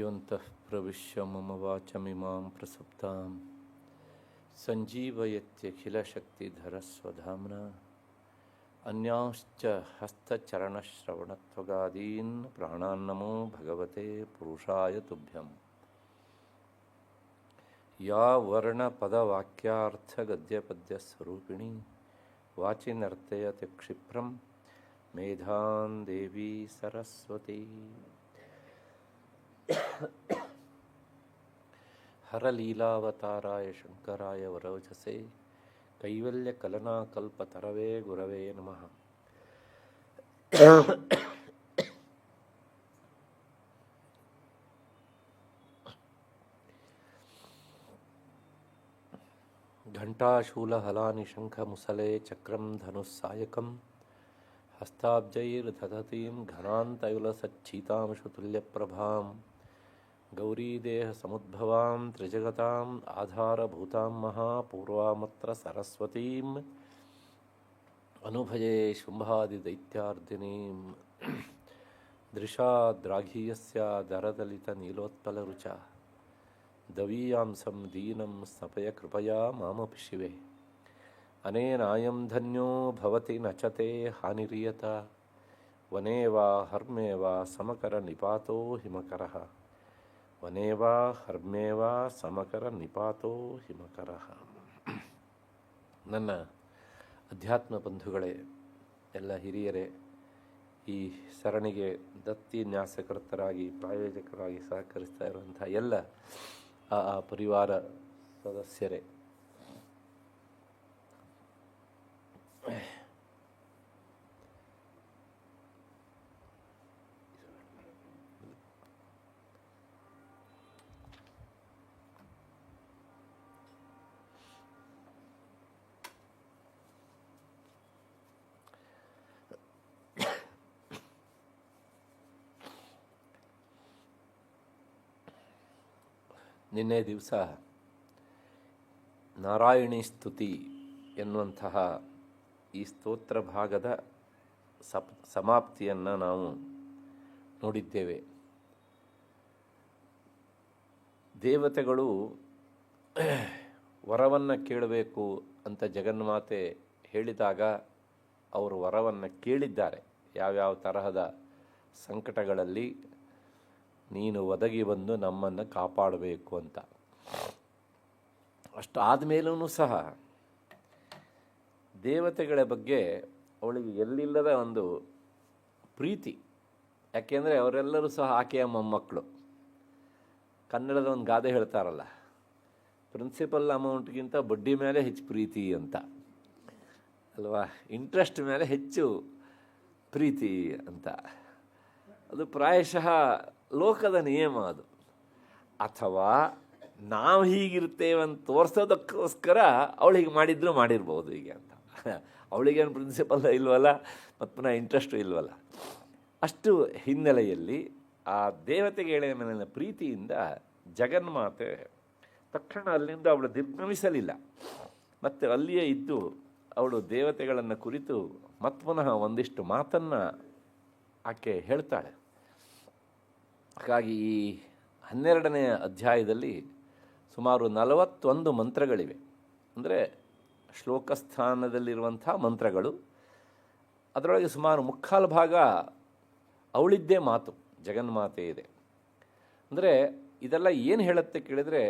ಯೋಂತಃ ಪ್ರವಿಶ್ಯ ಮಮ ವಾಚಮಿಮಾಂ ಪ್ರಸುಪ್ತಾಂ ಸಂಜೀವಯತ್ಯಖಿಲಶಕ್ತಿಧರಸ್ವಧಾಮ್ನಾ ಅನ್ಯಾಂಶ್ಚ ಹಸ್ತಚರಣಶ್ರವಣತ್ವಗಾದೀನ್ ಪ್ರಾಣಾನ್ನಮೋ ಭಗವತೆ ಪುರುಷಾಯ ತುಭ್ಯಂ. ಯಾ ವರ್ಣಪದವಾಕ್ಯಾರ್ಥಗದ್ಯಪದ್ಯಸ್ವರೂಪಿಣಿ ವಾಚಿ ನರ್ತಯತಿ ಕ್ಷಿಪ್ರಂ ಮೇಧಾನ್ ದೇವಿ ಸರಸ್ವತಿ. ಹರಲೀಲಾವತಾರಾಯ ಶಂಕರಾಯ ವರವಚಸೆ ಕೈವಲ್ಯಕಲನಾಕಲ್ಪತರವೇ ಗುರವೇ ನಮಃ. ಘಂಟಾಶೂಲಹಲಾನಿ ಶಂಖಮುಸಲೆ ಚಕ್ರಂ ಧನುಸ್ಸಾಯಕಂ ಹಸ್ತಾಬ್ಜೈರ್ದಧತೀಂ ಘನಾಂತಯುಲಸಚ್ಛೀತಾಂಶುತುಲ್ಯಪ್ರಭಾಂ ಗೌರೀದೇಹಸಮುದ್ಭವಾಂ ತ್ರಿಜಗತಾಂ ಆಧಾರಭೂತಾಂ ಮಹಾಪೂರ್ವಾಮತ್ರ ಸರಸ್ವತೀಂ ಅನುಭಯೇ ಶುಂಭಾದಿದೈತ್ಯಾರ್ದಿನೀಂ ದೃಶಾದ್ರಾಘೀಯಸ್ಯ ದರದಲಿತನೀಲೋತ್ಪಲರುಚ ದವೀಯಾಂಸಂ ದೀನಂ ಸ್ನಪಯ ಕೃಪಯಾ ಮಾಮಪಿ ಶಿವೆ. ಅನೇನಾಯಂ ಧನ್ಯೋ ಭವತಿ ನಚತೆ ಹಾನಿರಿಯತ ವನೇ ವಾ ಹರ್ಮೇ ವಾ ಸಮಕರ ನಿಪಾತೋ ಹಿಮಕರಃ ವನೇ ವಾ ಹರ್ಮೇ ವಾ ಸಮಕರ ನಿಪಾತೋ ಹಿಮಕರಃ. ನನ್ನ ಅಧ್ಯಾತ್ಮ ಬಂಧುಗಳೇ, ಎಲ್ಲ ಹಿರಿಯರೇ, ಈ ಸರಣಿಗೆ ದತ್ತಿ ನ್ಯಾಸಕರ್ತರಾಗಿ ಪ್ರಾಯೋಜಕರಾಗಿ ಸಹಕರಿಸ್ತಾ ಇರುವಂಥ ಎಲ್ಲ ಆ ಪರಿವಾರ ಸದಸ್ಯರೇ, ನಿನ್ನೆ ದಿವಸ ನಾರಾಯಣಿ ಸ್ತುತಿ ಎನ್ನುವಂತಹ ಈ ಸ್ತೋತ್ರ ಭಾಗದ ಸಮಾಪ್ತಿಯನ್ನು ನಾವು ನೋಡಿದ್ದೇವೆ. ದೇವತೆಗಳು ವರವನ್ನು ಕೇಳಬೇಕು ಅಂತ ಜಗನ್ಮಾತೆ ಹೇಳಿದಾಗ ಅವರು ವರವನ್ನು ಕೇಳಿದ್ದಾರೆ. ಯಾವ್ಯಾವ ತರಹದ ಸಂಕಟಗಳಲ್ಲಿ ನೀನು ಒದಗಿ ಬಂದು ನಮ್ಮನ್ನು ಕಾಪಾಡಬೇಕು ಅಂತ. ಅಷ್ಟಾದ ಮೇಲೂ ಸಹ ದೇವತೆಗಳ ಬಗ್ಗೆ ಅವಳಿಗೆ ಎಲ್ಲಿಲ್ಲದ ಒಂದು ಪ್ರೀತಿ. ಯಾಕೆಂದರೆ ಅವರೆಲ್ಲರೂ ಸಹ ಆಕೆಯ ಮೊಮ್ಮಕ್ಕಳು. ಕನ್ನಡದ ಒಂದು ಗಾದೆ ಹೇಳ್ತಾರಲ್ಲ, ಪ್ರಿನ್ಸಿಪಲ್ ಅಮೌಂಟ್ಗಿಂತ ಬಡ್ಡಿ ಮೇಲೆ ಹೆಚ್ಚು ಪ್ರೀತಿ ಅಂತ ಅಲ್ವಾ, ಇಂಟ್ರೆಸ್ಟ್ ಮೇಲೆ ಹೆಚ್ಚು ಪ್ರೀತಿ ಅಂತ. ಅದು ಪ್ರಾಯಶಃ ಲೋಕದ ನಿಯಮ ಅದು. ಅಥವಾ ನಾವು ಹೀಗಿರ್ತೇವೆ ಅಂತ ತೋರಿಸೋದಕ್ಕೋಸ್ಕರ ಅವಳು ಹೀಗೆ ಮಾಡಿದ್ರು ಮಾಡಿರ್ಬೋದು ಹೀಗೆ ಅಂತ. ಅವಳಿಗೇನು ಪ್ರಿನ್ಸಿಪಲ್ ಇಲ್ವಲ್ಲ, ಮತ್ತು ಪುನಃ ಇಂಟ್ರೆಸ್ಟು ಇಲ್ವಲ್ಲ. ಅಷ್ಟು ಹಿನ್ನೆಲೆಯಲ್ಲಿ ಆ ದೇವತೆಗೆ ಮೇಲಿನ ಪ್ರೀತಿಯಿಂದ ಜಗನ್ಮಾತೆ ತಕ್ಷಣ ಅಲ್ಲಿಂದ ಅವಳು ನಿರ್ಗಮಿಸಲಿಲ್ಲ. ಮತ್ತು ಅಲ್ಲಿಯೇ ಇದ್ದು ಅವಳು ದೇವತೆಗಳನ್ನು ಕುರಿತು ಮತ್ತೆ ಪುನಃ ಒಂದಿಷ್ಟು ಮಾತನ್ನು ಆಕೆ ಹೇಳ್ತಾಳೆ. ಹಾಗಾಗಿ ಈ 12ನೇ ಅಧ್ಯಾಯದಲ್ಲಿ ಸುಮಾರು 41 ಮಂತ್ರಗಳಿವೆ. ಅಂದರೆ ಶ್ಲೋಕಸ್ಥಾನದಲ್ಲಿರುವಂಥ ಮಂತ್ರಗಳು. ಅದರೊಳಗೆ ಸುಮಾರು ಮುಕ್ಕಾಲು ಭಾಗ ಅವಳಿದ್ದೇ ಮಾತು, ಜಗನ್ಮಾತೆ ಇದೆ. ಅಂದರೆ ಇದೆಲ್ಲ ಏನು ಹೇಳುತ್ತೆ ಕೇಳಿದರೆ,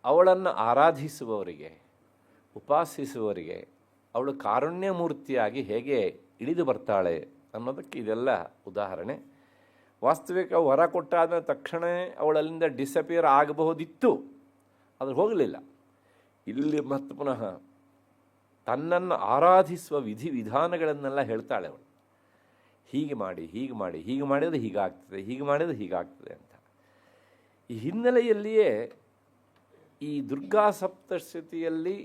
ಅವಳನ್ನು ಆರಾಧಿಸುವವರಿಗೆ, ಉಪಾಸಿಸುವವರಿಗೆ ಅವಳು ಕಾರುಣ್ಯಮೂರ್ತಿಯಾಗಿ ಹೇಗೆ ಇಳಿದು ಬರ್ತಾಳೆ ಅನ್ನೋದಕ್ಕೆ ಇದೆಲ್ಲ ಉದಾಹರಣೆ. ವಾಸ್ತವಿಕ ವರ ಕೊಟ್ಟಾದ ತಕ್ಷಣ ಅವಳಲ್ಲಿಂದ ಡಿಸಪಿಯರ್ ಆಗಬಹುದಿತ್ತು, ಅದು ಹೋಗಲಿಲ್ಲ. ಇಲ್ಲಿ ಮತ್ತೆ ಪುನಃ ತನ್ನನ್ನು ಆರಾಧಿಸುವ ವಿಧಾನಗಳನ್ನೆಲ್ಲ ಹೇಳ್ತಾಳೆ ಅವಳು. ಹೀಗೆ ಮಾಡಿ, ಹೀಗೆ ಮಾಡಿ, ಹೀಗೆ ಮಾಡಿದರೆ ಹೀಗಾಗ್ತದೆ, ಹೀಗೆ ಮಾಡಿದರೆ ಹೀಗಾಗ್ತದೆ ಅಂತ. ಈ ಹಿನ್ನೆಲೆಯಲ್ಲಿಯೇ ಈ ದುರ್ಗಾ ಸಪ್ತಶತಿಯಲ್ಲಿ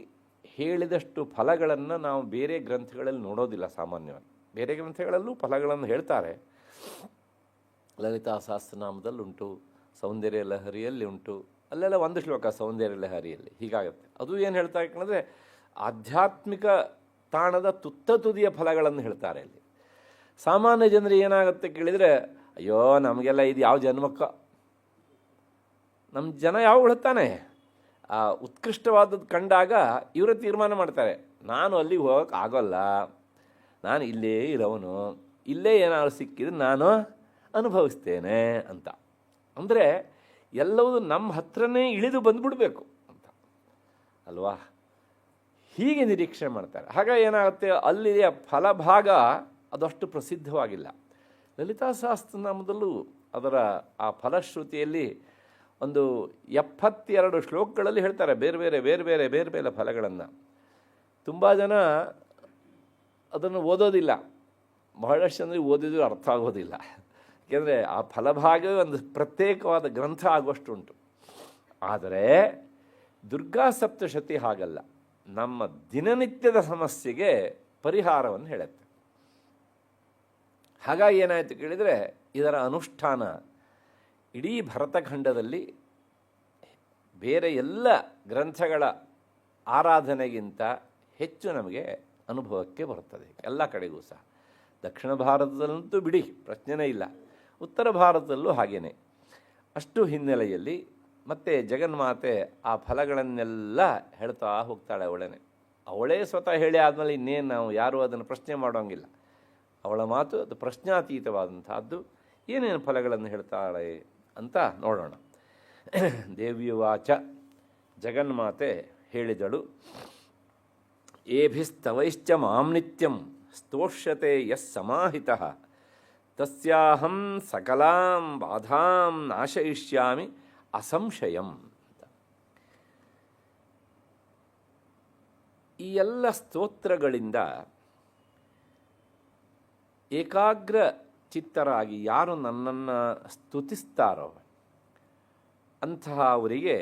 ಹೇಳಿದಷ್ಟು ಫಲಗಳನ್ನು ನಾವು ಬೇರೆ ಗ್ರಂಥಗಳಲ್ಲಿ ನೋಡೋದಿಲ್ಲ ಸಾಮಾನ್ಯವಾಗಿ. ಬೇರೆ ಗ್ರಂಥಗಳಲ್ಲೂ ಫಲಗಳನ್ನು ಹೇಳ್ತಾರೆ. ಲಲಿತಾ ಸಹಸ್ರನಾಮದಲ್ಲುಂಟು, ಸೌಂದರ್ಯ ಲಹರಿಯಲ್ಲಿ ಉಂಟು, ಅಲ್ಲೆಲ್ಲ ಒಂದು ಶ್ಲೋಕ ಸೌಂದರ್ಯ ಲಹರಿಯಲ್ಲಿ ಹೀಗಾಗುತ್ತೆ. ಅದು ಏನು ಹೇಳ್ತಾ ಯಾಕಂದರೆ ಆಧ್ಯಾತ್ಮಿಕ ತಾಣದ ತುದಿಯ ಫಲಗಳನ್ನು ಹೇಳ್ತಾರೆ ಇಲ್ಲಿ. ಸಾಮಾನ್ಯ ಜನರಿಗೆ ಏನಾಗುತ್ತೆ ಕೇಳಿದರೆ, ಅಯ್ಯೋ ನಮಗೆಲ್ಲ ಇದು ಯಾವ ಜನ್ಮಕ್ಕ ನಮ್ಮ ಜನ ಯಾವಾಗಲೂ ತಾನೆ ಆ ಉತ್ಕೃಷ್ಟವಾದದ್ದು ಕಂಡಾಗ ಇವರೇ ತೀರ್ಮಾನ ಮಾಡ್ತಾರೆ, ನಾನು ಅಲ್ಲಿಗೆ ಹೋಗೋಕ್ಕೆ ಆಗೋಲ್ಲ, ನಾನು ಇಲ್ಲೇ ಇರೋವನು, ಇಲ್ಲೇ ಏನಾದ್ರು ಸಿಕ್ಕಿದ್ರೆ ನಾನು ಅನುಭವಿಸ್ತೇನೆ ಅಂತ. ಅಂದರೆ ಎಲ್ಲವೂ ನಮ್ಮ ಹತ್ರನೇ ಇಳಿದು ಬಂದುಬಿಡಬೇಕು ಅಂತ ಅಲ್ವಾ? ಹೀಗೆ ನಿರೀಕ್ಷೆ ಮಾಡ್ತಾರೆ. ಹಾಗಾಗಿ ಏನಾಗುತ್ತೆ, ಅಲ್ಲಿಯ ಫಲಭಾಗ ಅದಷ್ಟು ಪ್ರಸಿದ್ಧವಾಗಿಲ್ಲ. ಲಲಿತಾ ಸಹಸ್ರನಾಮದಲ್ಲೂ ಅದರ ಆ ಫಲಶ್ರುತಿಯಲ್ಲಿ ಒಂದು 72 ಶ್ಲೋಕಗಳಲ್ಲಿ ಹೇಳ್ತಾರೆ ಬೇರೆ ಬೇರೆ ಬೇರೆ ಬೇರೆ ಬೇರೆ ಬೇರೆ ಫಲಗಳನ್ನು. ತುಂಬ ಜನ ಅದನ್ನು ಓದೋದಿಲ್ಲ, ಬಹಳಷ್ಟು ಜನರಿಗೆ ಓದಿದ್ರು ಅರ್ಥ ಆಗೋದಿಲ್ಲ. ಏಕೆಂದರೆ ಆ ಫಲಭಾಗವೇ ಒಂದು ಪ್ರತ್ಯೇಕವಾದ ಗ್ರಂಥ ಆಗುವಷ್ಟು ಉಂಟು. ಆದರೆ ದುರ್ಗಾ ಸಪ್ತಶತಿ ಹಾಗಲ್ಲ, ನಮ್ಮ ದಿನನಿತ್ಯದ ಸಮಸ್ಯೆಗೆ ಪರಿಹಾರವನ್ನು ಹೇಳುತ್ತೆ. ಹಾಗಾಗಿ ಏನಾಯಿತು ಕೇಳಿದರೆ, ಇದರ ಅನುಷ್ಠಾನ ಇಡೀ ಭರತಖಂಡದಲ್ಲಿ ಬೇರೆ ಎಲ್ಲ ಗ್ರಂಥಗಳ ಆರಾಧನೆಗಿಂತ ಹೆಚ್ಚು ನಮಗೆ ಅನುಭವಕ್ಕೆ ಬರುತ್ತದೆ, ಎಲ್ಲ ಕಡೆಗೂ ಸಹ. ದಕ್ಷಿಣ ಭಾರತದಲ್ಲಂತೂ ಬಿಡಿ, ಪ್ರಶ್ನೆನೇ ಇಲ್ಲ. ಉತ್ತರ ಭಾರತದಲ್ಲೂ ಹಾಗೇನೆ. ಅಷ್ಟು ಹಿನ್ನೆಲೆಯಲ್ಲಿ ಮತ್ತು ಜಗನ್ಮಾತೆ ಆ ಫಲಗಳನ್ನೆಲ್ಲ ಹೇಳ್ತಾ ಹೋಗ್ತಾಳೆ. ಅವಳೇ ಸ್ವತಃ ಹೇಳಿ ಆದಮೇಲೆ ಇನ್ನೇನು ನಾವು ಯಾರೂ ಅದನ್ನು ಪ್ರಶ್ನೆ ಮಾಡೋಂಗಿಲ್ಲ. ಅವಳ ಮಾತು ಅದು ಪ್ರಶ್ನಾತೀತವಾದಂತಹದ್ದು. ಏನೇನು ಫಲಗಳನ್ನು ಹೇಳ್ತಾಳೆ ಅಂತ ನೋಡೋಣ. ದೇವ್ಯುವಾಚ, ಜಗನ್ಮಾತೆ ಹೇಳಿದಳು, ಏಭಿಸ್ತವೈಶ್ಚ ಮಾಂ ನಿತ್ಯಂ ಸ್ತೋಷ್ಯತೆ ಯಸ್ ಸಮಾಹಿತಃ ತಸ್ಯಾಹಂ ಸಕಲಾಂ ಬಾಧಾಂ ನಾಶಯಿಷ್ಯಾಮಿ ಅಸಂಶಯಂ. ಈ ಎಲ್ಲ ಸ್ತೋತ್ರಗಳಿಂದ ಏಕಾಗ್ರ ಚಿತ್ತರಾಗಿ ಯಾರು ನನ್ನನ್ನು ಸ್ತುತಿಸ್ತಾರೋ ಅಂತಹ ಅವರಿಗೆ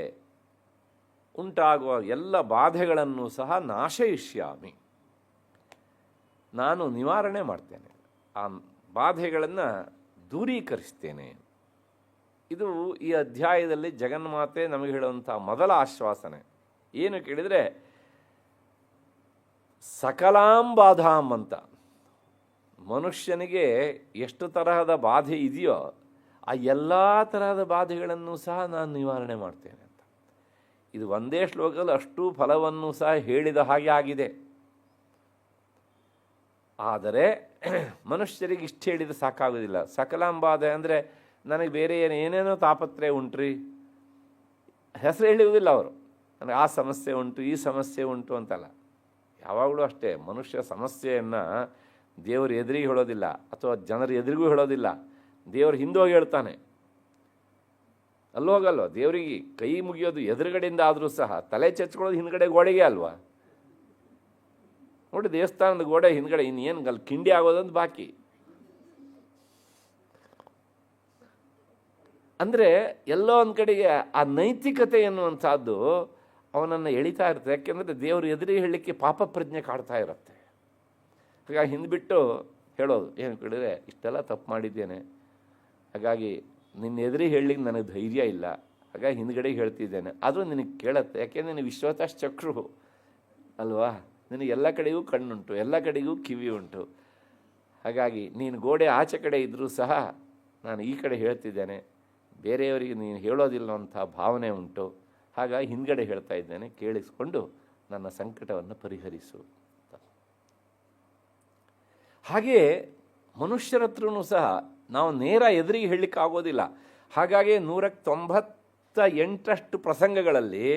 ಉಂಟಾಗುವ ಎಲ್ಲ ಬಾಧೆಗಳನ್ನು ಸಹ ನಾಶಯಿಷ್ಯಾಮಿ, ನಾನು ನಿವಾರಣೆ ಮಾಡ್ತೇನೆ, ಆ ಬಾಧೆಗಳನ್ನು ದೂರೀಕರಿಸ್ತೇನೆ. ಇದು ಈ ಅಧ್ಯಾಯದಲ್ಲಿ ಜಗನ್ಮಾತೆ ನಮಗೆ ಹೇಳುವಂಥ ಮೊದಲ ಆಶ್ವಾಸನೆ. ಏನು ಕೇಳಿದರೆ, ಸಕಲಾಂ ಬಾಧಾಂ ಅಂತ. ಮನುಷ್ಯನಿಗೆ ಎಷ್ಟು ತರಹದ ಬಾಧೆ ಇದೆಯೋ ಆ ಎಲ್ಲ ತರಹದ ಬಾಧೆಗಳನ್ನು ಸಹ ನಾನು ನಿವಾರಣೆ ಮಾಡ್ತೇನೆ ಅಂತ. ಇದು ಒಂದೇ ಶ್ಲೋಕದಲ್ಲಿ ಅಷ್ಟು ಫಲವನ್ನು ಸಹ ಹೇಳಿದ ಹಾಗೆ ಆಗಿದೆ. ಆದರೆ ಮನುಷ್ಯರಿಗೆ ಇಷ್ಟು ಹೇಳಿದರೆ ಸಾಕಾಗೋದಿಲ್ಲ. ಸಕಲಾಂ ಬಾಧೆ ಅಂದರೆ ನನಗೆ ಬೇರೆ ಏನೇನೋ ತಾಪತ್ರಯ ಉಂಟ್ರಿ, ಹೆಸರು ಹೇಳುವುದಿಲ್ಲ ಅವರು. ನನಗೆ ಆ ಸಮಸ್ಯೆ ಉಂಟು, ಈ ಸಮಸ್ಯೆ ಉಂಟು ಅಂತಲ್ಲ. ಯಾವಾಗಲೂ ಅಷ್ಟೇ, ಮನುಷ್ಯ ಸಮಸ್ಯೆಯನ್ನು ದೇವರು ಎದುರಿಗೆ ಹೇಳೋದಿಲ್ಲ, ಅಥವಾ ಜನರ ಎದುರಿಗೂ ಹೇಳೋದಿಲ್ಲ. ದೇವರು ಹಿಂದೋಗಿ ಹೇಳ್ತಾನೆ. ಅಲ್ಲೋಗಲ್ವ, ದೇವರಿಗೆ ಕೈ ಮುಗಿಯೋದು ಎದುರುಗಡೆಯಿಂದ ಆದರೂ ಸಹ ತಲೆ ಚಚ್ಕೊಳ್ಳೋದು ಹಿಂದ್ಗಡೆ ಗೋಡೆಗೆ ಅಲ್ವಾ. ನೋಡಿ, ದೇವಸ್ಥಾನದ ಗೋಡೆ ಹಿಂದ್ಗಡೆ ಇನ್ನೇನು ಅಲ್ಲಿ ಕಿಂಡಿ ಆಗೋದಂತ ಬಾಕಿ. ಅಂದರೆ ಎಲ್ಲೋ ಒಂದು ಕಡೆಗೆ ಆ ನೈತಿಕತೆ ಎನ್ನುವಂಥದ್ದು ಅವನನ್ನು ಎಳಿತಾ ಇರುತ್ತೆ. ಯಾಕೆಂದರೆ ದೇವರು ಎದುರಿಗೆ ಹೇಳಲಿಕ್ಕೆ ಪಾಪ ಪ್ರಜ್ಞೆ ಕಾಡ್ತಾ ಇರುತ್ತೆ. ಹಾಗಾಗಿ ಹಿಂದ್ಬಿಟ್ಟು ಹೇಳೋದು, ಏನು ಕೇಳಿದರೆ ಇಷ್ಟೆಲ್ಲ ತಪ್ಪು ಮಾಡಿದ್ದೇನೆ, ಹಾಗಾಗಿ ನಿನ್ನ ಎದುರಿಗೆ ಹೇಳಲಿಕ್ಕೆ ನನಗೆ ಧೈರ್ಯ ಇಲ್ಲ, ಹಾಗಾಗಿ ಹಿಂದ್ಗಡೆಗೆ ಹೇಳ್ತಿದ್ದೇನೆ. ಆದರೂ ನಿನಗೆ ಕೇಳುತ್ತೆ, ಯಾಕೆಂದರೆ ನಿನಗೆ ವಿಶ್ವತಶ್ಚಕ್ರು ಅಲ್ವಾ, ನಿನಗೆ ಎಲ್ಲ ಕಡೆಗೂ ಕಣ್ಣುಂಟು, ಎಲ್ಲ ಕಡೆಗೂ ಕಿವಿ ಉಂಟು. ಹಾಗಾಗಿ ನೀನು ಗೋಡೆ ಆಚೆ ಕಡೆ ಇದ್ದರೂ ಸಹ ನಾನು ಈ ಕಡೆ ಹೇಳ್ತಿದ್ದೇನೆ, ಬೇರೆಯವರಿಗೆ ನೀನು ಹೇಳೋದಿಲ್ಲ ಅಂಥ ಭಾವನೆ ಉಂಟು. ಹಾಗಾಗಿ ಹಿಂದ್ಗಡೆ ಹೇಳ್ತಾ ಇದ್ದೇನೆ, ಕೇಳಿಸ್ಕೊಂಡು ನನ್ನ ಸಂಕಟವನ್ನು ಪರಿಹರಿಸು. ಹಾಗೆಯೇ ಮನುಷ್ಯರ ಹತ್ರನೂ ಸಹ ನಾವು ನೇರ ಎದುರಿಗೆ ಹೇಳಲಿಕ್ಕೆ ಆಗೋದಿಲ್ಲ. ಹಾಗಾಗಿ 198 ಪ್ರಸಂಗಗಳಲ್ಲಿ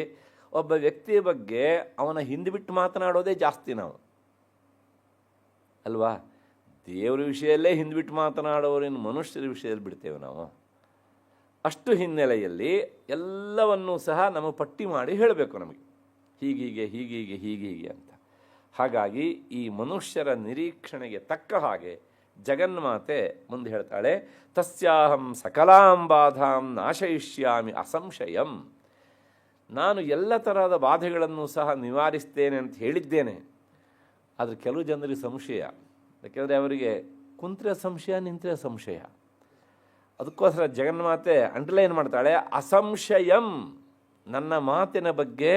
ಒಬ್ಬ ವ್ಯಕ್ತಿಯ ಬಗ್ಗೆ ಅವನ ಹಿಂದುಬಿಟ್ಟು ಮಾತನಾಡೋದೇ ಜಾಸ್ತಿ ನಾವು ಅಲ್ವಾ. ದೇವರ ವಿಷಯಲ್ಲೇ ಹಿಂದುಬಿಟ್ಟು ಮಾತನಾಡೋರಿನ್ನು ಮನುಷ್ಯರ ವಿಷಯದಲ್ಲಿ ಬಿಡ್ತೇವೆ ನಾವು. ಅಷ್ಟು ಹಿನ್ನೆಲೆಯಲ್ಲಿ ಎಲ್ಲವನ್ನೂ ಸಹ ನಮ್ಮ ಪಟ್ಟಿ ಮಾಡಿ ಹೇಳಬೇಕು ನಮಗೆ, ಹೀಗೀಗೆ ಹೀಗೀಗೆ ಹೀಗೀಗೆ ಅಂತ. ಹಾಗಾಗಿ ಈ ಮನುಷ್ಯರ ನಿರೀಕ್ಷಣೆಗೆ ತಕ್ಕ ಹಾಗೆ ಜಗನ್ಮಾತೆ ಮುಂದೆ ಹೇಳ್ತಾಳೆ, ತಸ್ಯಾಹಂ ಸಕಲಾಂ ಬಾಧಾಂ ನಾಶಯಿಷ್ಯಾಮಿ ಅಸಂಶಯಂ. ನಾನು ಎಲ್ಲ ತರಹದ ಬಾಧೆಗಳನ್ನು ಸಹ ನಿವಾರಿಸ್ತೇನೆ ಅಂತ ಹೇಳಿದ್ದೇನೆ. ಆದರೆ ಕೆಲವು ಜನರಿಗೆ ಸಂಶಯ, ಯಾಕೆಂದರೆ ಅವರಿಗೆ ಕುಂತ್ರೆ ಸಂಶಯ, ನಿಂತರೆ ಸಂಶಯ. ಅದಕ್ಕೋಸ್ಕರ ಜಗನ್ಮಾತೆ ಅಂಡರ್ಲೈನ್ ಮಾಡ್ತಾಳೆ, ಅಸಂಶಯಂ, ನನ್ನ ಮಾತಿನ ಬಗ್ಗೆ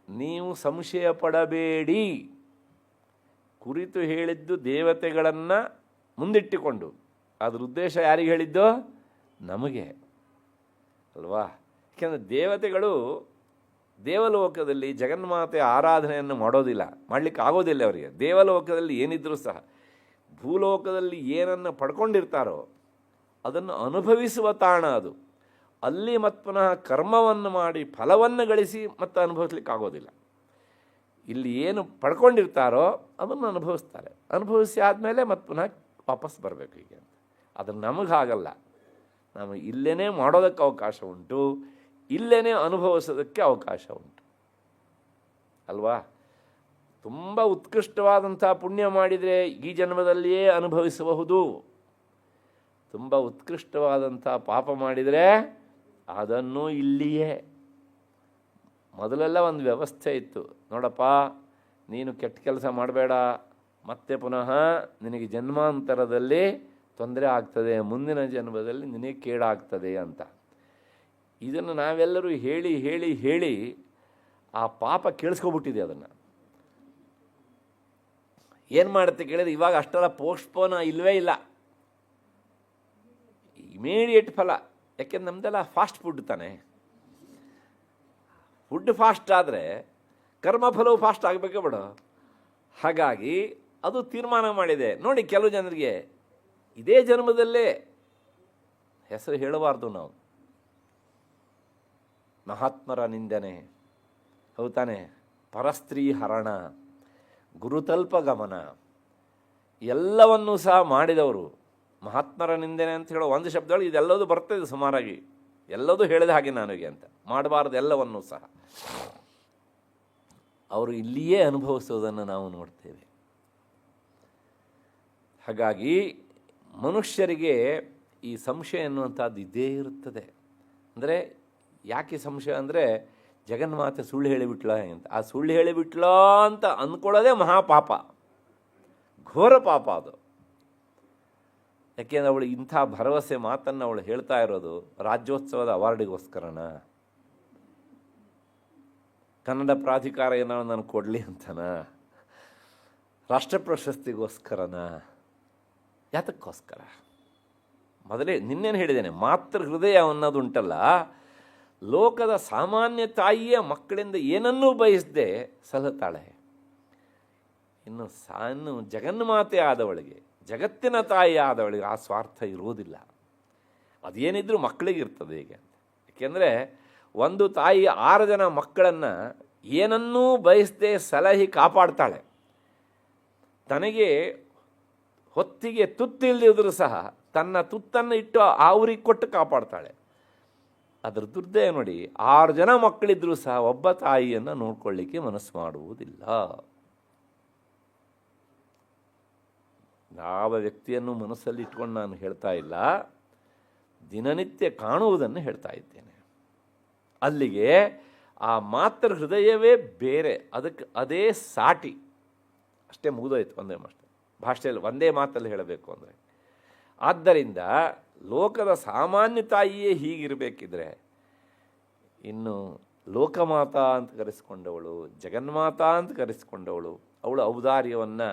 ನೀವು ಸಂಶಯ ಪಡಬೇಡಿ. ಕುರಿತು ಹೇಳಿದ್ದು ದೇವತೆಗಳನ್ನು ಮುಂದಿಟ್ಟುಕೊಂಡು, ಅದರ ಉದ್ದೇಶ ಯಾರಿಗೆ ಹೇಳಿದ್ದು? ನಮಗೆ ಅಲ್ವಾ. ಯಾಕೆಂದರೆ ದೇವತೆಗಳು ದೇವಲೋಕದಲ್ಲಿ ಜಗನ್ಮಾತೆ ಆರಾಧನೆಯನ್ನು ಮಾಡೋದಿಲ್ಲ, ಮಾಡಲಿಕ್ಕೆ ಆಗೋದಿಲ್ಲ ಅವರಿಗೆ. ದೇವಲೋಕದಲ್ಲಿ ಏನಿದ್ರೂ ಸಹ ಭೂಲೋಕದಲ್ಲಿ ಏನನ್ನು ಪಡ್ಕೊಂಡಿರ್ತಾರೋ ಅದನ್ನು ಅನುಭವಿಸುವ ತಾಣ ಅದು. ಅಲ್ಲಿ ಮತ್ತು ಪುನಃ ಕರ್ಮವನ್ನು ಮಾಡಿ ಫಲವನ್ನು ಗಳಿಸಿ ಮತ್ತೆ ಅನುಭವಿಸ್ಲಿಕ್ಕೆ ಆಗೋದಿಲ್ಲ. ಇಲ್ಲಿ ಏನು ಪಡ್ಕೊಂಡಿರ್ತಾರೋ ಅದನ್ನು ಅನುಭವಿಸ್ತಾರೆ, ಅನುಭವಿಸಿ ಆದಮೇಲೆ ಮತ್ತೆ ಪುನಃ ವಾಪಸ್ ಬರಬೇಕು ಹೀಗೆ ಅಂತ. ಅದು ನಮಗಾಗಲ್ಲ. ನಾವು ಇಲ್ಲೇ ಮಾಡೋದಕ್ಕೆ ಅವಕಾಶ ಉಂಟು, ಇಲ್ಲೇ ಅನುಭವಿಸೋದಕ್ಕೆ ಅವಕಾಶ ಉಂಟು ಅಲ್ವಾ. ತುಂಬ ಉತ್ಕೃಷ್ಟವಾದಂಥ ಪುಣ್ಯ ಮಾಡಿದರೆ ಈ ಜನ್ಮದಲ್ಲಿಯೇ ಅನುಭವಿಸಬಹುದು. ತುಂಬ ಉತ್ಕೃಷ್ಟವಾದಂಥ ಪಾಪ ಮಾಡಿದರೆ ಅದನ್ನು ಇಲ್ಲಿಯೇ. ಮೊದಲೆಲ್ಲ ಒಂದು ವ್ಯವಸ್ಥೆ ಇತ್ತು, ನೋಡಪ್ಪ ನೀನು ಕೆಟ್ಟ ಕೆಲಸ ಮಾಡಬೇಡ, ಮತ್ತೆ ಪುನಃ ನಿನಗೆ ಜನ್ಮಾಂತರದಲ್ಲಿ ತೊಂದರೆ ಆಗ್ತದೆ, ಮುಂದಿನ ಜನ್ಮದಲ್ಲಿ ನಿನಗೆ ಕೇಡಾಗ್ತದೆ ಅಂತ. ಇದನ್ನು ನಾವೆಲ್ಲರೂ ಹೇಳಿ ಹೇಳಿ ಹೇಳಿ ಆ ಪಾಪ ಕೇಳಿಸ್ಕೊಬಿಟ್ಟಿದೆ. ಅದನ್ನು ಏನು ಮಾಡುತ್ತೆ ಕೇಳಿದ್ರೆ ಇವಾಗ ಅಷ್ಟೆಲ್ಲ ಪೋಸ್ಟ್ಪೋನ್ ಇಲ್ಲವೇ ಇಲ್ಲ, ಇಮಿಡಿಯೇಟ್ ಫಲ. ಯಾಕೆಂದ್ರೆ ನಮ್ಮದೆಲ್ಲ ಫಾಸ್ಟ್ ಫುಡ್ ತಾನೆ. ಫುಡ್ ಫಾಸ್ಟ್ ಆದರೆ ಕರ್ಮಫಲವು ಫಾಸ್ಟ್ ಆಗಬೇಕೇ ಬಿಡು. ಹಾಗಾಗಿ ಅದು ತೀರ್ಮಾನ ಮಾಡಿದೆ. ನೋಡಿ, ಕೆಲವು ಜನರಿಗೆ ಇದೇ ಜನ್ಮದಲ್ಲೇ ಹೆಸರು ಹೇಳಬಾರ್ದು ನಾವು. ಮಹಾತ್ಮರ ನಿಂದನೆ, ಹೌದಾನೆ, ಪರಸ್ತ್ರೀ ಹರಣ, ಗುರುತಲ್ಪ ಗಮನ ಎಲ್ಲವನ್ನೂ ಸಹ ಮಾಡಿದವರು. ಮಹಾತ್ಮರ ನಿಂದನೆ ಅಂತ ಹೇಳೋ ಒಂದು ಶಬ್ದಗಳು ಇದೆಲ್ಲದೂ ಬರ್ತದೆ ಸುಮಾರಾಗಿ, ಎಲ್ಲದೂ ಹೇಳಿದ ಹಾಗೆ ನನಗೆ ಅಂತ. ಮಾಡಬಾರ್ದು ಎಲ್ಲವನ್ನೂ ಸಹ ಅವರು ಇಲ್ಲಿಯೇ ಅನುಭವಿಸೋದನ್ನು ನಾವು ನೋಡ್ತೇವೆ. ಹಾಗಾಗಿ ಮನುಷ್ಯರಿಗೆ ಈ ಸಂಶಯ ಎನ್ನುವಂಥದ್ದು ಇದ್ದೇ ಇರುತ್ತದೆ. ಅಂದರೆ ಯಾಕೆ ಸಂಶಯ ಅಂದರೆ ಜಗನ್ಮಾತೆ ಸುಳ್ಳು ಹೇಳಿಬಿಟ್ಲ ಅಂತ. ಆ ಸುಳ್ಳು ಹೇಳಿಬಿಟ್ಲ ಅಂತ ಅಂದ್ಕೊಳ್ಳೋದೇ ಮಹಾಪಾಪ, ಘೋರ ಪಾಪ ಅದು. ಯಾಕೆಂದರೆ ಅವಳು ಇಂಥ ಭರವಸೆ ಮಾತನ್ನು ಅವಳು ಹೇಳ್ತಾ ಇರೋದು ರಾಜ್ಯೋತ್ಸವದ ಅವಾರ್ಡಿಗೋಸ್ಕರನ, ಕನ್ನಡ ಪ್ರಾಧಿಕಾರ ಏನೋ ನಾನು ಕೊಡಲಿ ಅಂತನ, ರಾಷ್ಟ್ರ ಪ್ರಶಸ್ತಿಗೋಸ್ಕರನ, ಯಾತಕ್ಕೋಸ್ಕರ? ಮೊದಲೇ ನಿನ್ನೇನು ಹೇಳಿದ್ದೇನೆ, ಮಾತೃ ಹೃದಯ ಅನ್ನೋದು ಉಂಟಲ್ಲ, ಲೋಕದ ಸಾಮಾನ್ಯ ತಾಯಿಯ ಮಕ್ಕಳಿಂದ ಏನನ್ನೂ ಬಯಸದೆ ಸಲತಾಳೆ. ಇನ್ನು ಜಗನ್ಮಾತೆ ಆದವಳಿಗೆ, ಜಗತ್ತಿನ ತಾಯಿ ಆದವಳಿಗೆ ಆ ಸ್ವಾರ್ಥ ಇರುವುದಿಲ್ಲ. ಅದೇನಿದ್ರೂ ಮಕ್ಕಳಿಗಿರ್ತದೆ ಈಗ. ಏಕೆಂದರೆ ಒಂದು ತಾಯಿ 6 ಜನ ಮಕ್ಕಳನ್ನು ಏನನ್ನೂ ಬಯಸದೆ ಸಲಹಿ ಕಾಪಾಡ್ತಾಳೆ. ತನಗೆ ಹೊತ್ತಿಗೆ ತುತ್ತಿಲ್ಲದಿದ್ರೂ ಸಹ ತನ್ನ ತುತ್ತನ್ನು ಇಟ್ಟು ಆ ಊರಿಗೆ ಕೊಟ್ಟು ಕಾಪಾಡ್ತಾಳೆ. ಅದರ ದುರ್ದಯ ನೋಡಿ, 6 ಜನ ಮಕ್ಕಳಿದ್ರೂ ಸಹ ಒಬ್ಬ ತಾಯಿಯನ್ನು ನೋಡ್ಕೊಳ್ಳಿಕ್ಕೆ ಮನಸ್ಸು ಮಾಡುವುದಿಲ್ಲ. ಯಾವ ವ್ಯಕ್ತಿಯನ್ನು ಮನಸ್ಸಲ್ಲಿ ಇಟ್ಕೊಂಡು ನಾನು ಹೇಳ್ತಾ ಇಲ್ಲ, ದಿನನಿತ್ಯ ಕಾಣುವುದನ್ನು ಹೇಳ್ತಾ ಇದ್ದೇನೆ. ಅಲ್ಲಿಗೆ ಆ ಮಾತೃ ಹೃದಯವೇ ಬೇರೆ, ಅದಕ್ಕೆ ಅದೇ ಸಾಟಿ. ಅಷ್ಟೇ ಮುಗಿದೋಯ್ತು. ಒಂದೇ ಭಾಷೆಯಲ್ಲಿ ಒಂದೇ ಮಾತಲ್ಲಿ ಹೇಳಬೇಕು ಅಂದರೆ. ಆದ್ದರಿಂದ ಲೋಕದ ಸಾಮಾನ್ಯ ತಾಯಿಯೇ ಹೀಗಿರಬೇಕಿದ್ರೆ ಇನ್ನು ಲೋಕಮಾತಾ ಅಂತ ಕರೆಸಿಕೊಂಡವಳು, ಜಗನ್ಮಾತಾ ಅಂತ ಕರೆಸಿಕೊಂಡವಳು, ಅವಳು ಔದಾರ್ಯವನ್ನು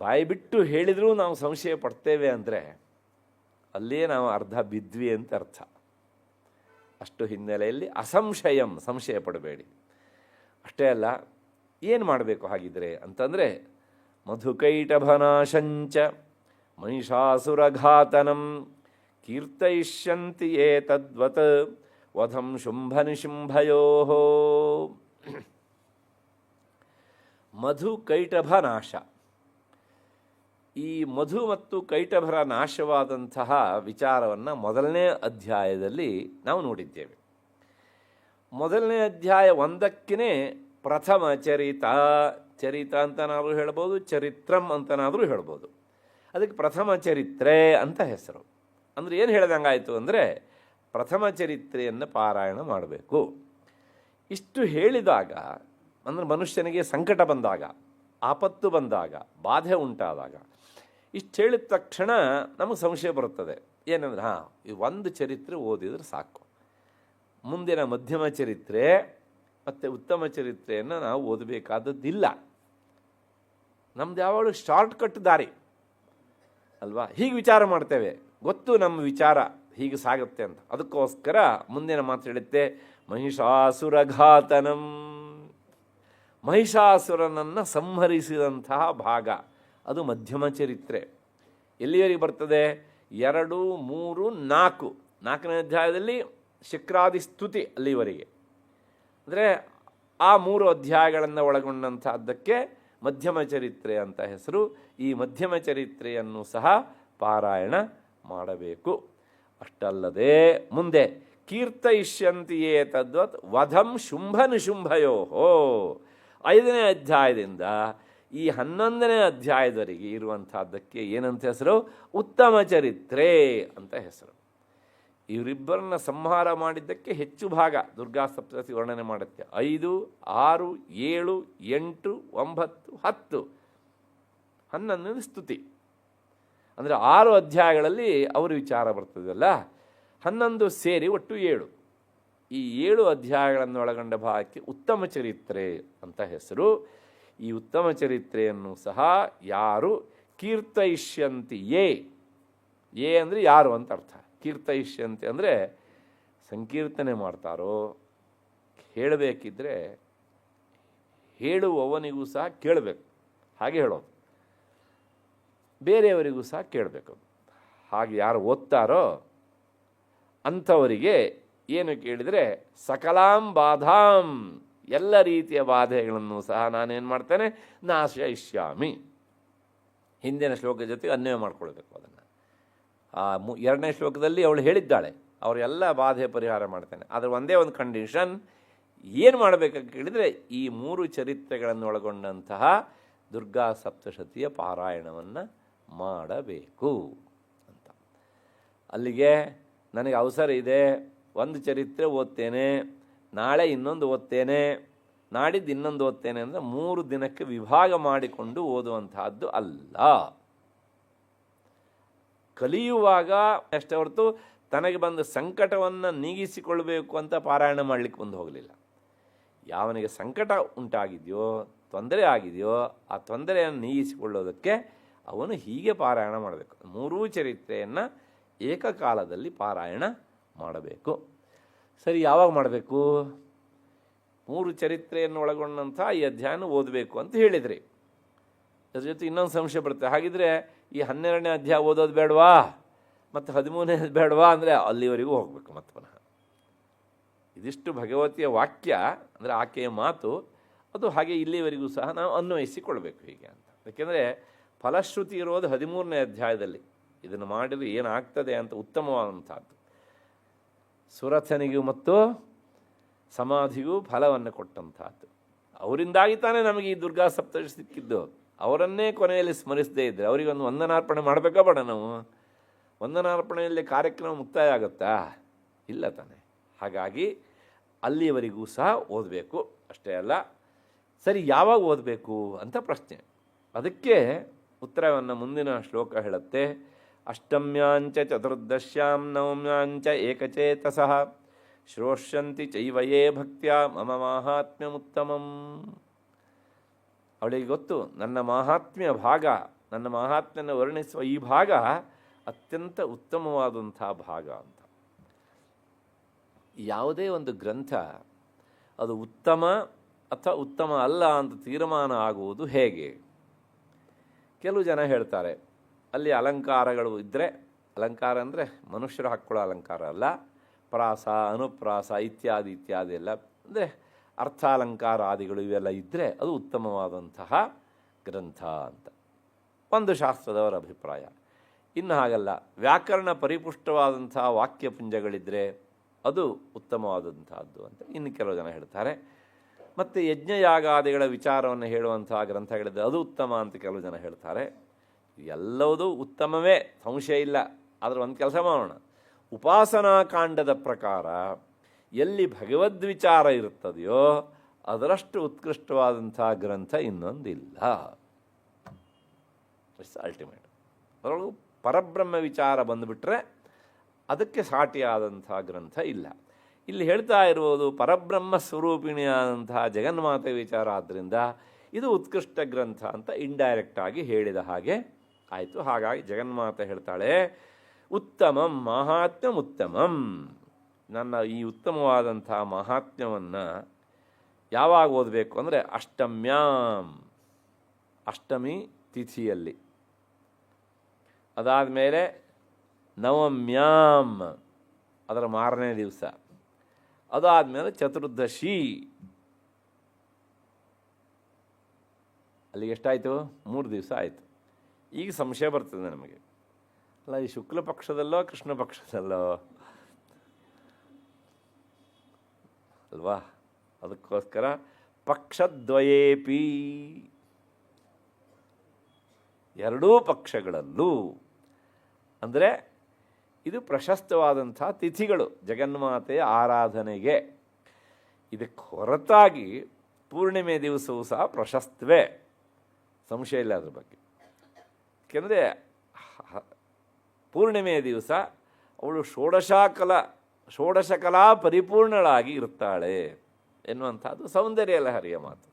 ಬಾಯಿಬಿಟ್ಟು ಹೇಳಿದರೂ ನಾವು ಸಂಶಯ ಪಡ್ತೇವೆ ಅಂದರೆ ಅಲ್ಲೇ ನಾವು ಅರ್ಧ ಬಿದ್ವಿ ಅಂತ ಅರ್ಥ. ಅಷ್ಟು ಹಿನ್ನೆಲೆಯಲ್ಲಿ ಅಸಂಶಯಂ, ಸಂಶಯ ಪಡಬೇಡಿ. ಅಷ್ಟೇ ಅಲ್ಲ, ಏನು ಮಾಡಬೇಕು ಹಾಗಿದ್ರೆ ಅಂತಂದರೆ, ಮಧುಕೈಟಭನಾಶಂಚ ಮಹಿಷಾಸುರಘಾತನಂ ಕೀರ್ತಯಿಷ್ಯಂತಿ ಏತದ್ವತ್ ವಧಂ ಶುಂಭನಿಶುಂಭಯೋಃ. ಮಧುಕೈಟಭ ನಾಶ. ಈ ಮಧು ಮತ್ತು ಕೈಟಭರ ನಾಶವಾದಂತಹ ವಿಚಾರವನ್ನು ಮೊದಲನೇ ಅಧ್ಯಾಯದಲ್ಲಿ ನಾವು ನೋಡಿದ್ದೇವೆ. ಮೊದಲನೇ ಅಧ್ಯಾಯ 1ಕ್ಕೇ ಪ್ರಥಮ ಚರಿತ, ಚರಿತ ಅಂತನಾದರೂ ಹೇಳ್ಬೋದು, ಚರಿತ್ರಂ ಅಂತನಾದರೂ ಹೇಳ್ಬೋದು. ಅದಕ್ಕೆ ಪ್ರಥಮ ಚರಿತ್ರೆ ಅಂತ ಹೆಸರು. ಅಂದರೆ ಏನು ಹೇಳ್ದಂಗಾಯಿತು ಅಂದರೆ, ಪ್ರಥಮ ಚರಿತ್ರೆಯನ್ನು ಪಾರಾಯಣ ಮಾಡಬೇಕು. ಇಷ್ಟು ಹೇಳಿದಾಗ, ಅಂದರೆ ಮನುಷ್ಯನಿಗೆ ಸಂಕಟ ಬಂದಾಗ, ಆಪತ್ತು ಬಂದಾಗ, ಬಾಧೆ ಉಂಟಾದಾಗ, ಇಷ್ಟು ಹೇಳಿದ ತಕ್ಷಣ ನಮಗೆ ಸಂಶಯ ಬರುತ್ತದೆ. ಏನಂದರೆ, ಈ ಒಂದು ಚರಿತ್ರೆ ಓದಿದರೆ ಸಾಕು, ಮುಂದಿನ ಮಧ್ಯಮ ಚರಿತ್ರೆ ಮತ್ತು ಉತ್ತಮ ಚರಿತ್ರೆಯನ್ನು ನಾವು ಓದಬೇಕಾದದ್ದಿಲ್ಲ. ನಮ್ದು ಯಾವಾಗಲೂ ಶಾರ್ಟ್ ಕಟ್ ದಾರಿ ಅಲ್ವಾ? ಹೀಗೆ ವಿಚಾರ ಮಾಡ್ತೇವೆ, ಗೊತ್ತು ನಮ್ಮ ವಿಚಾರ ಹೀಗೆ ಸಾಗುತ್ತೆ ಅಂತ. ಅದಕ್ಕೋಸ್ಕರ ಮುಂದಿನ ಮಾತು ಹೇಳುತ್ತೆ, ಮಹಿಷಾಸುರಘಾತನಂ, ಮಹಿಷಾಸುರನನ್ನು ಸಂಹರಿಸಿದಂತಹ ಭಾಗ ಅದು ಮಧ್ಯಮ ಚರಿತ್ರೆ. ಎಲ್ಲಿವರೆಗೆ ಬರ್ತದೆ? 2, 3, 4 4ನೇ ಅಧ್ಯಾಯದಲ್ಲಿ ಶಕ್ರಾದಿ ಸ್ತುತಿ ಅಲ್ಲಿವರೆಗೆ. ಅಂದರೆ ಆ 3 ಅಧ್ಯಾಯಗಳನ್ನು ಒಳಗೊಂಡಂಥದ್ದಕ್ಕೆ ಮಧ್ಯಮ ಚರಿತ್ರೆ ಅಂತ ಹೆಸರು. ಈ ಮಧ್ಯಮ ಚರಿತ್ರೆಯನ್ನು ಸಹ ಪಾರಾಯಣ ಮಾಡಬೇಕು. ಅಷ್ಟಲ್ಲದೆ ಮುಂದೆ ಕೀರ್ತಯಿಷ್ಯಂತಿಯೇ ತದ್ವತ್ ವಧಂ ಶುಂಭ ನಿಶುಂಭಯೋ 5ನೇ ಅಧ್ಯಾಯದಿಂದ ಈ 11ನೇ ಅಧ್ಯಾಯದವರೆಗೆ ಇರುವಂಥದ್ದಕ್ಕೆ ಏನಂತ ಹೆಸರು? ಉತ್ತಮ ಚರಿತ್ರೆ ಅಂತ ಹೆಸರು. ಇವರಿಬ್ಬರನ್ನ ಸಂಹಾರ ಮಾಡಿದ್ದಕ್ಕೆ ಹೆಚ್ಚು ಭಾಗ ದುರ್ಗಾ ಸಪ್ತಶತಿ ವರ್ಣನೆ ಮಾಡುತ್ತೆ. 5, 6, 7, 8, 9, 10, 11 ಸ್ತುತಿ. ಅಂದರೆ 6 ಅಧ್ಯಾಯಗಳಲ್ಲಿ ಅವರ ವಿಚಾರ ಬರ್ತದಲ್ಲ, 11 ಸೇರಿ ಒಟ್ಟು 7. ಈ 7 ಅಧ್ಯಾಯಗಳನ್ನು ಒಳಗೊಂಡ ಭಾಗಕ್ಕೆ ಉತ್ತಮ ಚರಿತ್ರೆ ಅಂತ ಹೆಸರು. ಈ ಉತ್ತಮ ಚರಿತ್ರೆಯನ್ನು ಸಹ ಯಾರು ಕೀರ್ತಯಿಷ್ಯಂತಿ, ಯೇ ಅಂದರೆ ಯಾರು ಅಂತ ಅರ್ಥ. ಕೀರ್ತಯಿಷ್ಯಂತಿ ಅಂದರೆ ಸಂಕೀರ್ತನೆ ಮಾಡ್ತಾರೋ, ಹೇಳಬೇಕಿದ್ರೆ ಹೇಳುವವನಿಗೂ ಸಹ ಕೇಳಬೇಕು, ಹಾಗೆ ಹೇಳೋದು, ಬೇರೆಯವರಿಗೂ ಸಹ ಕೇಳಬೇಕು. ಹಾಗೆ ಯಾರು ಓದ್ತಾರೋ ಅಂಥವರಿಗೆ ಏನು ಕೇಳಿದರೆ ಸಕಲಾಂ ಬಾಧಾಂ, ಎಲ್ಲ ರೀತಿಯ ಬಾಧೆಗಳನ್ನು ಸಹ ನಾನೇನು ಮಾಡ್ತೇನೆ, ನಾಶಯಿಷ್ಯಾಮಿ. ಹಿಂದಿನ ಶ್ಲೋಕದ ಜೊತೆಗೆ ಅನ್ವಯ ಮಾಡ್ಕೊಳ್ಬೇಕು ಅದನ್ನು. 2ನೇ ಶ್ಲೋಕದಲ್ಲಿ ಅವಳು ಹೇಳಿದ್ದಾಳೆ, ಅವರೆಲ್ಲ ಬಾಧೆ ಪರಿಹಾರ ಮಾಡ್ತೇನೆ. ಆದರೆ ಒಂದೇ ಒಂದು ಕಂಡೀಷನ್, ಏನು ಮಾಡಬೇಕಂತ ಕೇಳಿದರೆ ಈ 3 ಚರಿತ್ರೆಗಳನ್ನು ಒಳಗೊಂಡಂತಹ ದುರ್ಗಾ ಸಪ್ತಶತಿಯ ಪಾರಾಯಣವನ್ನು ಮಾಡಬೇಕು ಅಂತ. ಅಲ್ಲಿಗೆ ನನಗೆ ಅವಸರ ಇದೆ, ಒಂದು ಚರಿತ್ರೆ ಓದ್ತೇನೆ, ನಾಳೆ ಇನ್ನೊಂದು ಓದ್ತೇನೆ, ನಾಡಿದ್ದು ಇನ್ನೊಂದು ಓದ್ತೇನೆ ಅಂದರೆ 3 ದಿನಕ್ಕೆ ವಿಭಾಗ ಮಾಡಿಕೊಂಡು ಓದುವಂತಹದ್ದು ಅಲ್ಲ. ಕಲಿಯುವಾಗ ಅಷ್ಟೇ ಹೊರತು ತನಗೆ ಬಂದ ಸಂಕಟವನ್ನು ನೀಗಿಸಿಕೊಳ್ಬೇಕು ಅಂತ ಪಾರಾಯಣ ಮಾಡಲಿಕ್ಕೆ ಬಂದು ಹೋಗಲಿಲ್ಲ. ಯಾವನಿಗೆ ಸಂಕಟ ಉಂಟಾಗಿದೆಯೋ, ತೊಂದರೆ ಆಗಿದೆಯೋ, ಆ ತೊಂದರೆಯನ್ನು ನೀಗಿಸಿಕೊಳ್ಳೋದಕ್ಕೆ ಅವನು ಹೀಗೆ ಪಾರಾಯಣ ಮಾಡಬೇಕು. 3 ಚರಿತ್ರೆಯನ್ನು ಏಕಕಾಲದಲ್ಲಿ ಪಾರಾಯಣ ಮಾಡಬೇಕು. ಸರಿ, ಯಾವಾಗ ಮಾಡಬೇಕು? 3 ಚರಿತ್ರೆಯನ್ನು ಒಳಗೊಂಡಂಥ ಈ ಅಧ್ಯಾಯನ ಓದಬೇಕು ಅಂತ ಹೇಳಿದ್ರಿ. ಅದ್ರ ಜೊತೆ ಇನ್ನೊಂದು ಸಂಶಯ ಬರುತ್ತೆ, ಹಾಗಿದ್ರೆ ಈ 12ನೇ ಅಧ್ಯಾಯ ಓದೋದು ಬೇಡವಾ, ಮತ್ತು 13ನೇ ಬೇಡವಾ ಅಂದರೆ ಅಲ್ಲಿವರೆಗೂ ಹೋಗಬೇಕು ಮತ್ತೆ ಪುನಃ. ಇದಿಷ್ಟು ಭಗವತಿಯ ವಾಕ್ಯ, ಅಂದರೆ ಆಕೆಯ ಮಾತು, ಅದು ಹಾಗೆ ಇಲ್ಲಿವರೆಗೂ ಸಹ ನಾವು ಅನ್ವಯಿಸಿಕೊಳ್ಬೇಕು ಹೀಗೆ ಅಂತ. ಯಾಕೆಂದರೆ ಫಲಶ್ರುತಿ ಇರೋದು 13ನೇ ಅಧ್ಯಾಯದಲ್ಲಿ. ಇದನ್ನು ಮಾಡಿದರೆ ಏನಾಗ್ತದೆ ಅಂತ ಉತ್ತಮವಾದಂಥದ್ದು. ಸುರಥನಿಗೂ ಮತ್ತು ಸಮಾಧಿಗೂ ಫಲವನ್ನು ಕೊಟ್ಟಂಥದ್ದು. ಅವರಿಂದಾಗಿ ತಾನೇ ನಮಗೆ ಈ ದುರ್ಗಾ ಸಪ್ತಶತಿ ಸಿಕ್ಕಿದ್ದು. ಅವರನ್ನೇ ಕೊನೆಯಲ್ಲಿ ಸ್ಮರಿಸದೇ ಇದ್ದರೆ ಅವರಿಗೊಂದು ವಂದನಾರ್ಪಣೆ ಮಾಡಬೇಕಾ ಬೇಡ ನಾವು? ವಂದನಾರ್ಪಣೆಯಲ್ಲಿ ಕಾರ್ಯಕ್ರಮ ಮುಕ್ತಾಯ ಆಗುತ್ತಾ? ಇಲ್ಲ ತಾನೆ. ಹಾಗಾಗಿ ಅಲ್ಲಿಯವರೆಗೂ ಸಹ ಓದಬೇಕು. ಅಷ್ಟೇ ಅಲ್ಲ, ಸರಿ ಯಾವಾಗ ಓದಬೇಕು ಅಂತ ಪ್ರಶ್ನೆ. ಅದಕ್ಕೆ ಉತ್ತರವನ್ನು ಮುಂದಿನ ಶ್ಲೋಕ ಹೇಳುತ್ತೆ. ಅಷ್ಟಮ್ಯಾಂಚ ಚತುರ್ದಶ್ಯಾಂ ನವಮ್ಯಾಂಚ ಏಕಚೇತಸಃ ಶ್ರೋಷ್ಯಂತಿ ಚೈವಯೇ ಭಕ್ತ್ಯಾ ಮಮ ಮಾಹಾತ್ಮ್ಯಮುತ್ತಮಂ. ಅವಳಿಗೆ ಗೊತ್ತು ನನ್ನ ಮಾಹಾತ್ಮ್ಯ ಭಾಗ, ನನ್ನ ಮಾಹಾತ್ಮ್ಯನ ವರ್ಣಿಸುವ ಈ ಭಾಗ ಅತ್ಯಂತ ಉತ್ತಮವಾದಂಥ ಭಾಗ ಅಂತ. ಯಾವುದೇ ಒಂದು ಗ್ರಂಥ ಅದು ಉತ್ತಮ ಅಥವಾ ಉತ್ತಮ ಅಲ್ಲ ಅಂತ ತೀರ್ಮಾನ ಆಗುವುದು ಹೇಗೆ? ಕೆಲವು ಜನ ಹೇಳ್ತಾರೆ ಅಲ್ಲಿ ಅಲಂಕಾರಗಳು ಇದ್ದರೆ, ಅಲಂಕಾರ ಅಂದರೆ ಮನುಷ್ಯರು ಹಾಕ್ಕೊಳ್ಳೋ ಅಲಂಕಾರ ಅಲ್ಲ, ಪ್ರಾಸ, ಅನುಪ್ರಾಸ ಇತ್ಯಾದಿ ಇತ್ಯಾದಿ ಎಲ್ಲ ಅಂದರೆ ಅರ್ಥಾಲಂಕಾರ ಆದಿಗಳು ಇವೆಲ್ಲ ಇದ್ದರೆ ಅದು ಉತ್ತಮವಾದಂತಹ ಗ್ರಂಥ ಅಂತ ಒಂದು ಶಾಸ್ತ್ರದವರ ಅಭಿಪ್ರಾಯ. ಇನ್ನು ಹಾಗಲ್ಲ, ವ್ಯಾಕರಣ ಪರಿಪುಷ್ಟವಾದಂತಹ ವಾಕ್ಯಪುಂಜಗಳಿದ್ದರೆ ಅದು ಉತ್ತಮವಾದಂತಹದ್ದು ಅಂತ ಇನ್ನು ಕೆಲವು ಜನ ಹೇಳ್ತಾರೆ. ಮತ್ತು ಯಜ್ಞಯಾಗಾದಿಗಳ ವಿಚಾರವನ್ನು ಹೇಳುವಂತಹ ಗ್ರಂಥಗಳಿದ್ದರೆ ಅದು ಉತ್ತಮ ಅಂತ ಕೆಲವು ಜನ ಹೇಳ್ತಾರೆ. ಎಲ್ಲವೂ ಉತ್ತಮವೇ, ಸಂಶಯ ಇಲ್ಲ. ಆದರೆ ಒಂದು ಕೆಲಸ ಮಾಡೋಣ, ಉಪಾಸನಾ ಕಾಂಡದ ಪ್ರಕಾರ ಎಲ್ಲಿ ಭಗವದ್ವಿಚಾರ ಇರುತ್ತದೆಯೋ ಅದರಷ್ಟು ಉತ್ಕೃಷ್ಟವಾದಂಥ ಗ್ರಂಥ ಇನ್ನೊಂದಿಲ್ಲ. It's ultimate. ಅದರೊಳಗೂ ಪರಬ್ರಹ್ಮ ವಿಚಾರ ಬಂದುಬಿಟ್ರೆ ಅದಕ್ಕೆ ಸಾಟಿಯಾದಂಥ ಗ್ರಂಥ ಇಲ್ಲ. ಇಲ್ಲಿ ಹೇಳ್ತಾ ಇರುವುದು ಪರಬ್ರಹ್ಮ ಸ್ವರೂಪಿಣಿಯಾದಂತಹ ಜಗನ್ಮಾತೆ ವಿಚಾರ. ಆದ್ದರಿಂದ ಇದು ಉತ್ಕೃಷ್ಟ ಗ್ರಂಥ ಅಂತ ಇಂಡೈರೆಕ್ಟಾಗಿ ಹೇಳಿದ ಹಾಗೆ ಆಯಿತು. ಹಾಗಾಗಿ ಜಗನ್ಮಾತೆ ಹೇಳ್ತಾಳೆ, ಉತ್ತಮಂ ಮಾಹಾತ್ಮ್ಯಂ ಉತ್ತಮಂ. ನನ್ನ ಈ ಉತ್ತಮವಾದಂಥ ಮಹಾತ್ಮ್ಯವನ್ನು ಯಾವಾಗ ಓದಬೇಕು ಅಂದರೆ ಅಷ್ಟಮ್ಯಾಂ, ಅಷ್ಟಮಿ ತಿಥಿಯಲ್ಲಿ. ಅದಾದಮೇಲೆ ನವಮ್ಯಾಂ, ಅದರ ಮಾರನೇ ದಿವಸ. ಅದಾದಮೇಲೆ ಚತುರ್ದಶಿ. ಅಲ್ಲಿಗೆ ಎಷ್ಟಾಯಿತು? 3 ದಿವಸ ಆಯಿತು. ಈಗ ಸಂಶಯ ಬರ್ತದೆ ನಮಗೆ, ಅಲ್ಲ ಈ ಶುಕ್ಲ ಪಕ್ಷದಲ್ಲೋ ಕೃಷ್ಣ ಪಕ್ಷದಲ್ಲೋ ಅಲ್ವಾ? ಅದಕ್ಕೋಸ್ಕರ ಪಕ್ಷದ್ವಯೇಪಿ, ಎರಡೂ ಪಕ್ಷಗಳಲ್ಲೂ. ಅಂದರೆ ಇದು ಪ್ರಶಸ್ತವಾದಂಥ ತಿಥಿಗಳು ಜಗನ್ಮಾತೆಯ ಆರಾಧನೆಗೆ. ಇದಕ್ಕೆ ಹೊರತಾಗಿ ಪೂರ್ಣಿಮೆ ದಿವಸವೂ ಸಹ ಪ್ರಶಸ್ತವೇ, ಸಂಶಯ ಇಲ್ಲ ಅದ್ರ ಬಗ್ಗೆ. ಏಕೆಂದರೆ ಪೂರ್ಣಿಮೆಯ ದಿವಸ ಅವಳು ಷೋಡಶಕಲಾ ಪರಿಪೂರ್ಣಳಾಗಿ ಇರ್ತಾಳೆ ಎನ್ನುವಂಥದ್ದು ಸೌಂದರ್ಯ ಲಹರಿಯ ಮಾತು.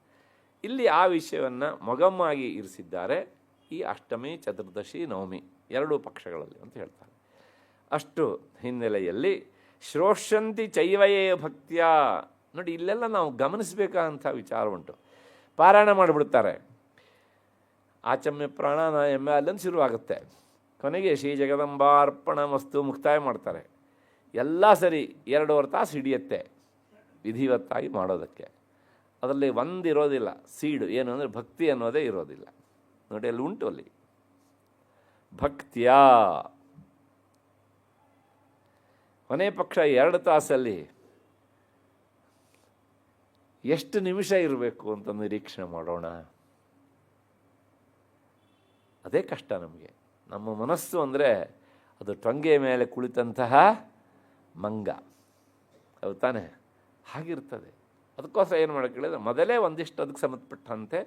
ಇಲ್ಲಿ ಆ ವಿಷಯವನ್ನು ಮೊಗಮ್ಮಾಗಿ ಇರಿಸಿದ್ದಾರೆ ಈ ಅಷ್ಟಮಿ, ಚತುರ್ದಶಿ, ನವಮಿ ಎರಡೂ ಪಕ್ಷಗಳಲ್ಲಿ ಅಂತ ಹೇಳ್ತಾರೆ. ಅಷ್ಟು ಹಿನ್ನೆಲೆಯಲ್ಲಿ ಶ್ರೋಷ್ಯಂತಿ ಚೈವಯೇ ಭಕ್ತಿಯ. ನೋಡಿ, ಇಲ್ಲೆಲ್ಲ ನಾವು ಗಮನಿಸಬೇಕಾದಂಥ ವಿಚಾರ ಉಂಟು. ಪಾರಾಯಣ ಮಾಡಿಬಿಡ್ತಾರೆ, ಆಚಮ್ಯ ಪ್ರಾಣ ಎಮ್ಮೆ ಅಲ್ಲೊಂದು ಶುರುವಾಗುತ್ತೆ, ಕೊನೆಗೆ ಶ್ರೀ ಜಗದಂಬಾರ್ಪಣ ಮಸ್ತು ಮುಕ್ತಾಯ ಮಾಡ್ತಾರೆ. ಎಲ್ಲ ಸರಿ 2.5 ತಾಸು ಹಿಡಿಯುತ್ತೆ ವಿಧಿವತ್ತಾಗಿ ಮಾಡೋದಕ್ಕೆ. ಅದರಲ್ಲಿ ಒಂದಿರೋದಿಲ್ಲ, ಸೀಡು ಏನು ಅಂದರೆ ಭಕ್ತಿ ಅನ್ನೋದೇ ಇರೋದಿಲ್ಲ. ನೋಡಿ, ಅಲ್ಲಿ ಉಂಟು, ಅಲ್ಲಿ ಭಕ್ತಿಯ ಕೊನೆ ಪಕ್ಷ 2 ತಾಸಲ್ಲಿ ಎಷ್ಟು ನಿಮಿಷ ಇರಬೇಕು ಅಂತ ನಿರೀಕ್ಷಣೆ ಮಾಡೋಣ. ಅದೇ ಕಷ್ಟ ನಮಗೆ. ನಮ್ಮ ಮನಸ್ಸು ಅಂದರೆ ಅದು ಟೊಂಗೆ ಮೇಲೆ ಕುಳಿತಂತಹ ಮಂಗ, ಅದು ತಾನೇ, ಹಾಗಿರ್ತದೆ. ಅದಕ್ಕೋಸ್ಕರ ಏನು ಮಾಡೋಕ್ಕೆ ಹೇಳಿದ್ರೆ, ಮೊದಲೇ ಒಂದಿಷ್ಟು ಅದಕ್ಕೆ ಸಂಬಂಧಪಟ್ಟಂತೆ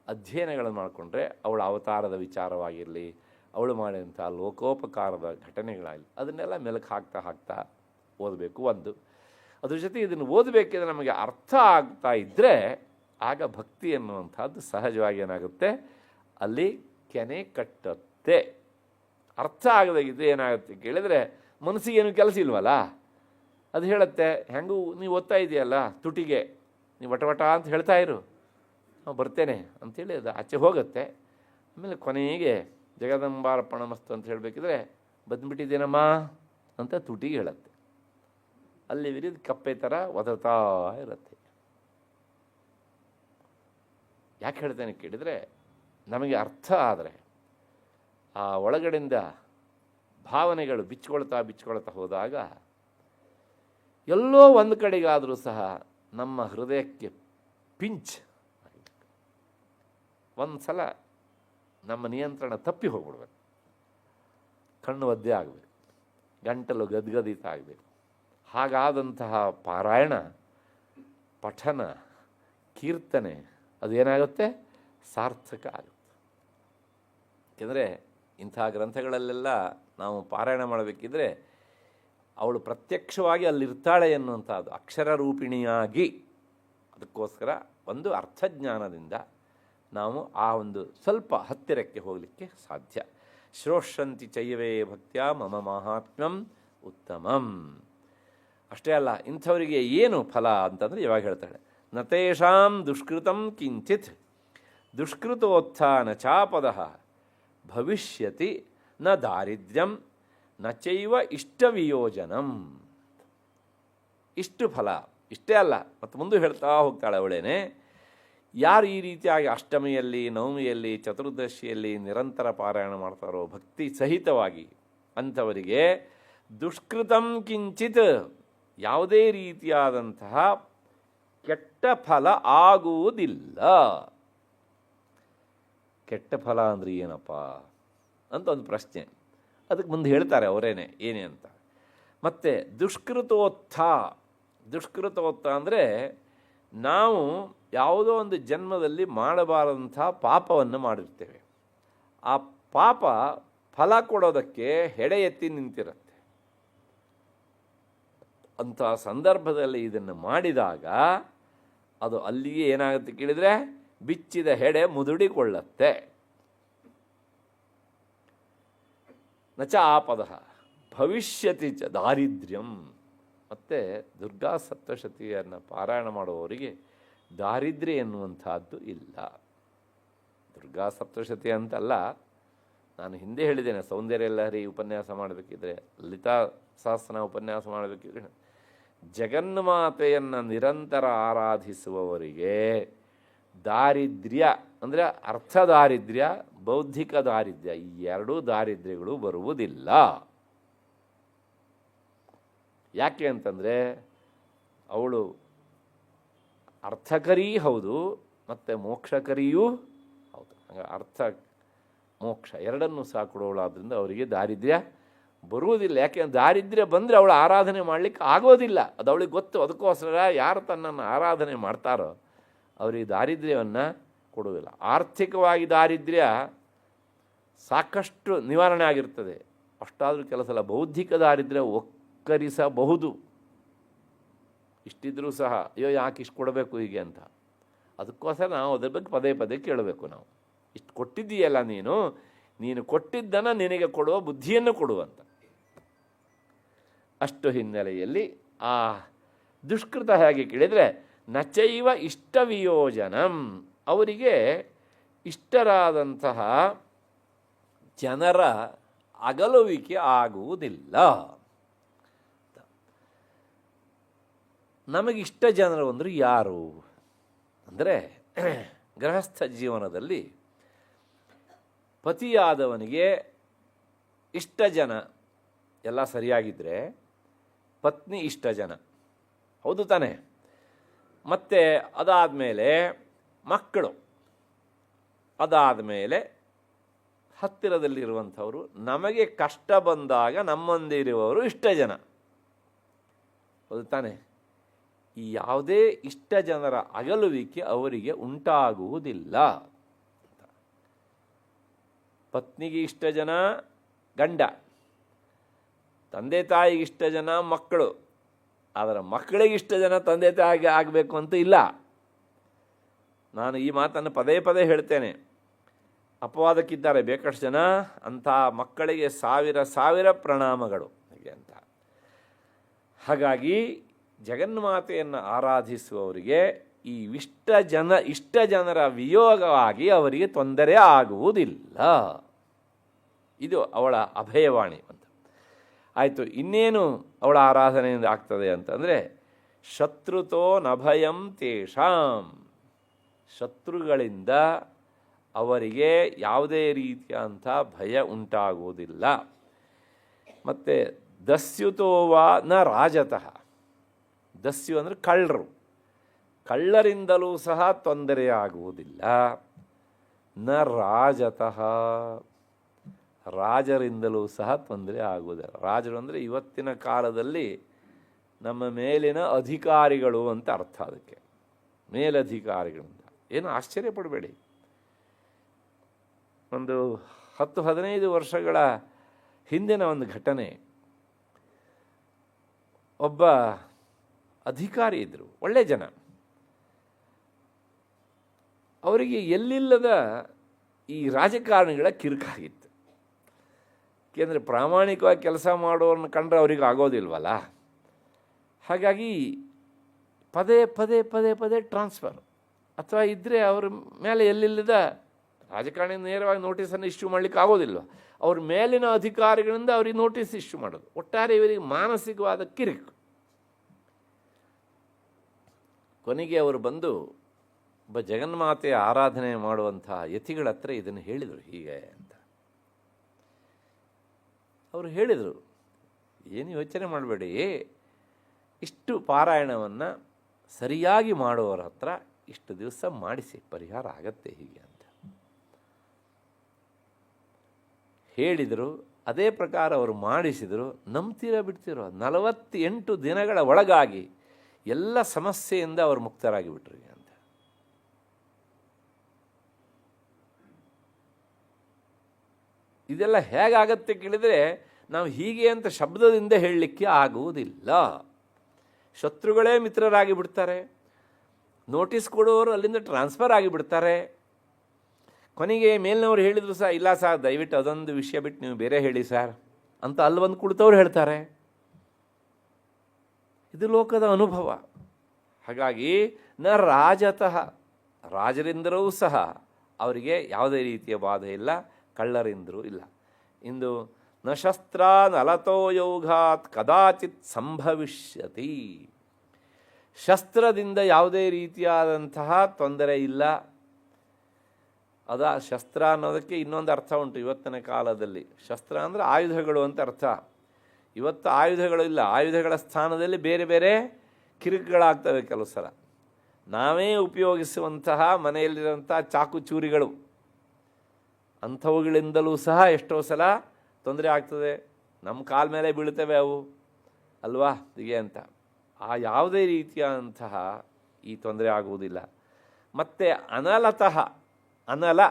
ಅಧ್ಯಯನಗಳನ್ನು ಮಾಡಿಕೊಂಡ್ರೆ ಅವಳ ಅವತಾರದ ವಿಚಾರವಾಗಿರಲಿ, ಅವಳು ಮಾಡಿದಂಥ ಲೋಕೋಪಕಾರದ ಘಟನೆಗಳಾಗಲಿ, ಅದನ್ನೆಲ್ಲ ಮೆಲುಕು ಹಾಕ್ತಾ ಓದಬೇಕು. ಒಂದು ಅದ್ರ ಜೊತೆ ಇದನ್ನು ಓದಬೇಕಿದ್ರೆ ನಮಗೆ ಅರ್ಥ ಆಗ್ತಾ ಇದ್ದರೆ ಆಗ ಭಕ್ತಿ ಎನ್ನುವಂಥದ್ದು ಸಹಜವಾಗಿ ಏನಾಗುತ್ತೆ, ಅಲ್ಲಿ ಕೆನೆ ಕಟ್ಟುತ್ತೆ. ಅರ್ಥ ಆಗದಾಗಿದ್ದು ಏನಾಗುತ್ತೆ ಕೇಳಿದರೆ ಮನಸ್ಸಿಗೇನು ಕೆಲಸ ಇಲ್ವಲ್ಲ, ಅದು ಹೇಳುತ್ತೆ, ಹೆಂಗೂ ನೀವು ಓದ್ತಾ ಇದೆಯಲ್ಲ ತುಟಿಗೆ, ನೀವು ವಟ ಅಂತ ಹೇಳ್ತಾ ಇರು, ಬರ್ತೇನೆ ಅಂಥೇಳಿ ಅದು ಆಚೆ ಹೋಗುತ್ತೆ. ಆಮೇಲೆ ಕೊನೆಗೆ ಜಗದಂಬಾರ್ಪಣ ಮಸ್ತು ಅಂತ ಹೇಳಬೇಕಿದ್ರೆ ಬಂದುಬಿಟ್ಟಿದ್ದೇನಮ್ಮ ಅಂತ ತುಟಿಗೆ ಹೇಳುತ್ತೆ. ಅಲ್ಲಿ ವಿರಿದ ಕಪ್ಪೆ ಥರ ಒದರ್ತಾ ಇರುತ್ತೆ. ಯಾಕೆ ಹೇಳ್ತೇನೆ ಕೇಳಿದರೆ, ನಮಗೆ ಅರ್ಥ ಆದರೆ ಆ ಒಳಗಡೆಯಿಂದ ಭಾವನೆಗಳು ಬಿಚ್ಕೊಳ್ತಾ ಹೋದಾಗ ಎಲ್ಲೋ ಒಂದು ಕಡೆಗಾದರೂ ಸಹ ನಮ್ಮ ಹೃದಯಕ್ಕೆ ಪಿಂಚ್ ಒಂದು ಸಲ ನಮ್ಮ ನಿಯಂತ್ರಣ ತಪ್ಪಿ ಹೋಗ್ಬಿಡ್ಬೇಕು. ಕಣ್ಣು ಒದ್ದೆ ಆಗಬೇಕು, ಗಂಟಲು ಗದ್ಗದಿತ ಆಗಬೇಕು. ಹಾಗಾದಂತಹ ಪಾರಾಯಣ, ಪಠನ, ಕೀರ್ತನೆ ಅದೇನಾಗುತ್ತೆ, ಸಾರ್ಥಕ ಆಗುತ್ತೆ. ಏಕೆಂದರೆ ಇಂಥ ಗ್ರಂಥಗಳಲ್ಲೆಲ್ಲ ನಾವು ಪಾರಾಯಣ ಮಾಡಬೇಕಿದ್ರೆ ಅವಳು ಪ್ರತ್ಯಕ್ಷವಾಗಿ ಅಲ್ಲಿರ್ತಾಳೆ ಎನ್ನುವಂಥದ್ದು ಅಕ್ಷರ ರೂಪಿಣಿಯಾಗಿ. ಅದಕ್ಕೋಸ್ಕರ ಒಂದು ಅರ್ಥಜ್ಞಾನದಿಂದ ನಾವು ಆ ಒಂದು ಸ್ವಲ್ಪ ಹತ್ತಿರಕ್ಕೆ ಹೋಗಲಿಕ್ಕೆ ಸಾಧ್ಯ. ಶ್ರೋಷ್ಯಂತಿ ಚೈವೇ ಭಕ್ತ್ಯ ಮಮ ಮಾಹಾತ್ಮ್ಯಂ ಉತ್ತಮಂ. ಅಷ್ಟೇ ಅಲ್ಲ, ಇಂಥವರಿಗೆ ಏನು ಫಲ ಅಂತಂದರೆ ಇವಾಗ ಹೇಳ್ತಾಳೆ, ನತೇಷಾಂ ದುಷ್ಕೃತಂ ಕಿಂಚಿತ್ ದುಷ್ಕೃತೋತ್ಥಾನ ಚಾಪದಃ ಭವಿಷ್ಯತಿ ನ ದಾರಿದ್ರ್ಯಂ ನ ಚೈವ ಇಷ್ಟವಿಯೋಜನಂ. ಇಷ್ಟು ಫಲ. ಇಷ್ಟೇ ಅಲ್ಲ, ಮತ್ತು ಮುಂದೆ ಹೇಳ್ತಾ ಹೋಗ್ತಾಳೆ ಅವಳೇನೆ, ಯಾರು ಈ ರೀತಿಯಾಗಿ ಅಷ್ಟಮಿಯಲ್ಲಿ, ನವಮಿಯಲ್ಲಿ, ಚತುರ್ದಶಿಯಲ್ಲಿ ನಿರಂತರ ಪಾರಾಯಣ ಮಾಡ್ತಾರೋ ಭಕ್ತಿ ಸಹಿತವಾಗಿ, ಅಂಥವರಿಗೆ ದುಷ್ಕೃತಂ ಕಿಂಚಿತ್, ಯಾವುದೇ ರೀತಿಯಾದಂತಹ ಕೆಟ್ಟ ಫಲ ಆಗುವುದಿಲ್ಲ. ಕೆಟ್ಟ ಫಲ ಅಂದರೆ ಏನಪ್ಪ ಅಂತ ಒಂದು ಪ್ರಶ್ನೆ. ಅದಕ್ಕೆ ಮುಂದೆ ಹೇಳ್ತಾರೆ ಅವರೇನೆ ಏನೇ ಅಂತ. ಮತ್ತು ದುಷ್ಕೃತೋತ್ಥ ಅಂದರೆ ನಾವು ಯಾವುದೋ ಒಂದು ಜನ್ಮದಲ್ಲಿ ಮಾಡಬಾರದಂಥ ಪಾಪವನ್ನು ಮಾಡಿರ್ತೇವೆ. ಆ ಪಾಪ ಫಲ ಕೊಡೋದಕ್ಕೆ ಹೆಡೆ ಎತ್ತಿ ನಿಂತಿರುತ್ತೆ. ಅಂಥ ಸಂದರ್ಭದಲ್ಲಿ ಇದನ್ನು ಮಾಡಿದಾಗ ಅದು ಅಲ್ಲಿಗೆ ಏನಾಗುತ್ತೆ ಕೇಳಿದರೆ, ಬಿಚ್ಚಿದ ಹೆಡೆ ಮುದುಡಿಕೊಳ್ಳತ್ತೆ. ನಚ ಆಪದ ಭವಿಷ್ಯತಿ ಚ ದಾರಿದ್ರ್ಯಂ. ಮತ್ತು ದುರ್ಗಾ ಸಪ್ತಶತಿಯನ್ನು ಪಾರಾಯಣ ಮಾಡುವವರಿಗೆ ದಾರಿದ್ರ್ಯ ಎನ್ನುವಂಥದ್ದು ಇಲ್ಲ. ದುರ್ಗಾ ಸಪ್ತಶತಿ ಅಂತಲ್ಲ, ನಾನು ಹಿಂದೆ ಹೇಳಿದ್ದೇನೆ, ಸೌಂದರ್ಯ ಲಹರಿ ಉಪನ್ಯಾಸ ಮಾಡಬೇಕಿದ್ರೆ, ಲಲಿತಾ ಸಹಸ್ರನಾಮ ಉಪನ್ಯಾಸ ಮಾಡಬೇಕಿದ್ರೆ, ಜಗನ್ಮಾತೆಯನ್ನು ನಿರಂತರ ಆರಾಧಿಸುವವರಿಗೆ ದಾರಿದ್ರ್ಯ ಅಂದರೆ ಅರ್ಥ ದಾರಿದ್ರ್ಯ, ಬೌದ್ಧಿಕ ದಾರಿದ್ರ್ಯ, ಈ ಎರಡೂ ದಾರಿದ್ರ್ಯಗಳು ಬರುವುದಿಲ್ಲ. ಯಾಕೆ ಅಂತಂದರೆ ಅವಳು ಅರ್ಥಕರೀ ಹೌದು ಮತ್ತು ಮೋಕ್ಷಕರಿಯೂ ಹೌದು. ಹಾಗೆ ಅರ್ಥ ಮೋಕ್ಷ ಎರಡನ್ನೂ ಸಹ ಕೊಡೋಳಾದ್ರಿಂದ ಅವರಿಗೆ ದಾರಿದ್ರ್ಯ ಬರುವುದಿಲ್ಲ. ಯಾಕೆಂದ್ರೆ ದಾರಿದ್ರ್ಯ ಬಂದರೆ ಅವಳು ಆರಾಧನೆ ಮಾಡಲಿಕ್ಕೆ ಆಗೋದಿಲ್ಲ. ಅದು ಅವಳಿಗೆ ಗೊತ್ತು. ಅದಕ್ಕೋಸ್ಕರ ಯಾರು ತನ್ನನ್ನು ಆರಾಧನೆ ಮಾಡ್ತಾರೋ ಅವರಿಗೆ ದಾರಿದ್ರ್ಯವನ್ನು ಕೊಡುವುದಿಲ್ಲ. ಆರ್ಥಿಕವಾಗಿ ದಾರಿದ್ರ್ಯ ಸಾಕಷ್ಟು ನಿವಾರಣೆ ಆಗಿರ್ತದೆ. ಅಷ್ಟಾದರೂ ಕೆಲವು ಸಲ ಬೌದ್ಧಿಕ ದಾರಿದ್ರ್ಯ ಒಕ್ಕರಿಸಬಹುದು. ಇಷ್ಟಿದ್ರೂ ಸಹ ಅಯ್ಯೋ ಯಾಕೆ ಇಷ್ಟು ಕೊಡಬೇಕು ಹೀಗೆ ಅಂತ. ಅದಕ್ಕೋಸ್ಕರ ನಾವು ಅದ್ರ ಬಗ್ಗೆ ಪದೇ ಪದೇ ಕೇಳಬೇಕು. ನಾವು ಇಷ್ಟು ಕೊಟ್ಟಿದ್ದೀಯಲ್ಲ, ನೀನು ಕೊಟ್ಟಿದ್ದನ್ನು ನಿನಗೆ ಕೊಡುವ ಬುದ್ಧಿಯನ್ನು ಕೊಡುವಂತ. ಅಷ್ಟು ಹಿನ್ನೆಲೆಯಲ್ಲಿ ಆ ದುಷ್ಕೃತ ಹೇಗೆ ಕೇಳಿದರೆ ನಚೈವ ಇಷ್ಟ ವಿಯೋಜನಂ, ಅವರಿಗೆ ಇಷ್ಟರಾದಂತಹ ಜನರ ಅಗಲುವಿಕೆ ಆಗುವುದಿಲ್ಲ. ನಮಗಿಷ್ಟ ಜನರು ಅಂದರೆ ಯಾರು ಅಂದರೆ, ಗೃಹಸ್ಥ ಜೀವನದಲ್ಲಿ ಪತಿಯಾದವನಿಗೆ ಇಷ್ಟ ಜನ ಎಲ್ಲ ಸರಿಯಾಗಿದ್ದರೆ ಪತ್ನಿ ಇಷ್ಟ ಜನ, ಹೌದು ತಾನೇ? ಮತ್ತು ಅದಾದಮೇಲೆ ಮಕ್ಕಳು, ಅದಾದಮೇಲೆ ಹತ್ತಿರದಲ್ಲಿರುವಂಥವರು, ನಮಗೆ ಕಷ್ಟ ಬಂದಾಗ ನಮ್ಮೊಂದಿರುವವರು ಇಷ್ಟ ಜನ, ಹೌದು ತಾನೇ? ಈ ಯಾವುದೇ ಇಷ್ಟ ಜನರ ಅಗಲುವಿಕೆ ಅವರಿಗೆ ಉಂಟಾಗುವುದಿಲ್ಲ. ಪತ್ನಿಗೆ ಇಷ್ಟ ಜನ ಗಂಡ, ತಂದೆ ತಾಯಿಗೆ ಇಷ್ಟ ಜನ ಮಕ್ಕಳು, ಆದರೆ ಮಕ್ಕಳಿಗೆ ಇಷ್ಟ ಜನ ತಂದೆ ತಾಯಿಗೆ ಆಗಬೇಕು ಅಂತ ಇಲ್ಲ. ನಾನು ಈ ಮಾತನ್ನು ಪದೇ ಪದೇ ಹೇಳ್ತೇನೆ. ಅಪವಾದಕ್ಕಿದ್ದಾರೆ ಬೇಕಷ್ಟು ಜನ, ಅಂಥ ಮಕ್ಕಳಿಗೆ ಸಾವಿರ ಪ್ರಣಾಮಗಳು ಹೀಗೆ ಅಂತ. ಹಾಗಾಗಿ ಜಗನ್ಮಾತೆಯನ್ನು ಆರಾಧಿಸುವವರಿಗೆ ಈ ಇಷ್ಟ ಜನರ ವಿಯೋಗವಾಗಿ ಅವರಿಗೆ ತೊಂದರೆ ಆಗುವುದಿಲ್ಲ. ಇದು ಅವಳ ಅಭಯವಾಣಿ ಅಂತ ಆಯಿತು. ಇನ್ನೇನು ಅವಳ ಆರಾಧನೆಯಿಂದ ಆಗ್ತದೆ ಅಂತಂದರೆ, ಶತ್ರುತೋ ನಭಯಂ ತೇಷಾಂ, ಶತ್ರುಗಳಿಂದ ಅವರಿಗೆ ಯಾವುದೇ ರೀತಿಯಂಥ ಭಯ ಉಂಟಾಗುವುದಿಲ್ಲ. ಮತ್ತು ದಸ್ಯುತೋವಾ ನ ರಾಜತಃ, ದಸ್ಯು ಅಂದರೆ ಕಳ್ಳರು, ಕಳ್ಳರಿಂದಲೂ ಸಹ ತೊಂದರೆಯಾಗುವುದಿಲ್ಲ. ನ ರಾಜತಃ, ರಾಜರಿಂದಲೂ ಸಹ ತೊಂದರೆ ಆಗುವುದಿಲ್ಲ. ರಾಜರು ಅಂದರೆ ಇವತ್ತಿನ ಕಾಲದಲ್ಲಿ ನಮ್ಮ ಮೇಲಿನ ಅಧಿಕಾರಿಗಳು ಅಂತ ಅರ್ಥ. ಅದಕ್ಕೆ ಮೇಲಧಿಕಾರಿಗಳಿಂದ ಏನು ಆಶ್ಚರ್ಯಪಡಬೇಡಿ. ಒಂದು 10-15 ವರ್ಷಗಳ ಹಿಂದಿನ ಒಂದು ಘಟನೆ. ಒಬ್ಬ ಅಧಿಕಾರಿ ಇದ್ದರು, ಒಳ್ಳೆಯ ಜನ. ಅವರಿಗೆ ಎಲ್ಲಿಲ್ಲದ ಈ ರಾಜಕಾರಣಿಗಳ ಕಿರುಕಾಗಿತ್ತು. ಏಕೆಂದರೆ ಪ್ರಾಮಾಣಿಕವಾಗಿ ಕೆಲಸ ಮಾಡೋರನ್ನ ಕಂಡ್ರೆ ಅವ್ರಿಗೆ ಆಗೋದಿಲ್ವಲ್ಲ. ಹಾಗಾಗಿ ಪದೇ ಪದೇ ಪದೇ ಪದೇ ಟ್ರಾನ್ಸ್ಫರ್ ಅಥವಾ ಇದ್ದರೆ ಅವ್ರ ಮೇಲೆ ಎಲ್ಲಿಲ್ಲದ ರಾಜಕಾರಣಿ ನೇರವಾಗಿ ನೋಟಿಸನ್ನು ಇಶ್ಯೂ ಮಾಡಲಿಕ್ಕೆ ಆಗೋದಿಲ್ವ, ಅವ್ರ ಮೇಲಿನ ಅಧಿಕಾರಿಗಳಿಂದ ಅವ್ರಿಗೆ ನೋಟಿಸ್ ಇಶ್ಯೂ ಮಾಡೋದು. ಒಟ್ಟಾರೆ ಇವರಿಗೆ ಮಾನಸಿಕವಾದ ಕಿರಿಕು. ಕೊನೆಗೆ ಅವರು ಬಂದು ಒಬ್ಬ ಜಗನ್ಮಾತೆಯ ಆರಾಧನೆ ಮಾಡುವಂಥ ಯತಿಗಳ ಹತ್ರ ಇದನ್ನು ಹೇಳಿದರು ಹೀಗೆ ಅಂತ. ಅವರು ಹೇಳಿದರು, ಏನು ಯೋಚನೆ ಮಾಡಬೇಡಿ, ಇಷ್ಟು ಪಾರಾಯಣವನ್ನು ಸರಿಯಾಗಿ ಮಾಡುವವರ ಹತ್ರ ಇಷ್ಟು ದಿವಸ ಮಾಡಿಸಿ, ಪರಿಹಾರ ಆಗತ್ತೆ ಹೀಗೆ ಅಂತ ಹೇಳಿದರು. ಅದೇ ಪ್ರಕಾರ ಅವರು ಮಾಡಿಸಿದರು. ನಂಬ್ತೀರಾ ಬಿಡ್ತಿರೋ 48 ದಿನಗಳ ಒಳಗಾಗಿ ಎಲ್ಲ ಸಮಸ್ಯೆಯಿಂದ ಅವರು ಮುಕ್ತರಾಗಿ ಬಿಟ್ರು ಅಂತ. ಇದೆಲ್ಲ ಹೇಗಾಗತ್ತೆ ಕೇಳಿದರೆ, ನಾವು ಹೀಗೆ ಅಂತ ಶಬ್ದದಿಂದ ಹೇಳಲಿಕ್ಕೆ ಆಗುವುದಿಲ್ಲ. ಶತ್ರುಗಳೇ ಮಿತ್ರರಾಗಿ ಬಿಡ್ತಾರೆ, ನೋಟಿಸ್ ಕೊಡುವವರು ಅಲ್ಲಿಂದ ಟ್ರಾನ್ಸ್ಫರ್ ಆಗಿಬಿಡ್ತಾರೆ. ಕೊನೆಗೆ ಮೇಲಿನವರು ಹೇಳಿದರು ಸರ್, ಇಲ್ಲ ಸರ್ ದಯವಿಟ್ಟು ಅದೊಂದು ವಿಷಯ ಬಿಟ್ಟು ನೀವು ಬೇರೆ ಹೇಳಿ ಸರ್, ಅಂತ ಅಲ್ಲಿ ಬಂದು ಕುಳಿತವ್ರು ಹೇಳ್ತಾರೆ. ಇದು ಲೋಕದ ಅನುಭವ. ಹಾಗಾಗಿ ನ ರಾಜತಃ, ರಾಜರಿಂದಲೂ ಸಹ ಅವರಿಗೆ ಯಾವುದೇ ರೀತಿಯ ಬಾಧೆ ಇಲ್ಲ, ಕಳ್ಳರಿಂದಲೂ ಇಲ್ಲ. ಇಂದು ನ ಶಸ್ತ್ರ ನಲತೋ ಯೋಗಾತ್ ಕದಾಚಿತ್ ಸಂಭವಿಷ್ಯತಿ. ಶಸ್ತ್ರದಿಂದ ಯಾವುದೇ ರೀತಿಯಾದಂತಹ ತೊಂದರೆ ಇಲ್ಲ. ಶಸ್ತ್ರ ಅನ್ನೋದಕ್ಕೆ ಇನ್ನೊಂದು ಅರ್ಥ ಉಂಟು ಇವತ್ತಿನ ಕಾಲದಲ್ಲಿ. ಶಸ್ತ್ರ ಅಂದರೆ ಆಯುಧಗಳು ಅಂತ ಅರ್ಥ. ಇವತ್ತು ಆಯುಧಗಳು ಇಲ್ಲ, ಆಯುಧಗಳ ಸ್ಥಾನದಲ್ಲಿ ಬೇರೆ ಬೇರೆ ಕಿರುಕುಗಳಾಗ್ತವೆ. ಕೆಲವು ಸಲ ನಾವೇ ಉಪಯೋಗಿಸುವಂತಹ ಮನೆಯಲ್ಲಿರುವಂಥ ಚಾಕು ಚೂರಿಗಳು, ಅಂಥವುಗಳಿಂದಲೂ ಸಹ ಎಷ್ಟೋ ಸಲ ತೊಂದರೆ ಆಗ್ತದೆ. ನಮ್ಮ ಕಾಲ ಮೇಲೆ ಬೀಳ್ತವೆ ಅವು ಅಲ್ವಾ, ಹೀಗೆ ಅಂತ. ಯಾವುದೇ ರೀತಿಯಾದಂತಹ ಈ ತೊಂದರೆ ಆಗುವುದಿಲ್ಲ. ಮತ್ತು ಅನಲತಃ, ಅನಲ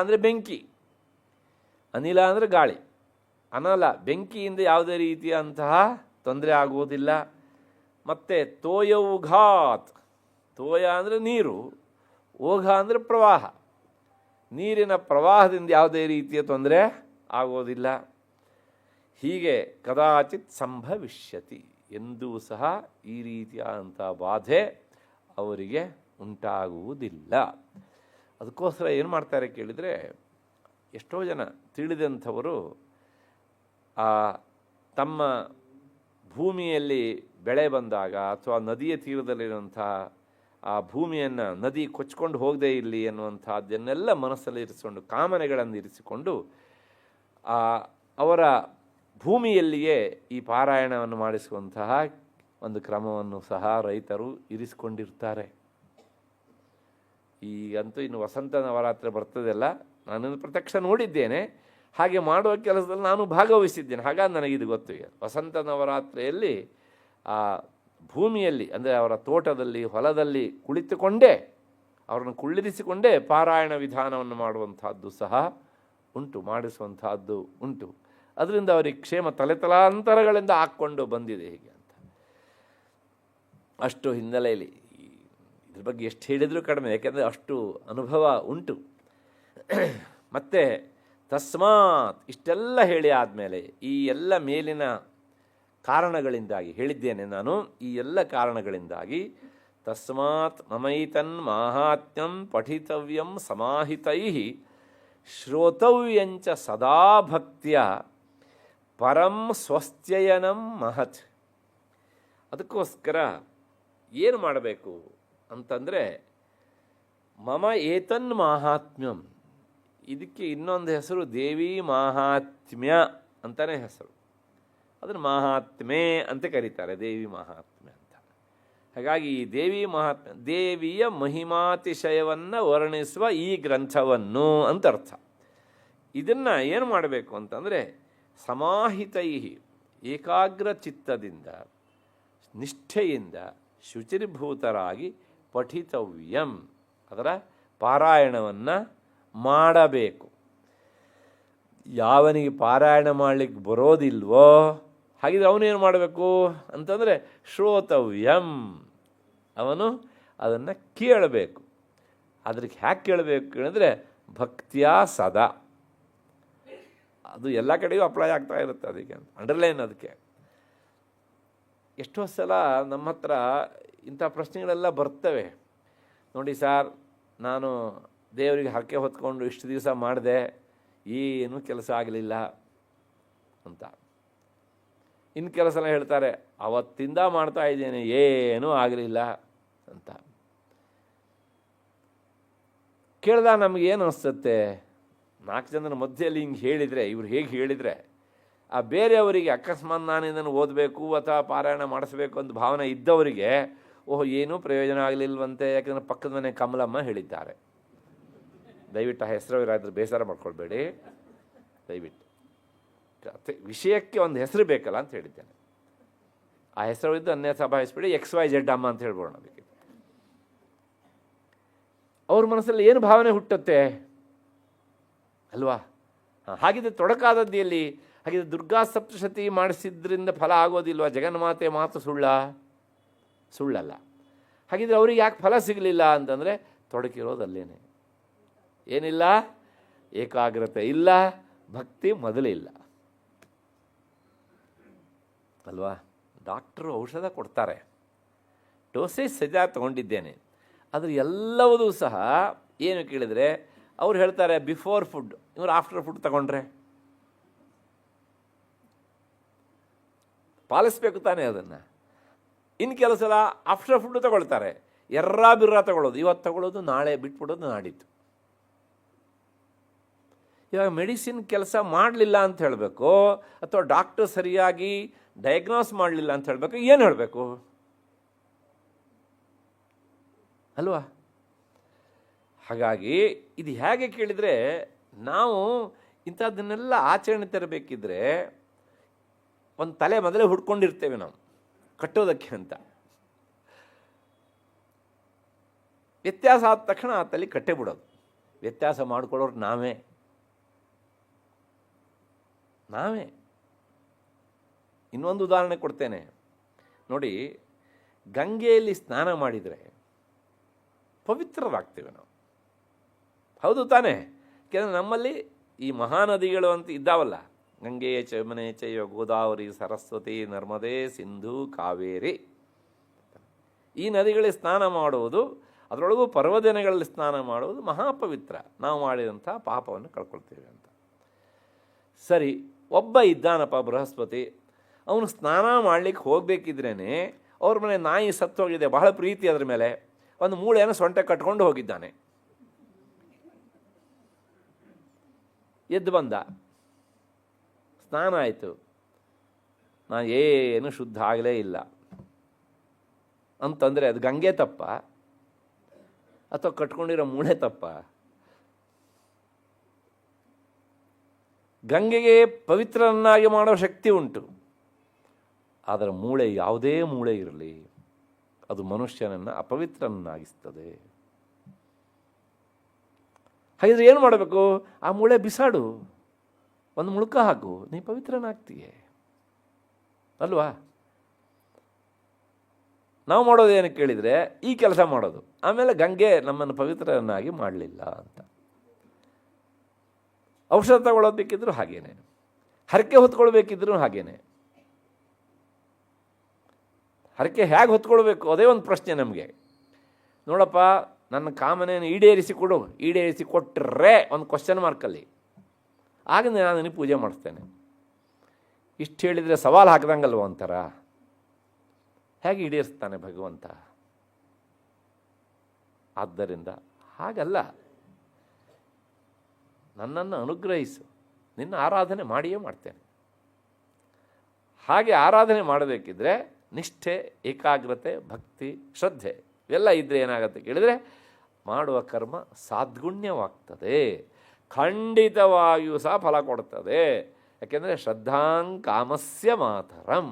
ಅಂದರೆ ಬೆಂಕಿ, ಅನಿಲ ಅಂದರೆ ಗಾಳಿ, ಅನಲ ಬೆಂಕಿಯಿಂದ ಯಾವುದೇ ರೀತಿಯಂತಹ ತೊಂದರೆ ಆಗುವುದಿಲ್ಲ. ಮತ್ತು ತೋಯೌಘಾತ್, ತೋಯ ಅಂದರೆ ನೀರು, ಓಘ ಅಂದರೆ ಪ್ರವಾಹ, ನೀರಿನ ಪ್ರವಾಹದಿಂದ ಯಾವುದೇ ರೀತಿಯ ತೊಂದರೆ ಆಗೋದಿಲ್ಲ. ಹೀಗೆ ಕದಾಚಿತ್ ಸಂಭವಿಷ್ಯತಿ, ಎಂದೂ ಸಹ ಈ ರೀತಿಯಾದಂಥ ಬಾಧೆ ಅವರಿಗೆ ಉಂಟಾಗುವುದಿಲ್ಲ. ಅದಕ್ಕೋಸ್ಕರ ಏನು ಮಾಡ್ತಾರೆ ಕೇಳಿದರೆ, ಎಷ್ಟೋ ಜನ ತಿಳಿದಂಥವರು ತಮ್ಮ ಭೂಮಿಯಲ್ಲಿ ಬೆಳೆ ಬಂದಾಗ ಅಥವಾ ನದಿಯ ತೀರದಲ್ಲಿರುವಂಥ ಆ ಭೂಮಿಯನ್ನು ನದಿ ಕೊಚ್ಕೊಂಡು ಹೋಗದೇ ಇರಲಿ ಅನ್ನುವಂಥದ್ದನ್ನೆಲ್ಲ ಮನಸ್ಸಲ್ಲಿ ಇರಿಸಿಕೊಂಡು, ಕಾಮನೆಗಳನ್ನು ಇರಿಸಿಕೊಂಡು ಅವರ ಭೂಮಿಯಲ್ಲಿಯೇ ಈ ಪಾರಾಯಣವನ್ನು ಮಾಡಿಸುವಂತಹ ಒಂದು ಕ್ರಮವನ್ನು ಸಹ ರೈತರು ಇರಿಸಿಕೊಂಡಿರ್ತಾರೆ. ಈಗಂತೂ ಇನ್ನು ವಸಂತ ನವರಾತ್ರಿ ಬರ್ತದೆಲ್ಲ, ನಾನು ಪ್ರತ್ಯಕ್ಷ ನೋಡಿದ್ದೇನೆ, ಹಾಗೆ ಮಾಡುವ ಕೆಲಸದಲ್ಲಿ ನಾನು ಭಾಗವಹಿಸಿದ್ದೇನೆ. ಹಾಗಾಗಿ ನನಗಿದು ಗೊತ್ತು. ಈಗ ವಸಂತ ನವರಾತ್ರಿಯಲ್ಲಿ ಆ ಭೂಮಿಯಲ್ಲಿ ಅಂದರೆ ಅವರ ತೋಟದಲ್ಲಿ ಹೊಲದಲ್ಲಿ ಕುಳಿತುಕೊಂಡೇ, ಅವರನ್ನು ಕುಳ್ಳಿರಿಸಿಕೊಂಡೇ ಪಾರಾಯಣ ವಿಧಾನವನ್ನು ಮಾಡುವಂತಹದ್ದು ಸಹ ಉಂಟು, ಮಾಡಿಸುವಂತಹದ್ದು ಉಂಟು. ಅದರಿಂದ ಅವರಿಗೆ ಕ್ಷೇಮ ತಲೆತಲಾಂತರಗಳಿಂದ ಹಾಕ್ಕೊಂಡು ಬಂದಿದೆ ಹೀಗೆ ಅಂತ. ಅಷ್ಟು ಹಿನ್ನೆಲೆಯಲ್ಲಿ ಇದ್ರ ಬಗ್ಗೆ ಎಷ್ಟು ಹೇಳಿದರೂ ಕಡಿಮೆ, ಯಾಕೆಂದರೆ ಅಷ್ಟು ಅನುಭವ ಉಂಟು. ಮತ್ತು ತಸ್ಮಾತ್ ಇಷ್ಟೆಲ್ಲ ಹೇಳಿ ಆದಮೇಲೆ ಈ ಎಲ್ಲ ಮೇಲಿನ ಕಾರಣಗಳಿಂದಾಗಿ ಹೇಳಿದ್ದೇನೆ ನಾನು, ಈ ಎಲ್ಲ ಕಾರಣಗಳಿಂದಾಗಿ ತಸ್ಮಾತ್ ಮಮೈತನ್ ಮಾಹಾತ್ಮ್ಯಂ ಪಠಿತವ್ಯಂ ಸಮಾಹಿತೈ ಶ್ರೋತವ್ಯಂಚ ಸದಾ ಭಕ್ತ್ಯ ಪರಂ ಸ್ವಸ್ತ್ಯಯನಂ ಮಹತ್. ಅದಕ್ಕೋಸ್ಕರ ಏನು ಮಾಡಬೇಕು ಅಂತಂದರೆ, ಮಮ ಏತನ್ ಮಾಹಾತ್ಮ್ಯಂ, ಇದಕ್ಕೆ ಇನ್ನೊಂದು ಹೆಸರು ದೇವಿ ಮಾಹಾತ್ಮ್ಯ ಅಂತಲೇ ಹೆಸರು. ಅದನ್ನು ಮಹಾತ್ಮೆ ಅಂತ ಕರೀತಾರೆ, ದೇವಿ ಮಹಾತ್ಮೆ ಅಂತ. ಹಾಗಾಗಿ ಈ ದೇವಿ ಮಹಾತ್ಮೆ, ದೇವಿಯ ಮಹಿಮಾತಿಶಯವನ್ನು ವರ್ಣಿಸುವ ಈ ಗ್ರಂಥವನ್ನು ಅಂತ ಅರ್ಥ. ಇದನ್ನು ಏನು ಮಾಡಬೇಕು ಅಂತಂದರೆ, ಸಮಾಹಿತೈ ಏಕಾಗ್ರ ಚಿತ್ತದಿಂದ ನಿಷ್ಠೆಯಿಂದ ಶುಚಿರ್ಭೂತರಾಗಿ ಪಠಿತವ್ಯಂ, ಅದರ ಪಾರಾಯಣವನ್ನು ಮಾಡಬೇಕು. ಯಾವನಿಗೆ ಪಾರಾಯಣ ಮಾಡಲಿಕ್ಕೆ ಬರೋದಿಲ್ವೋ ಹಾಗಿದ್ರೆ ಅವನೇನು ಮಾಡಬೇಕು ಅಂತಂದರೆ, ಶ್ರೋತವ್ಯಂ, ಅವನು ಅದನ್ನು ಕೇಳಬೇಕು. ಅದಕ್ಕೆ ಹ್ಯಾಕೆ ಕೇಳಬೇಕು ಕೇಳಿದ್ರೆ, ಭಕ್ತಿಯ ಸದಾ. ಅದು ಎಲ್ಲ ಕಡೆಗೂ ಅಪ್ಲೈ ಆಗ್ತಾ ಇರುತ್ತೆ. ಅದಕ್ಕೆ ಅಂತ ಅಂಡರ್ಲೈನ್. ಅದಕ್ಕೆ ಎಷ್ಟೋ ಸಲ ನಮ್ಮ ಹತ್ರ ಇಂಥ ಪ್ರಶ್ನೆಗಳೆಲ್ಲ ಬರ್ತವೆ. ನೋಡಿ ಸರ್, ನಾನು ದೇವರಿಗೆ ಹರಕೆ ಹೊತ್ಕೊಂಡು ಇಷ್ಟು ದಿವಸ ಮಾಡಿದೆ, ಏನೂ ಕೆಲಸ ಆಗಲಿಲ್ಲ ಅಂತ. ಇನ್ನು ಕೆಲಸ ಹೇಳ್ತಾರೆ, ಅವತ್ತಿಂದ ಮಾಡ್ತಾ ಇದ್ದೇನೆ, ಏನೂ ಆಗಲಿಲ್ಲ ಅಂತ. ಕೇಳಿದಾಗ ನಮಗೇನು ಅನಿಸುತ್ತೆ, 4 ಜನರ ಮಧ್ಯೆಯಲ್ಲಿ ಹಿಂಗೆ ಹೇಳಿದರೆ, ಇವ್ರು ಹೇಗೆ ಹೇಳಿದರೆ, ಆ ಬೇರೆಯವರಿಗೆ ಅಕಸ್ಮಾತ್ ನಾನು ಇದನ್ನು ಓದಬೇಕು ಅಥವಾ ಪಾರಾಯಣ ಮಾಡಿಸ್ಬೇಕು ಅಂತ ಭಾವನೆ ಇದ್ದವರಿಗೆ, ಓಹೋ ಏನೂ ಪ್ರಯೋಜನ ಆಗಲಿಲ್ವಂತೆ, ಯಾಕಂದರೆ ಪಕ್ಕದ ಮನೆ ಕಮಲಮ್ಮ ಹೇಳಿದ್ದಾರೆ. ದಯವಿಟ್ಟು ಆ ಹೆಸರು ಇರಾದ್ರೆ ಬೇಸರ ಮಾಡ್ಕೊಳ್ಬೇಡಿ, ದಯವಿಟ್ಟು. ವಿಷಯಕ್ಕೆ ಒಂದು ಹೆಸರು ಬೇಕಲ್ಲ ಅಂತ ಹೇಳಿದ್ದೇನೆ. ಆ ಹೆಸರು ಇದ್ದು ಅನ್ಯಥಾ ಭಾವಿಸ್ಬೇಡಿ, XYZ ಅಮ್ಮ ಅಂತ ಹೇಳ್ಬೋಣ. ಅದಕ್ಕೆ ಅವ್ರ ಮನಸ್ಸಲ್ಲಿ ಏನು ಭಾವನೆ ಹುಟ್ಟುತ್ತೆ ಅಲ್ವಾ? ಹಾಗಿದ್ರೆ ತೊಡಕಾದದ್ದು ಎಲ್ಲಿ? ಹಾಗಿದ್ರೆ ದುರ್ಗಾ ಸಪ್ತಶತಿ ಮಾಡಿಸಿದ್ರಿಂದ ಫಲ ಆಗೋದಿಲ್ವಾ? ಜಗನ್ಮಾತೆ ಮಾತು ಸುಳ್ಳಲ್ಲ. ಹಾಗಿದ್ರೆ ಅವ್ರಿಗೆ ಯಾಕೆ ಫಲ ಸಿಗಲಿಲ್ಲ ಅಂತಂದರೆ, ತೊಡಕಿರೋದಲ್ಲೇನೆ. ಏನಿಲ್ಲ, ಏಕಾಗ್ರತೆ ಇಲ್ಲ, ಭಕ್ತಿ ಮೊದಲಿಲ್ಲ ಅಲ್ವಾ. ಡಾಕ್ಟ್ರು ಔಷಧ ಕೊಡ್ತಾರೆ, ಡೋಸೇಜ್ ಸರಿಯಾಗಿ ತೊಗೊಂಡಿದ್ದೇನೆ, ಆದರೆ ಎಲ್ಲವೂ ಸಹ ಏನು ಕೇಳಿದರೆ ಅವ್ರು ಹೇಳ್ತಾರೆ ಬಿಫೋರ್ ಫುಡ್, ಇವರು ಆಫ್ಟರ್ ಫುಡ್ ತಗೊಂಡ್ರೆ ಪಾಲಿಸ್ಬೇಕು ತಾನೇ ಅದನ್ನು. ಇನ್ನು ಕೆಲವು ಸಲ ಆಫ್ಟರ್ ಫುಡ್ ತಗೊಳ್ತಾರೆ, ಬಿರ್ರ ತಗೊಳ್ಳೋದು, ಇವತ್ತು ತಗೊಳ್ಳೋದು ನಾಳೆ ಬಿಟ್ಬಿಡೋದು ನಾಡಿದ್ದು. ಇವಾಗ ಮೆಡಿಸಿನ್ ಕೆಲಸ ಮಾಡಲಿಲ್ಲ ಅಂತ ಹೇಳಬೇಕು ಅಥವಾ ಡಾಕ್ಟರ್ ಸರಿಯಾಗಿ ಡಯಾಗ್ನೋಸ್ ಮಾಡಲಿಲ್ಲ ಅಂತ ಹೇಳಬೇಕು, ಏನು ಹೇಳಬೇಕು ಅಲ್ವಾ. ಹಾಗಾಗಿ ಇದು ಹೇಗೆ ಕೇಳಿದರೆ, ನಾವು ಇಂಥದ್ದನ್ನೆಲ್ಲ ಆಚರಣೆ ತರಬೇಕಿದ್ರೆ ಒಂದು ತಲೆ ಮೊದಲೇ ಹುಡ್ಕೊಂಡಿರ್ತೇವೆ ನಾವು ಕಟ್ಟೋದಕ್ಕೆ ಅಂತ. ವ್ಯತ್ಯಾಸ ಆದ ತಕ್ಷಣ ಆ ತಲೆ ಕಟ್ಟೆ ಬಿಡೋದು. ವ್ಯತ್ಯಾಸ ಮಾಡಿಕೊಳ್ಳೋರು ನಾವೇ. ಇನ್ನೊಂದು ಉದಾಹರಣೆ ಕೊಡ್ತೇನೆ ನೋಡಿ. ಗಂಗೆಯಲ್ಲಿ ಸ್ನಾನ ಮಾಡಿದರೆ ಪವಿತ್ರರಾಗ್ತೇವೆ ನಾವು, ಹೌದು ತಾನೇ. ಯಾಕೆಂದರೆ ನಮ್ಮಲ್ಲಿ ಈ ಮಹಾನದಿಗಳು ಅಂತ ಇದ್ದಾವಲ್ಲ, ಗಂಗೆ ಚಮನೆ ಚೈವ ಗೋದಾವರಿ ಸರಸ್ವತಿ ನರ್ಮದೆ ಸಿಂಧು ಕಾವೇರಿ. ಈ ನದಿಗಳಿಗೆ ಸ್ನಾನ ಮಾಡುವುದು, ಅದರೊಳಗೂ ಪರ್ವದಿನಗಳಲ್ಲಿ ಸ್ನಾನ ಮಾಡುವುದು ಮಹಾಪವಿತ್ರ. ನಾವು ಮಾಡಿದಂಥ ಪಾಪವನ್ನು ಕಳ್ಕೊಳ್ತೇವೆ ಅಂತ. ಸರಿ, ಒಬ್ಬ ಇದ್ದಾನಪ್ಪ ಬೃಹಸ್ಪತಿ, ಅವನು ಸ್ನಾನ ಮಾಡಲಿಕ್ಕೆ ಹೋಗಬೇಕಿದ್ರೇ ಅವ್ರ ಮನೆ ನಾಯಿ ಸತ್ತು ಹೋಗಿದೆ, ಬಹಳ ಪ್ರೀತಿ ಅದರ ಮೇಲೆ, ಒಂದು ಮೂಳೆಯನ್ನು ಸೊಂಟ ಕಟ್ಕೊಂಡು ಹೋಗಿದ್ದಾನೆ. ಎದ್ದು ಬಂದ, ಸ್ನಾನ ಆಯಿತು, ನಾನು ಏನು ಶುದ್ಧ ಆಗಲೇ ಇಲ್ಲ ಅಂತಂದರೆ ಅದು ಗಂಗೆ ತಪ್ಪ ಅಥವಾ ಕಟ್ಕೊಂಡಿರೋ ಮೂಳೆ ತಪ್ಪ? ಗಂಗೆಗೆ ಪವಿತ್ರನನ್ನಾಗಿ ಮಾಡೋ ಶಕ್ತಿ ಉಂಟು, ಅದರ ಮೂಳೆ ಯಾವುದೇ ಮೂಳೆ ಇರಲಿ ಅದು ಮನುಷ್ಯನನ್ನು ಅಪವಿತ್ರನನ್ನಾಗಿಸ್ತದೆ. ಹಾಗಿದ್ರೆ ಏನು ಮಾಡಬೇಕು? ಆ ಮೂಳೆ ಬಿಸಾಡು, ಒಂದು ಮುಳುಕ ಹಾಕು, ನೀ ಪವಿತ್ರನಾಗ್ತೀಯ ಅಲ್ವಾ. ನಾವು ಮಾಡೋದೇನು ಕೇಳಿದರೆ ಈ ಕೆಲಸ ಮಾಡೋದು, ಆಮೇಲೆ ಗಂಗೆ ನಮ್ಮನ್ನು ಪವಿತ್ರನನ್ನಾಗಿ ಮಾಡಲಿಲ್ಲ ಅಂತ. ಔಷಧ ತಗೊಳ್ಳೋದಬೇಕಿದ್ರು ಹಾಗೇನೆ, ಹರಕೆ ಹೊತ್ಕೊಳ್ಬೇಕಿದ್ರು ಹಾಗೇನೆ. ಹರಕೆ ಹೇಗೆ ಹೊತ್ಕೊಳ್ಬೇಕು ಅದೇ ಒಂದು ಪ್ರಶ್ನೆ ನಮಗೆ. ನೋಡಪ್ಪ, ನನ್ನ ಕಾಮನೆಯನ್ನು ಈಡೇರಿಸಿ ಕೊಡು, ಈಡೇರಿಸಿ ಕೊಟ್ಟರೆ ಒಂದು ಕ್ವಶನ್ ಮಾರ್ಕಲ್ಲಿ, ಆಗ ನಾನು ನಿನಗೆ ಪೂಜೆ ಮಾಡಿಸ್ತೇನೆ. ಇಷ್ಟು ಹೇಳಿದರೆ ಸವಾಲು ಹಾಕ್ದಂಗಲ್ವ ಒಂಥರ. ಹೇಗೆ ಈಡೇರಿಸ್ತಾನೆ ಭಗವಂತ? ಆದ್ದರಿಂದ ಹಾಗಲ್ಲ, ನನ್ನನ್ನು ಅನುಗ್ರಹಿಸು, ನಿನ್ನ ಆರಾಧನೆ ಮಾಡಿಯೇ ಮಾಡ್ತೇನೆ. ಹಾಗೆ ಆರಾಧನೆ ಮಾಡಬೇಕಿದ್ರೆ ನಿಷ್ಠೆ, ಏಕಾಗ್ರತೆ, ಭಕ್ತಿ, ಶ್ರದ್ಧೆ ಇವೆಲ್ಲ ಇದ್ದರೆ ಏನಾಗುತ್ತೆ ಕೇಳಿದರೆ ಮಾಡುವ ಕರ್ಮ ಸಾದ್ಗುಣ್ಯವಾಗ್ತದೆ, ಖಂಡಿತವಾಗಿಯೂ ಸಹ ಫಲ ಕೊಡ್ತದೆ. ಯಾಕೆಂದರೆ ಶ್ರದ್ಧಾಂಕಾಮಸ್ಯ ಮಾತರಂ.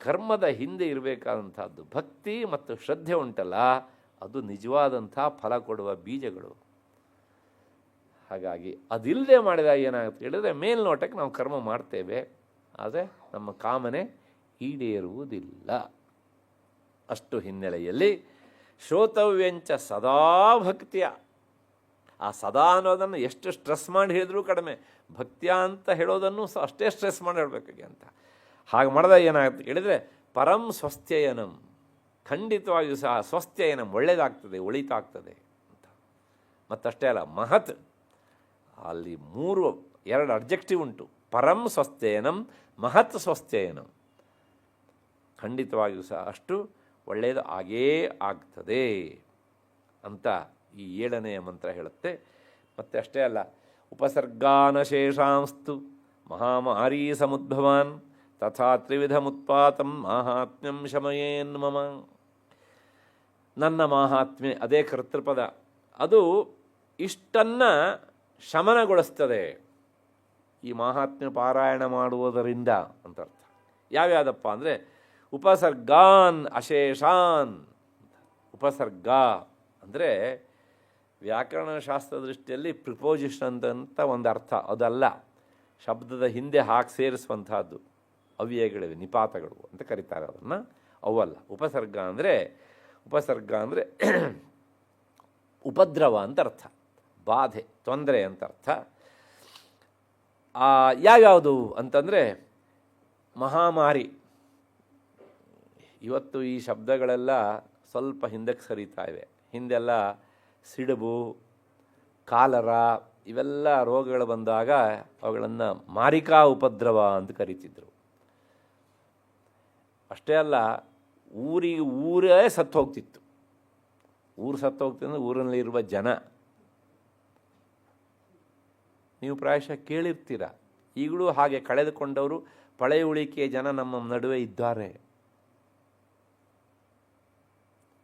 ಕರ್ಮದ ಹಿಂದೆ ಇರಬೇಕಾದಂಥದ್ದು ಭಕ್ತಿ ಮತ್ತು ಶ್ರದ್ಧೆ ಉಂಟಲ್ಲ, ಅದು ನಿಜವಾದಂಥ ಫಲ ಕೊಡುವ ಬೀಜಗಳು. ಹಾಗಾಗಿ ಅದಿಲ್ಲದೆ ಮಾಡಿದಾಗ ಏನಾಗುತ್ತೆ ಹೇಳಿದರೆ ಮೇಲ್ನೋಟಕ್ಕೆ ನಾವು ಕರ್ಮ ಮಾಡ್ತೇವೆ, ಆದರೆ ನಮ್ಮ ಕಾಮನೆ ಈಡೇರುವುದಿಲ್ಲ. ಅಷ್ಟು ಹಿನ್ನೆಲೆಯಲ್ಲಿ ಶ್ರೋತವ್ಯಂಚ ಸದಾ ಭಕ್ತಿಯ, ಆ ಸದಾ ಅನ್ನೋದನ್ನು ಎಷ್ಟು ಸ್ಟ್ರೆಸ್ ಮಾಡಿ ಹೇಳಿದ್ರೂ ಕಡಿಮೆ, ಭಕ್ತಿಯ ಅಂತ ಹೇಳೋದನ್ನು ಸಹ ಅಷ್ಟೇ ಸ್ಟ್ರೆಸ್ ಮಾಡಿ ಹೇಳಬೇಕಾಗಿ ಅಂತ. ಹಾಗೆ ಮಾಡಿದಾಗ ಏನಾಗುತ್ತೆ ಹೇಳಿದರೆ ಪರಂ ಸ್ವಸ್ಥ್ಯಯನಂ, ಖಂಡಿತವಾಗಿಯೂ ಸಹ ಸ್ವಸ್ಥ್ಯಯನಂ, ಒಳ್ಳೆಯದಾಗ್ತದೆ, ಒಳಿತಾಗ್ತದೆ ಅಂತ. ಮತ್ತಷ್ಟೇ ಅಲ್ಲ, ಮಹತ್, ಅಲ್ಲಿ ಎರಡು ಅಬ್ಜೆಕ್ಟಿವ್ ಉಂಟು, ಪರಂ ಸ್ವಸ್ಥ್ಯಯನಂ, ಮಹತ್ ಸ್ವಸ್ಥ್ಯಯನಂ. ಖಂಡಿತವಾಗಿಯೂ ಸಹ ಅಷ್ಟು ಒಳ್ಳೆಯದು ಆಗೇ ಆಗ್ತದೆ ಅಂತ ಈ 7ನೆಯ ಮಂತ್ರ ಹೇಳುತ್ತೆ. ಮತ್ತು ಅಷ್ಟೇ ಅಲ್ಲ, ಉಪಸರ್ಗಾನಶೇಷಾಂಸ್ತು ಮಹಾಮಾರೀ ಸಮುದ್ಭವಾನ್ ತಥಾ ತ್ರಿವಿಧಮುತ್ಪಾತಂ ಮಾಹಾತ್ಮ್ಯಂ ಶಮಯೇನ್ಮಮ. ನನ್ನ ಮಾಹಾತ್ಮ್ಯ, ಅದೇ ಕರ್ತೃಪದ, ಅದು ಇಷ್ಟನ್ನು ಶಮನಗೊಳಿಸ್ತದೆ ಈ ಮಾಹಾತ್ಮ್ಯ ಪಾರಾಯಣ ಮಾಡುವುದರಿಂದ ಅಂತ ಅರ್ಥ. ಯಾವ್ಯಾವುದಪ್ಪ ಅಂದರೆ ಉಪಸರ್ಗಾನ್ ಅಶೇಷಾನ್. ಉಪಸರ್ಗ ಅಂದರೆ ವ್ಯಾಕರಣಶಾಸ್ತ್ರ ದೃಷ್ಟಿಯಲ್ಲಿ ಪ್ರಿಪೋಸಿಷನ್ ಅಂತ ಒಂದು ಅರ್ಥ, ಅದಲ್ಲ, ಶಬ್ದದ ಹಿಂದೆ ಹಾಕಿ ಸೇರಿಸುವಂತಹದ್ದು. ಅವ್ಯಯಗಳಿವೆ, ನಿಪಾತಗಳು ಅಂತ ಕರೀತಾರೆ ಅದನ್ನು, ಅವಲ್ಲ. ಉಪಸರ್ಗ ಅಂದರೆ ಉಪದ್ರವ ಅಂತ ಅರ್ಥ, ಬಾಧೆ, ತೊಂದರೆ ಅಂತ ಅರ್ಥ. ಯಾವ್ಯಾವುದು ಅಂತಂದರೆ ಮಹಾಮಾರಿ. ಇವತ್ತು ಈ ಶಬ್ದಗಳೆಲ್ಲ ಸ್ವಲ್ಪ ಹಿಂದಕ್ಕೆ ಸರಿತಾ ಇವೆ. ಹಿಂದೆಲ್ಲ ಸಿಡುಬು, ಕಾಲರ ಇವೆಲ್ಲ ರೋಗಗಳು ಬಂದಾಗ ಅವುಗಳನ್ನು ಮಾರಿಕಾ ಉಪದ್ರವ ಅಂತ ಕರೀತಿದ್ರು. ಅಷ್ಟೇ ಅಲ್ಲ, ಊರೇ ಸತ್ತು ಹೋಗ್ತಿತ್ತು. ಊರು ಸತ್ತು ಹೋಗ್ತಿದ್ರೆ ಊರಲ್ಲಿರುವ ಜನ. ನೀವು ಪ್ರಾಯಶಃ ಕೇಳಿರ್ತೀರ, ಈಗಲೂ ಹಾಗೆ ಕಳೆದುಕೊಂಡವರು ಪಳೆಯುಳಿಕೆಯ ಜನ ನಮ್ಮ ನಡುವೆ ಇದ್ದಾರೆ.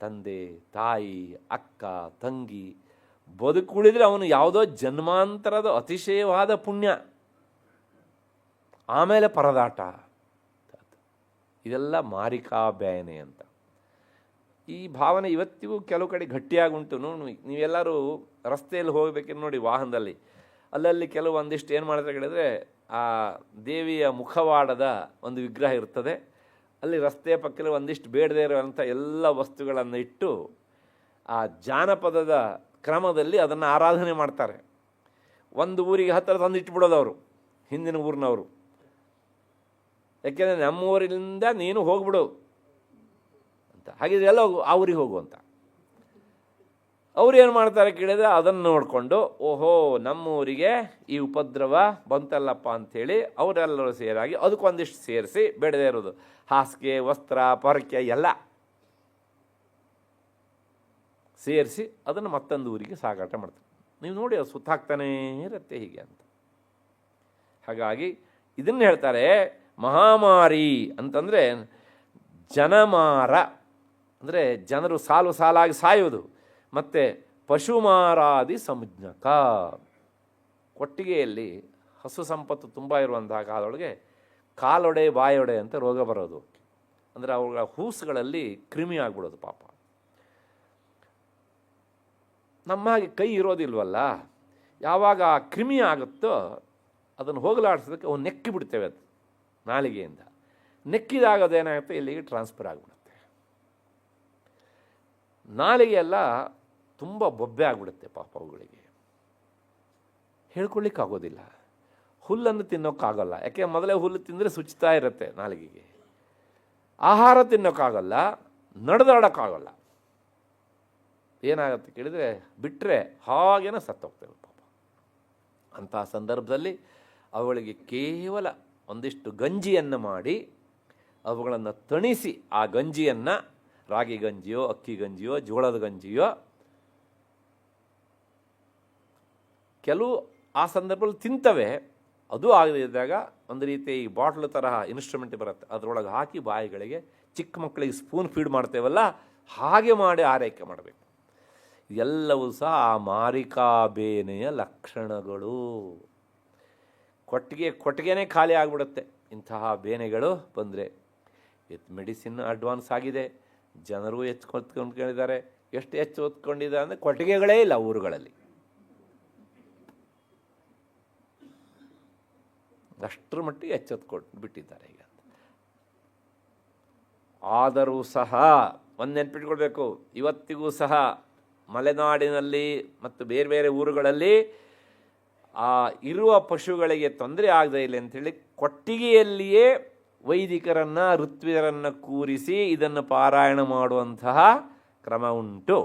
ತಂದೆ, ತಾಯಿ, ಅಕ್ಕ, ತಂಗಿ ಬದುಕುಳಿದ್ರೆ ಅವನು ಯಾವುದೋ ಜನ್ಮಾಂತರದ ಅತಿಶಯವಾದ ಪುಣ್ಯ, ಆಮೇಲೆ ಪರದಾಟ. ಇದೆಲ್ಲ ಮಾರಿಕಾ ಬೇನೆ ಅಂತ. ಈ ಭಾವನೆ ಇವತ್ತಿಗೂ ಕೆಲವು ಕಡೆ ಗಟ್ಟಿಯಾಗುಂಟು. ನೀವೆಲ್ಲರೂ ರಸ್ತೆಯಲ್ಲಿ ಹೋಗಬೇಕೆಂದು ನೋಡಿ, ವಾಹನದಲ್ಲಿ ಅಲ್ಲಲ್ಲಿ ಒಂದಿಷ್ಟು ಏನು ಮಾಡ್ತಾರೆ ಹೇಳಿದ್ರೆ, ಆ ದೇವಿಯ ಮುಖವಾಡದ ಒಂದು ವಿಗ್ರಹ ಇರ್ತದೆ. ಅಲ್ಲಿ ರಸ್ತೆಯ ಪಕ್ಕದಲ್ಲಿ ಒಂದಿಷ್ಟು ಬೇಡದೇ ಇರುವಂಥ ಎಲ್ಲ ವಸ್ತುಗಳನ್ನು ಇಟ್ಟು ಆ ಜಾನಪದದ ಕ್ರಮದಲ್ಲಿ ಅದನ್ನು ಆರಾಧನೆ ಮಾಡ್ತಾರೆ. ಒಂದು ಊರಿಗೆ ಹತ್ತಿರ ತಂದಿಟ್ಬಿಡೋದು ಅವರು, ಹಿಂದಿನ ಊರಿನವರು. ಯಾಕೆಂದರೆ ನಮ್ಮ ಊರಿನಿಂದ ನೀನು ಹೋಗ್ಬಿಡು ಅಂತ. ಹಾಗಿದ್ರೆ ಎಲ್ಲ ಆ ಊರಿಗೆ ಹೋಗು ಅಂತ. ಅವ್ರು ಏನು ಮಾಡ್ತಾರೆ ಕೇಳಿದ್ರೆ, ಅದನ್ನು ನೋಡಿಕೊಂಡು ಓಹೋ ನಮ್ಮೂರಿಗೆ ಈ ಉಪದ್ರವ ಬಂತಲ್ಲಪ್ಪ ಅಂಥೇಳಿ ಅವರೆಲ್ಲರೂ ಸೇರಾಗಿ ಅದಕ್ಕೊಂದಿಷ್ಟು ಸೇರಿಸಿ ಬೇಡದೇ ಇರೋದು ಹಾಸಿಗೆ, ವಸ್ತ್ರ, ಪೊರಕೆ ಎಲ್ಲ ಸೇರಿಸಿ ಅದನ್ನು ಮತ್ತೊಂದು ಊರಿಗೆ ಸಾಗಾಟ ಮಾಡ್ತಾರೆ. ನೀವು ನೋಡಿ, ಅದು ಸುತ್ತಾಗ್ತಾನೇ ಇರುತ್ತೆ ಹೀಗೆ ಅಂತ. ಹಾಗಾಗಿ ಇದನ್ನು ಹೇಳ್ತಾರೆ ಮಹಾಮಾರಿ ಅಂತಂದರೆ ಜನಮಾರ, ಅಂದರೆ ಜನರು ಸಾಲು ಸಾಲಾಗಿ ಸಾಯುವುದು. ಮತ್ತು ಪಶುಮಾರಾದಿ ಸಂಜ್ಞಕ, ಕೊಟ್ಟಿಗೆಯಲ್ಲಿ ಹಸು ಸಂಪತ್ತು ತುಂಬ ಇರುವಂತಹ ಕಾಲದೊಳಗೆ ಕಾಲೊಡೆ ಬಾಯೊಡೆ ಅಂತ ರೋಗ ಬರೋದು. ಅಂದರೆ ಅವುಗಳ ಹೂಸುಗಳಲ್ಲಿ ಕ್ರಿಮಿ ಆಗ್ಬಿಡೋದು ಪಾಪ. ನಮ್ಮ ಹಾಗೆ ಕೈ ಇರೋದಿಲ್ವಲ್ಲ, ಯಾವಾಗ ಆ ಕ್ರಿಮಿ ಆಗುತ್ತೋ ಅದನ್ನು ಹೋಗಲಾಡಿಸೋದಕ್ಕೆ ಅವು ನೆಕ್ಕಿ ಬಿಡ್ತೇವೆ. ಅದು ನಾಲಿಗೆಯಿಂದ ನೆಕ್ಕಿದಾಗೋದೇನಾಗುತ್ತೆ, ಇಲ್ಲಿಗೆ ಟ್ರಾನ್ಸ್ಫರ್ ಆಗಿಬಿಡುತ್ತೆ. ನಾಲಿಗೆ ಎಲ್ಲ ತುಂಬ ಬೊಬ್ಬೆ ಆಗಿಬಿಡುತ್ತೆ ಪಾಪ ಅವುಗಳಿಗೆ. ಹೇಳ್ಕೊಳ್ಳಿಕ್ಕಾಗೋದಿಲ್ಲ. ಹುಲ್ಲನ್ನು ತಿನ್ನೋಕ್ಕಾಗಲ್ಲ, ಯಾಕೆ ಮೊದಲೇ ಹುಲ್ಲು ತಿಂದರೆ ಸುಚ್ತಾ ಇರುತ್ತೆ ನಾಲಿಗೆಗೆ. ಆಹಾರ ತಿನ್ನೋಕ್ಕಾಗಲ್ಲ, ನಡೆದಾಡೋಕ್ಕಾಗಲ್ಲ. ಏನಾಗುತ್ತೆ ಕೇಳಿದರೆ, ಬಿಟ್ಟರೆ ಹಾಗೇನ ಸತ್ತೋಗ್ತೇವೆ ಪಾಪ. ಅಂತಹ ಸಂದರ್ಭದಲ್ಲಿ ಅವುಗಳಿಗೆ ಕೇವಲ ಒಂದಿಷ್ಟು ಗಂಜಿಯನ್ನು ಮಾಡಿ ಅವುಗಳನ್ನು ತಣಿಸಿ, ಆ ಗಂಜಿಯನ್ನು ರಾಗಿ ಗಂಜಿಯೋ, ಅಕ್ಕಿ ಗಂಜಿಯೋ, ಜೋಳದ ಗಂಜಿಯೋ, ಕೆಲವು ಆ ಸಂದರ್ಭದಲ್ಲಿ ತಿಂತವೆ. ಅದು ಆಗದಿದ್ದಾಗ ಒಂದು ರೀತಿ ಈ ಬಾಟ್ಲ್ ತರಹ ಇನ್ಸ್ಟ್ರೂಮೆಂಟ್ ಬರುತ್ತೆ, ಅದರೊಳಗೆ ಹಾಕಿ ಬಾಯಿಗಳಿಗೆ, ಚಿಕ್ಕ ಮಕ್ಕಳಿಗೆ ಸ್ಪೂನ್ ಫೀಡ್ ಮಾಡ್ತೇವಲ್ಲ ಹಾಗೆ ಮಾಡಿ ಆರೈಕೆ ಮಾಡಬೇಕು. ಎಲ್ಲವೂ ಸಹ ಆ ಮಾರಿಕಾ ಬೇನೆಯ ಲಕ್ಷಣಗಳು. ಕೊಟ್ಟಿಗೆನೇ ಖಾಲಿ ಆಗಿಬಿಡುತ್ತೆ ಇಂತಹ ಬೇನೆಗಳು ಬಂದರೆ. ಮೆಡಿಸಿನ್ ಅಡ್ವಾನ್ಸ್ ಆಗಿದೆ, ಜನರು ಹೆಚ್ಚು ಹೊತ್ಕೊಂಡಿದ್ದಾರೆ. ಎಷ್ಟು ಹೆಚ್ಚು ಹೊತ್ಕೊಂಡಿದ್ದಾರೆ ಅಂದರೆ ಕೊಟ್ಟಿಗೆಗಳೇ ಇಲ್ಲ ಊರುಗಳಲ್ಲಿ. ಅಷ್ಟರ ಮಟ್ಟಿಗೆ ಎಚ್ಚೆತ್ಕೊಂಡು ಬಿಟ್ಟಿದ್ದಾರೆ ಈಗ. ಆದರೂ ಸಹ ಒಂದು ನೆನ್ಪಿಟ್ಕೊಳ್ಬೇಕು, ಇವತ್ತಿಗೂ ಸಹ ಮಲೆನಾಡಿನಲ್ಲಿ ಮತ್ತು ಬೇರೆ ಬೇರೆ ಊರುಗಳಲ್ಲಿ ಇರುವ ಪಶುಗಳಿಗೆ ತೊಂದರೆ ಆಗದೇ ಇಲ್ಲ ಅಂಥೇಳಿ ಕೊಟ್ಟಿಗೆಯಲ್ಲಿಯೇ ವೈದಿಕರನ್ನು, ಋತ್ವಿಯರನ್ನು ಕೂರಿಸಿ ಇದನ್ನು ಪಾರಾಯಣ ಮಾಡುವಂತಹ ಕ್ರಮ ಉಂಟು.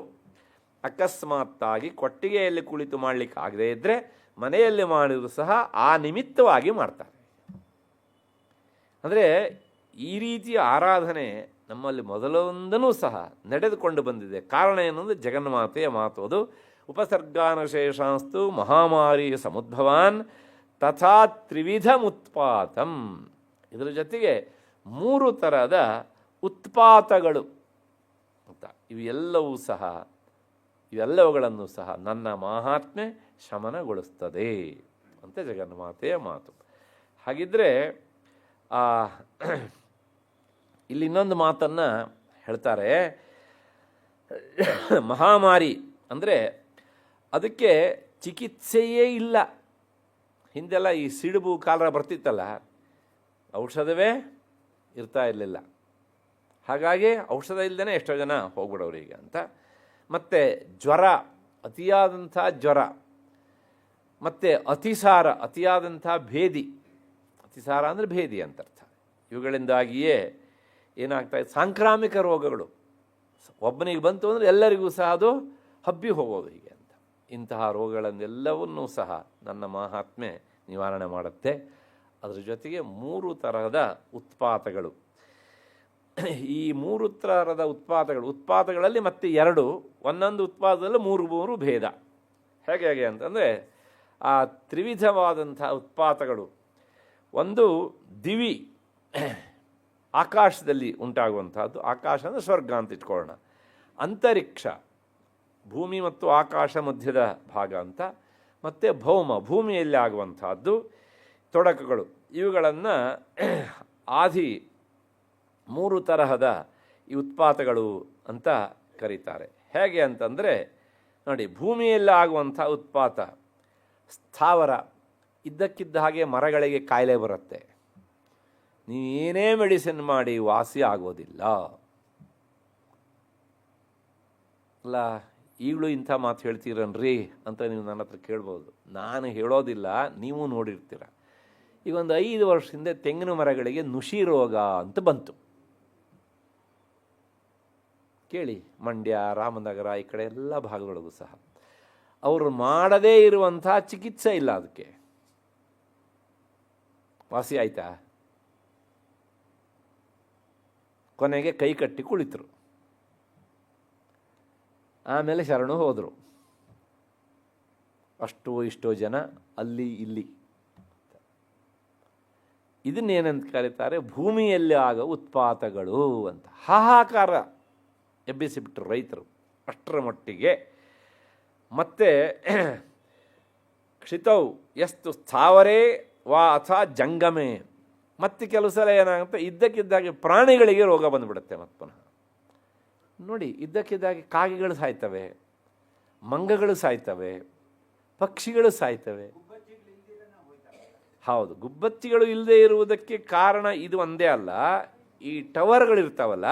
ಅಕಸ್ಮಾತ್ತಾಗಿ ಕೊಟ್ಟಿಗೆಯಲ್ಲಿ ಕುಳಿತು ಮಾಡಲಿಕ್ಕೆ ಆಗದೇ ಇದ್ದರೆ ಮನೆಯಲ್ಲಿ ಮಾಡಿದರೂ ಸಹ ಆ ನಿಮಿತ್ತವಾಗಿ ಮಾಡ್ತಾರೆ. ಅಂದರೆ ಈ ರೀತಿಯ ಆರಾಧನೆ ನಮ್ಮಲ್ಲಿ ಮೊದಲೊಂದನೂ ಸಹ ನಡೆದುಕೊಂಡು ಬಂದಿದೆ. ಕಾರಣ ಏನಂದರೆ ಜಗನ್ಮಾತೆಯ ಮಾತು ಅದು. ಉಪಸರ್ಗಾನಶೇಷಾಂಸ್ತು ಮಹಾಮಾರಿ ಸಮುದ್ಭವಾನ್ ತಥಾ ತ್ರಿವಿಧಮುತ್ಪಾತಂ. ಇದರ ಜೊತೆಗೆ 3 ಥರದ ಉತ್ಪಾತಗಳು ಅಂತ, ಇವೆಲ್ಲವುಗಳನ್ನು ಸಹ ನನ್ನ ಮಹಾತ್ಮೆ ಶಮನಗೊಳಿಸ್ತದೆ ಅಂತ ಜಗನ್ಮಾತೆಯ ಮಾತು. ಹಾಗಿದ್ದರೆ ಇಲ್ಲಿ ಇನ್ನೊಂದು ಮಾತನ್ನು ಹೇಳ್ತಾರೆ. ಮಹಾಮಾರಿ ಅಂದರೆ ಅದಕ್ಕೆ ಚಿಕಿತ್ಸೆಯೇ ಇಲ್ಲ. ಹಿಂದೆಲ್ಲ ಈ ಸಿಡುಬು ಕಾಲರ ಬರ್ತಿತ್ತಲ್ಲ, ಔಷಧವೇ ಇರ್ತಾ ಇರಲಿಲ್ಲ. ಹಾಗಾಗಿ ಔಷಧ ಇಲ್ಲದೇ ಎಷ್ಟೋ ಜನ ಹೋಗ್ಬಿಡೋರು ಈಗ ಅಂತ. ಮತ್ತು ಜ್ವರ, ಅತಿಯಾದಂಥ ಜ್ವರ, ಮತ್ತು ಅತಿಸಾರ, ಅತಿಯಾದಂಥ ಭೇದಿ, ಅತಿಸಾರ ಅಂದರೆ ಭೇದಿ ಅಂತ ಅರ್ಥ. ಇವುಗಳಿಂದಾಗಿಯೇ ಏನಾಗ್ತಾಯಿದೆ, ಸಾಂಕ್ರಾಮಿಕ ರೋಗಗಳು ಒಬ್ಬನಿಗೆ ಬಂತು ಅಂದರೆ ಎಲ್ಲರಿಗೂ ಸಹ ಅದು ಹಬ್ಬಿ ಹೋಗೋದು ಹೀಗೆ ಅಂತ. ಇಂತಹ ರೋಗಗಳನ್ನೆಲ್ಲವನ್ನೂ ಸಹ ನನ್ನ ಮಹಾತ್ಮೆ ನಿವಾರಣೆ ಮಾಡುತ್ತೆ. ಅದರ ಜೊತೆಗೆ 3 ತರಹದ ಉತ್ಪಾತಗಳು. ಈ 3 ತರಹದ ಉತ್ಪಾತಗಳಲ್ಲಿ ಮತ್ತೆ 2, ಒಂದೊಂದು ಉತ್ಪಾದದಲ್ಲಿ 3 ಭೇದ. ಹೇಗೆ ಅಂತಂದರೆ ಆ ತ್ರಿವಿಧವಾದಂಥ ಉತ್ಪಾತಗಳು, ಒಂದು ದಿವಿ, ಆಕಾಶದಲ್ಲಿ ಉಂಟಾಗುವಂಥದ್ದು. ಆಕಾಶ ಅಂದರೆ ಸ್ವರ್ಗ ಅಂತ ಇಟ್ಕೊಳ್ಳೋಣ. ಅಂತರಿಕ್ಷ, ಭೂಮಿ ಮತ್ತು ಆಕಾಶ ಮಧ್ಯದ ಭಾಗ ಅಂತ. ಮತ್ತು ಭೌಮ, ಭೂಮಿಯಲ್ಲಿ ಆಗುವಂಥದ್ದು ತೊಡಕುಗಳು. ಇವುಗಳನ್ನು ಆದಿ 3 ತರಹದ ಈ ಉತ್ಪಾತಗಳು ಅಂತ ಕರೀತಾರೆ. ಹೇಗೆ ಅಂತಂದರೆ ನೋಡಿ, ಭೂಮಿಯಲ್ಲಿ ಆಗುವಂಥ ಉತ್ಪಾತ ಸ್ಥಾವರ, ಇದ್ದಕ್ಕಿದ್ದ ಹಾಗೆ ಮರಗಳಿಗೆ ಕಾಯಿಲೆ ಬರುತ್ತೆ. ನೀವೇನೇ ಮೆಡಿಸಿನ್ ಮಾಡಿ ವಾಸಿ ಆಗೋದಿಲ್ಲ. ಅಲ್ಲ, ಈಗಲೂ ಇಂಥ ಮಾತು ಹೇಳ್ತೀರನ್ರಿ ಅಂತ ನೀವು ನನ್ನ ಹತ್ರ ಕೇಳ್ಬೋದು. ನಾನು ಹೇಳೋದಿಲ್ಲ, ನೀವು ನೋಡಿರ್ತೀರ. ಈಗ ಒಂದು 5 ವರ್ಷದಿಂದ ತೆಂಗಿನ ಮರಗಳಿಗೆ ನುಷಿ ರೋಗ ಅಂತ ಬಂತು. ಕೇಳಿ, ಮಂಡ್ಯ, ರಾಮನಗರ ಈ ಕಡೆ ಎಲ್ಲ ಭಾಗಗಳಿಗೂ ಸಹ ಅವರು ಮಾಡದೇ ಇರುವಂಥ ಚಿಕಿತ್ಸೆ ಇಲ್ಲ, ಅದಕ್ಕೆ ವಾಸಿ ಆಯ್ತಾ? ಕೊನೆಗೆ ಕೈ ಕಟ್ಟಿ ಕುಳಿತರು, ಆಮೇಲೆ ಶರಣು ಹೋದರು. ಅಷ್ಟೋ ಇಷ್ಟೋ ಜನ ಅಲ್ಲಿ ಇಲ್ಲಿ. ಇದನ್ನೇನಂತ ಕರೀತಾರೆ, ಭೂಮಿಯಲ್ಲಿ ಆಗೋ ಉತ್ಪಾತಗಳು ಅಂತ. ಹಾಹಾಕಾರ ಎಬ್ಬಿಸಿಬಿಟ್ರು ರೈತರು ಅಷ್ಟರ ಮಟ್ಟಿಗೆ. ಮತ್ತು ಕ್ಷಿತೌ ಯಸ್ತು ಸ್ಥಾವರೇ ವಾ ಅಥವಾ ಜಂಗಮೇ. ಮತ್ತು ಕೆಲವು ಸಲ ಏನಾಗುತ್ತೆ, ಇದ್ದಕ್ಕಿದ್ದಾಗೆ ಪ್ರಾಣಿಗಳಿಗೆ ರೋಗ ಬಂದುಬಿಡುತ್ತೆ. ಮತ್ತು ಪುನಃ ನೋಡಿ, ಇದ್ದಕ್ಕಿದ್ದಾಗೆ ಕಾಗೆಗಳು ಸಾಯ್ತವೆ, ಮಂಗಗಳು ಸಾಯ್ತವೆ, ಪಕ್ಷಿಗಳು ಸಾಯ್ತವೆ. ಹೌದು, ಗುಬ್ಬಚ್ಚಿಗಳು ಇಲ್ಲದೆ ಇರುವುದಕ್ಕೆ ಕಾರಣ ಇದು ಒಂದೇ ಅಲ್ಲ, ಈ ಟವರ್ಗಳಿರ್ತಾವಲ್ಲ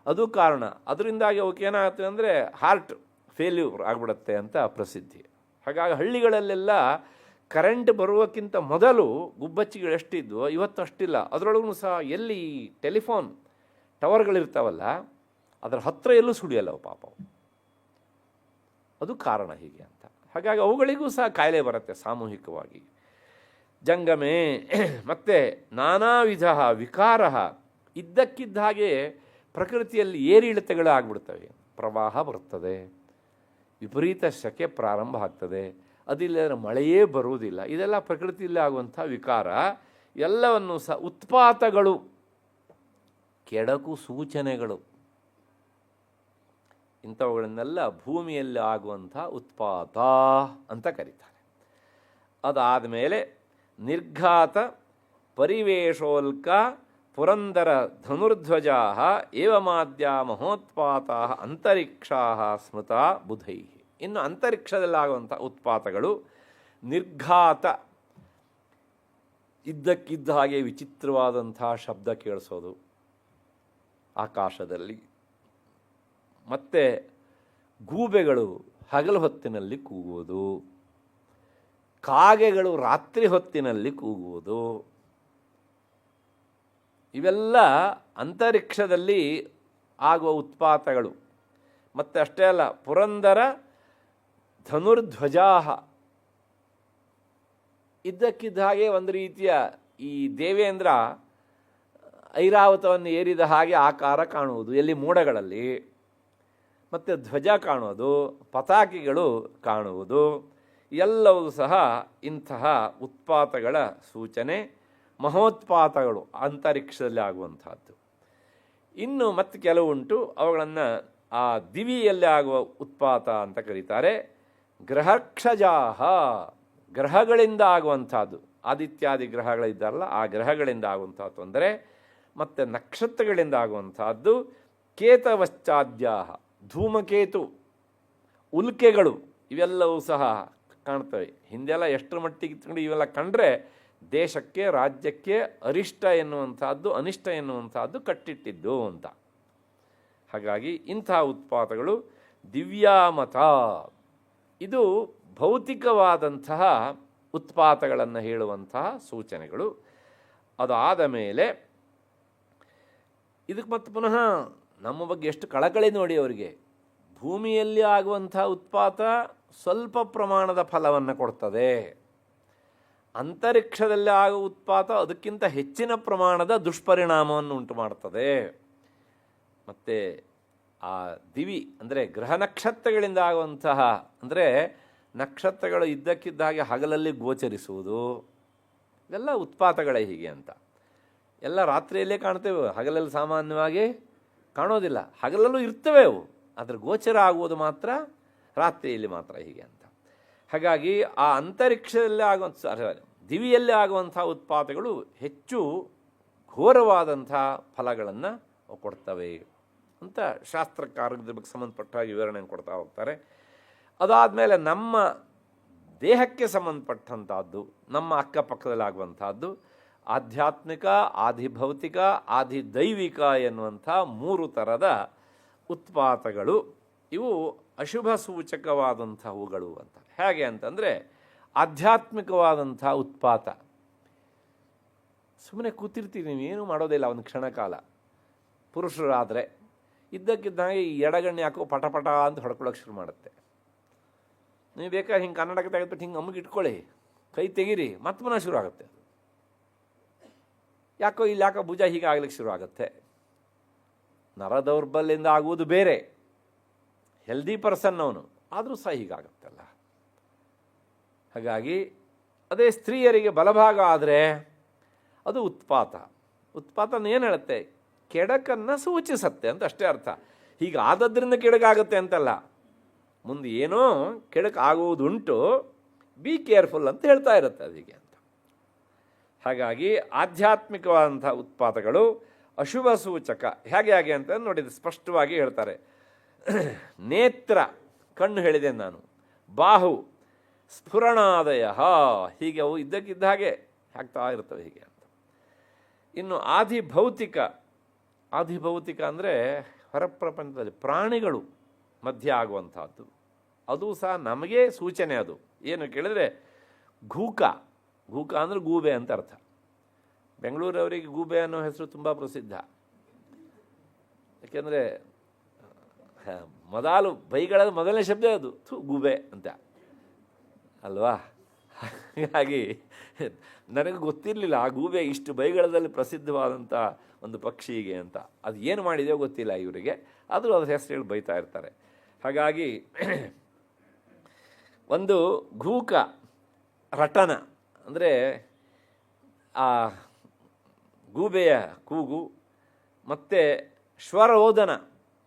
ಅದು ಕಾರಣ. ಅದರಿಂದಾಗಿ ಅವಕ್ಕೆ ಏನಾಗುತ್ತೆ ಅಂದರೆ ಹಾರ್ಟ್ ಫೇಲ್ಯೂರ್ ಆಗಿಬಿಡುತ್ತೆ ಅಂತ ಪ್ರಸಿದ್ಧಿ. ಹಾಗಾಗಿ ಹಳ್ಳಿಗಳಲ್ಲೆಲ್ಲ ಕರೆಂಟ್ ಬರುವಕ್ಕಿಂತ ಮೊದಲು ಗುಬ್ಬಚ್ಚಿಗಳು ಎಷ್ಟಿದ್ವು, ಇವತ್ತು ಅಷ್ಟಿಲ್ಲ. ಅದರೊಳಗೂ ಸಹ ಎಲ್ಲಿ ಟೆಲಿಫೋನ್ ಟವರ್ಗಳಿರ್ತಾವಲ್ಲ ಅದರ ಹತ್ತಿರ ಎಲ್ಲೂ ಸುಳಿಯಲ್ಲವು ಪಾಪ, ಅದು ಕಾರಣ ಹೀಗೆ ಅಂತ. ಹಾಗಾಗಿ ಅವುಗಳಿಗೂ ಸಹ ಕಾಯಿಲೆ ಬರುತ್ತೆ ಸಾಮೂಹಿಕವಾಗಿ. ಜಂಗಮೇ. ಮತ್ತು ನಾನಾ ವಿಧ ವಿಕಾರ, ಇದ್ದಕ್ಕಿದ್ದ ಹಾಗೆ ಪ್ರಕೃತಿಯಲ್ಲಿ ಏರಿಳಿತಗಳು ಆಗ್ಬಿಡ್ತವೆ. ಪ್ರವಾಹ ಬರ್ತದೆ, ವಿಪರೀತ ಸೆಕೆ ಪ್ರಾರಂಭ ಆಗ್ತದೆ, ಅದಿಲ್ಲದ್ರೆ ಮಳೆಯೇ ಬರುವುದಿಲ್ಲ. ಇದೆಲ್ಲ ಪ್ರಕೃತಿಯಲ್ಲಿ ಆಗುವಂಥ ವಿಕಾರ. ಎಲ್ಲವನ್ನು ಸಹ ಉತ್ಪಾತಗಳು, ಕೆಡಕು ಸೂಚನೆಗಳು. ಇಂಥವುಗಳನ್ನೆಲ್ಲ ಭೂಮಿಯಲ್ಲಿ ಆಗುವಂಥ ಉತ್ಪಾತ ಅಂತ ಕರೀತಾರೆ. ಅದಾದ ಮೇಲೆ ನಿರ್ಘಾತ ಪರಿವೇಶೋಲ್ಕ ಪುರಂದರ ಧನುರ್ಧ್ವಜಾ ಏವಮಾದ್ಯ ಮಹೋತ್ಪಾತ ಅಂತರಿಕ್ಷಾ ಸ್ಮೃತ ಬುಧೈ. ಇನ್ನು ಅಂತರಿಕ್ಷದಲ್ಲಾಗುವಂಥ ಉತ್ಪಾತಗಳು ನಿರ್ಘಾತ, ಇದ್ದಕ್ಕಿದ್ದ ಹಾಗೆ ವಿಚಿತ್ರವಾದಂಥ ಶಬ್ದ ಕೇಳಿಸೋದು ಆಕಾಶದಲ್ಲಿ. ಮತ್ತು ಗೂಬೆಗಳು ಹಗಲು ಹೊತ್ತಿನಲ್ಲಿ ಕೂಗುವುದು, ಕಾಗೆಗಳು ರಾತ್ರಿ ಹೊತ್ತಿನಲ್ಲಿ ಕೂಗುವುದು. ಇವೆಲ್ಲ ಅಂತರಿಕ್ಷದಲ್ಲಿ ಆಗುವ ಉತ್ಪಾತಗಳು. ಮತ್ತು ಅಷ್ಟೇ ಅಲ್ಲ, ಪುರಂದರ ಧನುರ್ಧ್ವಜಾ, ಇದ್ದಕ್ಕಿದ್ದ ಹಾಗೆ ಒಂದು ರೀತಿಯ ಈ ದೇವೇಂದ್ರ ಐರಾವತವನ್ನು ಏರಿದ ಹಾಗೆ ಆಕಾರ ಕಾಣುವುದು ಎಲ್ಲಿ, ಮೋಡಗಳಲ್ಲಿ. ಮತ್ತು ಧ್ವಜ ಕಾಣೋದು, ಪತಾಕಿಗಳು ಕಾಣುವುದು, ಎಲ್ಲವೂ ಸಹ ಇಂತಹ ಉತ್ಪಾತಗಳ ಸೂಚನೆ. ಮಹೋತ್ಪಾತಗಳು ಅಂತರಿಕ್ಷದಲ್ಲಿ ಆಗುವಂಥದ್ದು. ಇನ್ನು ಮತ್ತೆ ಕೆಲವುಂಟು, ಅವುಗಳನ್ನು ಆ ದಿವಿಯಲ್ಲಿ ಆಗುವ ಉತ್ಪಾತ ಅಂತ ಕರೀತಾರೆ. ಗ್ರಹಕ್ಷಜಾಹ, ಗ್ರಹಗಳಿಂದ ಆಗುವಂಥದ್ದು. ಆದಿತ್ಯಾದಿ ಗ್ರಹಗಳಿದ್ದಾರಲ್ಲ, ಆ ಗ್ರಹಗಳಿಂದ ಆಗುವಂಥ ತೊಂದರೆ. ಮತ್ತು ನಕ್ಷತ್ರಗಳಿಂದ ಆಗುವಂಥದ್ದು. ಕೇತವಶ್ಚಾದ್ಯಾಹ, ಧೂಮಕೇತು, ಉಲ್ಕೆಗಳು, ಇವೆಲ್ಲವೂ ಸಹ ಕಾಣ್ತವೆ. ಹಿಂದೆಲ್ಲ ಎಷ್ಟರ ಮಟ್ಟಿಗೆ ಇಟ್ಕೊಂಡು ಇವೆಲ್ಲ ಕಂಡ್ರೆ ದೇಶಕ್ಕೆ, ರಾಜ್ಯಕ್ಕೆ ಅರಿಷ್ಟ ಎನ್ನುವಂಥದ್ದು, ಅನಿಷ್ಟ ಎನ್ನುವಂಥದ್ದು ಕಟ್ಟಿಟ್ಟಿದ್ದು ಅಂತ. ಹಾಗಾಗಿ ಇಂತಹ ಉತ್ಪಾತಗಳು ದಿವ್ಯಾಮತ. ಇದು ಭೌತಿಕವಾದಂತಹ ಉತ್ಪಾತಗಳನ್ನು ಹೇಳುವಂತಹ ಸೂಚನೆಗಳು. ಅದಾದ ಮೇಲೆ ಇದಕ್ಕೆ ಮತ್ತೆ ಪುನಃ ನಮ್ಮ ಬಗ್ಗೆ ಎಷ್ಟು ಕಳಕಳಿ ನೋಡಿ ಅವರಿಗೆ. ಭೂಮಿಯಲ್ಲಿ ಆಗುವಂಥ ಉತ್ಪಾತ ಸ್ವಲ್ಪ ಪ್ರಮಾಣದ ಫಲವನ್ನು ಕೊಡ್ತದೆ, ಅಂತರಿಕ್ಷದಲ್ಲಿ ಆಗುವ ಉತ್ಪಾತ ಅದಕ್ಕಿಂತ ಹೆಚ್ಚಿನ ಪ್ರಮಾಣದ ದುಷ್ಪರಿಣಾಮವನ್ನು ಉಂಟು ಮಾಡ್ತದೆ. ಮತ್ತು ಆ ದಿವಿ ಅಂದರೆ ಗ್ರಹ ನಕ್ಷತ್ರಗಳಿಂದ ಆಗುವಂತಹ, ಅಂದರೆ ನಕ್ಷತ್ರಗಳು ಇದ್ದಕ್ಕಿದ್ದ ಹಾಗೆ ಹಗಲಲ್ಲಿ ಗೋಚರಿಸುವುದು, ಇವೆಲ್ಲ ಉತ್ಪಾತಗಳೇ ಹೀಗೆ ಅಂತ. ಎಲ್ಲ ರಾತ್ರಿಯಲ್ಲೇ ಕಾಣ್ತೇವೆ, ಹಗಲಲ್ಲಿ ಸಾಮಾನ್ಯವಾಗಿ ಕಾಣೋದಿಲ್ಲ. ಹಗಲಲ್ಲೂ ಇರ್ತವೆ ಅವು, ಅದರ ಗೋಚರ ಆಗುವುದು ಮಾತ್ರ ರಾತ್ರಿಯಲ್ಲಿ ಮಾತ್ರ ಹೀಗೆ ಅಂತ. ಹಾಗಾಗಿ ಆ ಅಂತರಿಕ್ಷದಲ್ಲಿ ಆಗುವಂಥ ದಿವಿಯಲ್ಲಿ ಆಗುವಂಥ ಉತ್ಪಾತಗಳು ಹೆಚ್ಚು ಘೋರವಾದಂಥ ಫಲಗಳನ್ನು ಕೊಡ್ತವೆ ಅಂತ ಶಾಸ್ತ್ರಕಾರರ ಬಗ್ಗೆ ಸಂಬಂಧಪಟ್ಟ ವಿವರಣೆಯನ್ನು ಕೊಡ್ತಾ ಹೋಗ್ತಾರೆ. ಅದಾದಮೇಲೆ ನಮ್ಮ ದೇಹಕ್ಕೆ ಸಂಬಂಧಪಟ್ಟಂಥದ್ದು, ನಮ್ಮ ಅಕ್ಕಪಕ್ಕದಲ್ಲಿ ಆಗುವಂಥದ್ದು ಆಧ್ಯಾತ್ಮಿಕ, ಆಧಿಭೌತಿಕ, ಆಧಿದೈವಿಕ ಎನ್ನುವಂಥ 3 ಥರದ ಉತ್ಪಾತಗಳು. ಇವು ಅಶುಭ ಸೂಚಕವಾದಂಥವುಗಳು ಅಂತ. ಹೇಗೆ ಅಂತಂದರೆ, ಆಧ್ಯಾತ್ಮಿಕವಾದಂಥ ಉತ್ಪಾತ, ಸುಮ್ಮನೆ ಕೂತಿರ್ತೀವಿ, ನೀವೇನು ಮಾಡೋದಿಲ್ಲ ಒಂದು ಕ್ಷಣಕಾಲ. ಪುರುಷರಾದರೆ ಇದ್ದಕ್ಕಿದ್ದಂಗೆ ಈ ಎಡಗಣ್ಣು ಯಾಕೋ ಪಟ ಅಂತ ಹೊಡ್ಕೊಳ್ಳೋಕೆ ಶುರು ಮಾಡುತ್ತೆ. ನೀವು ಬೇಕಾದ್ರೆ ಹಿಂಗೆ ಕನ್ನಡಕ್ಕೆ ತೆಗೆದ್ಬಿಟ್ಟು ಹಿಂಗೆ ಅಮ್ಮಗೆ ಇಟ್ಕೊಳ್ಳಿ, ಕೈ ತೆಗೀರಿ, ಮತ್ತೆ ಪುನಃ ಶುರು ಆಗುತ್ತೆ. ಯಾಕೋ ಇಲ್ಲಿ ಯಾಕೋ ಭುಜ ಹೀಗೆ ಆಗ್ಲಿಕ್ಕೆ ಶುರು ಆಗುತ್ತೆ. ನರ ದೌರ್ಬಲ್ಯದಿಂದ ಆಗುವುದು ಬೇರೆ, ಹೆಲ್ದಿ ಪರ್ಸನ್ ಅವನು, ಆದರೂ ಸಹ ಹೀಗಾಗುತ್ತಲ್ಲ. ಹಾಗಾಗಿ ಅದೇ ಸ್ತ್ರೀಯರಿಗೆ ಬಲಭಾಗ ಆದರೆ ಅದು ಉತ್ಪಾತ. ಉತ್ಪಾತನ ಏನು ಹೇಳುತ್ತೆ? ಕೆಡಕನ್ನು ಸೂಚಿಸತ್ತೆ ಅಂತ ಅಷ್ಟೇ ಅರ್ಥ. ಹೀಗಾದದ್ರಿಂದ ಕೆಡಕಾಗುತ್ತೆ ಅಂತಲ್ಲ, ಮುಂದೆ ಏನೋ ಕೆಡಕು ಆಗುವುದುಂಟು, ಬಿ ಕೇರ್ಫುಲ್ ಅಂತ ಹೇಳ್ತಾ ಇರುತ್ತೆ ಅದಕ್ಕೆ ಅಂತ. ಹಾಗಾಗಿ ಆಧ್ಯಾತ್ಮಿಕವಾದಂಥ ಉತ್ಪಾತಗಳು ಅಶುಭ ಸೂಚಕ. ಹೇಗೆ ಅಂತ ನೋಡಿದ್ರೆ ಸ್ಪಷ್ಟವಾಗಿ ಹೇಳ್ತಾರೆ. ನೇತ್ರ, ಕಣ್ಣು ಹೇಳಿದೆ ನಾನು, ಬಾಹು, ಸ್ಫುರಣಾದಯ, ಹೀಗೆ ಅವು ಇದ್ದಕ್ಕಿದ್ದ ಹಾಗೆ ಆಗ್ತಾ ಇರ್ತವೆ ಹೀಗೆ ಅಂತ. ಇನ್ನು ಆಧಿಭೌತಿಕ, ಆಧಿಭೌತಿಕ ಅಂದರೆ ಹೊರಪ್ರಪಂಚದಲ್ಲಿ ಪ್ರಾಣಿಗಳು ಮಧ್ಯೆ ಆಗುವಂಥದ್ದು, ಅದು ಸಹ ನಮಗೆ ಸೂಚನೆ. ಅದು ಏನು ಕೇಳಿದರೆ ಘೂಕ, ಘೂಕ ಅಂದರೆ ಗೂಬೆ ಅಂತ ಅರ್ಥ. ಬೆಂಗಳೂರವರಿಗೆ ಗೂಬೆ ಅನ್ನೋ ಹೆಸರು ತುಂಬ ಪ್ರಸಿದ್ಧ. ಯಾಕೆಂದರೆ ಮೊದಲು ಬೈಗಳ ಮೊದಲನೇ ಶಬ್ದ ಅದು ಗೂಬೆ ಅಂತ ಅಲ್ವಾ. ಹಾಗಾಗಿ ನನಗೆ ಗೊತ್ತಿರಲಿಲ್ಲ ಆ ಗೂಬೆ ಇಷ್ಟು ಬೈಗಳದಲ್ಲಿ ಪ್ರಸಿದ್ಧವಾದಂಥ ಒಂದು ಪಕ್ಷಿಗೆ ಅಂತ. ಅದು ಏನು ಮಾಡಿದೆಯೋ ಗೊತ್ತಿಲ್ಲ ಇವರಿಗೆ, ಆದರೂ ಅದ್ರ ಹೆಸರು ಹೇಳಿ ಬೈತಾ ಇರ್ತಾರೆ. ಹಾಗಾಗಿ ಒಂದು ಘೂಕ, ರಟನ ಅಂದರೆ ಆ ಗೂಬೆಯ ಕೂಗು, ಮತ್ತು ಶ್ವರೋದನ,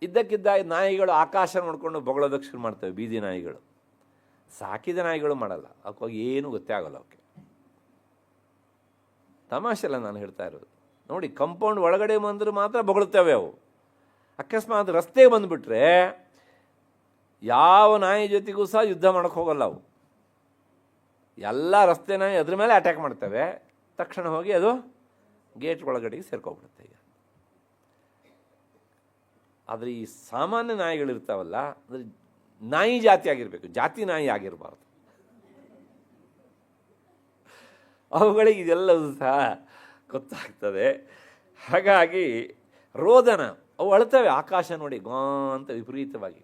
ಇದ್ದಕ್ಕಿದ್ದ ನಾಯಿಗಳು ಆಕಾಶ ನೋಡಿಕೊಂಡು ಬೊಗಳೋದಕ್ಕೆ ಶುರು ಮಾಡ್ತವೆ. ಬೀದಿ ನಾಯಿಗಳು, ಸಾಕಿದ ನಾಯಿಗಳು ಮಾಡಲ್ಲ, ಅವಕ್ಕಾಗಿ ಏನೂ ಗೊತ್ತೇ ಆಗೋಲ್ಲ ಅವಕ್ಕೆ. ತಮಾಷೆಲ್ಲ ನಾನು ಹೇಳ್ತಾ ಇರೋದು. ನೋಡಿ, ಕಂಪೌಂಡ್ ಒಳಗಡೆ ಬಂದರೂ ಮಾತ್ರ ಬೊಗಳುತ್ತವೆ ಅವು. ಅಕಸ್ಮಾತ್ ರಸ್ತೆಗೆ ಬಂದುಬಿಟ್ರೆ ಯಾವ ನಾಯಿ ಜೊತೆಗೂ ಸಹ ಯುದ್ಧ ಮಾಡೋಕ್ಕೆ ಹೋಗಲ್ಲ ಅವು. ಎಲ್ಲ ರಸ್ತೆ ನಾಯಿ ಅದ್ರ ಮೇಲೆ ಅಟ್ಯಾಕ್ ಮಾಡ್ತವೆ, ತಕ್ಷಣ ಹೋಗಿ ಅದು ಗೇಟ್ ಒಳಗಡೆಗೆ ಸೇರ್ಕೊಬಿಡುತ್ತೆ. ಈಗ ಆದರೆ ಈ ಸಾಮಾನ್ಯ ನಾಯಿಗಳಿರ್ತಾವಲ್ಲ, ಅಂದರೆ ನಾಯಿ ಜಾತಿ ಆಗಿರಬೇಕು, ಜಾತಿ ನಾಯಿ ಆಗಿರಬಾರ್ದು. ಅವುಗಳಿಗೆ ಇದೆಲ್ಲವೂ ಸಹ ಗೊತ್ತಾಗ್ತದೆ. ಹಾಗಾಗಿ ರೋದನ, ಅವು ಅಳ್ತವೆ ಆಕಾಶ ನೋಡಿ ಗಾ ಅಂತ ವಿಪರೀತವಾಗಿ.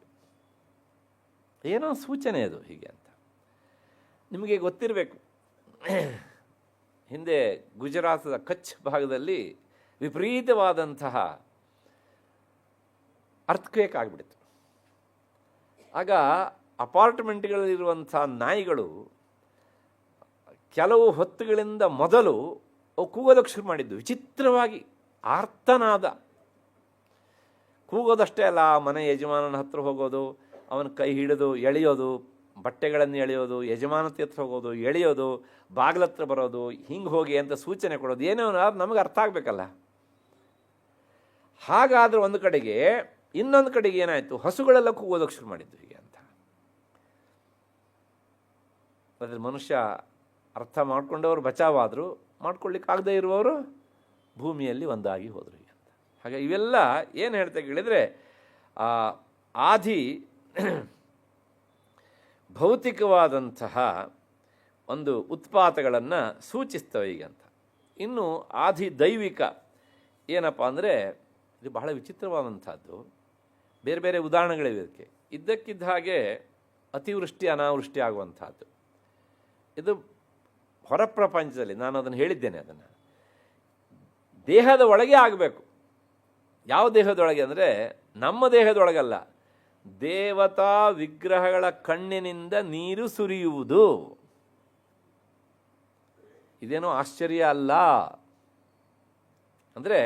ಏನೋ ಸೂಚನೆ ಅದು ಹೀಗೆ ಅಂತ. ನಿಮಗೆ ಗೊತ್ತಿರಬೇಕು, ಹಿಂದೆ ಗುಜರಾತದ ಕಚ್ ಭಾಗದಲ್ಲಿ ವಿಪರೀತವಾದಂತಹ ಅರ್ಥಕ್ವೇಕ್ ಆಗಿಬಿಡ್ತು. ಆಗ ಅಪಾರ್ಟ್ಮೆಂಟ್ಗಳಲ್ಲಿರುವಂಥ ನಾಯಿಗಳು ಕೆಲವು ಹೊತ್ತುಗಳಿಂದ ಮೊದಲು ಅವು ಕೂಗೋದಕ್ಕೆ ಶುರು ಮಾಡಿದ್ದು. ವಿಚಿತ್ರವಾಗಿ ಆರ್ತನಾದ, ಕೂಗೋದಷ್ಟೇ ಅಲ್ಲ, ಮನೆ ಯಜಮಾನನ ಹತ್ರ ಹೋಗೋದು, ಅವನ ಕೈ ಹಿಡಿದು ಎಳೆಯೋದು, ಬಟ್ಟೆಗಳನ್ನು ಎಳೆಯೋದು, ಯಜಮಾನತೆ ಹತ್ರ ಹೋಗೋದು, ಎಳೆಯೋದು, ಬಾಗಿಲತ್ರ ಬರೋದು, ಹಿಂಗೆ ಹೋಗಿ ಅಂತ ಸೂಚನೆ ಕೊಡೋದು. ಏನೋ ನಮಗೆ ಅರ್ಥ ಆಗಬೇಕಲ್ಲ. ಹಾಗಾದರೆ ಒಂದು ಕಡೆಗೆ, ಇನ್ನೊಂದು ಕಡೆಗೆ ಏನಾಯಿತು, ಹಸುಗಳೆಲ್ಲ ಕೂಗೋದಕ್ಕೆ ಶುರು ಮಾಡಿದ್ದು ಹೀಗೆ ಅಂತ. ಅದ್ರ ಮನುಷ್ಯ ಅರ್ಥ ಮಾಡ್ಕೊಂಡವರು ಬಚಾವಾದರು, ಮಾಡ್ಕೊಳ್ಳಿಕ್ಕಾಗದೇ ಇರುವವರು ಭೂಮಿಯಲ್ಲಿ ಒಂದಾಗಿ ಹೋದರು ಹೀಗೆ ಅಂತ. ಹಾಗೆ ಇವೆಲ್ಲ ಏನು ಹೇಳ್ತಾ ಕೇಳಿದರೆ, ಆದಿ ಭೌತಿಕವಾದಂತಹ ಒಂದು ಉತ್ಪಾತಗಳನ್ನು ಸೂಚಿಸ್ತವೆ ಈಗ ಅಂತ. ಇನ್ನು ಆದಿದೈವಿಕ ಏನಪ್ಪ ಅಂದರೆ ಇದು ಬಹಳ ವಿಚಿತ್ರವಾದಂಥದ್ದು. ಬೇರೆ ಬೇರೆ ಉದಾಹರಣೆಗಳಿವೆ ಇದಕ್ಕೆ. ಇದ್ದಕ್ಕಿದ್ದ ಹಾಗೆ ಅತಿವೃಷ್ಟಿ ಅನಾವೃಷ್ಟಿ ಆಗುವಂಥದ್ದು. ಇದು ಹೊರ ಪ್ರಪಂಚದಲ್ಲಿ ನಾನು ಅದನ್ನು ಹೇಳಿದ್ದೇನೆ. ಅದನ್ನು ದೇಹದ ಒಳಗೆ ಆಗಬೇಕು. ಯಾವ ದೇಹದೊಳಗೆ ಅಂದರೆ ನಮ್ಮ ದೇಹದೊಳಗಲ್ಲ, ದೇವತಾ ವಿಗ್ರಹಗಳ ಕಣ್ಣಿನಿಂದ ನೀರು ಸುರಿಯುವುದು. ಇದೇನೋ ಆಶ್ಚರ್ಯ ಅಲ್ಲ. ಅಂದರೆ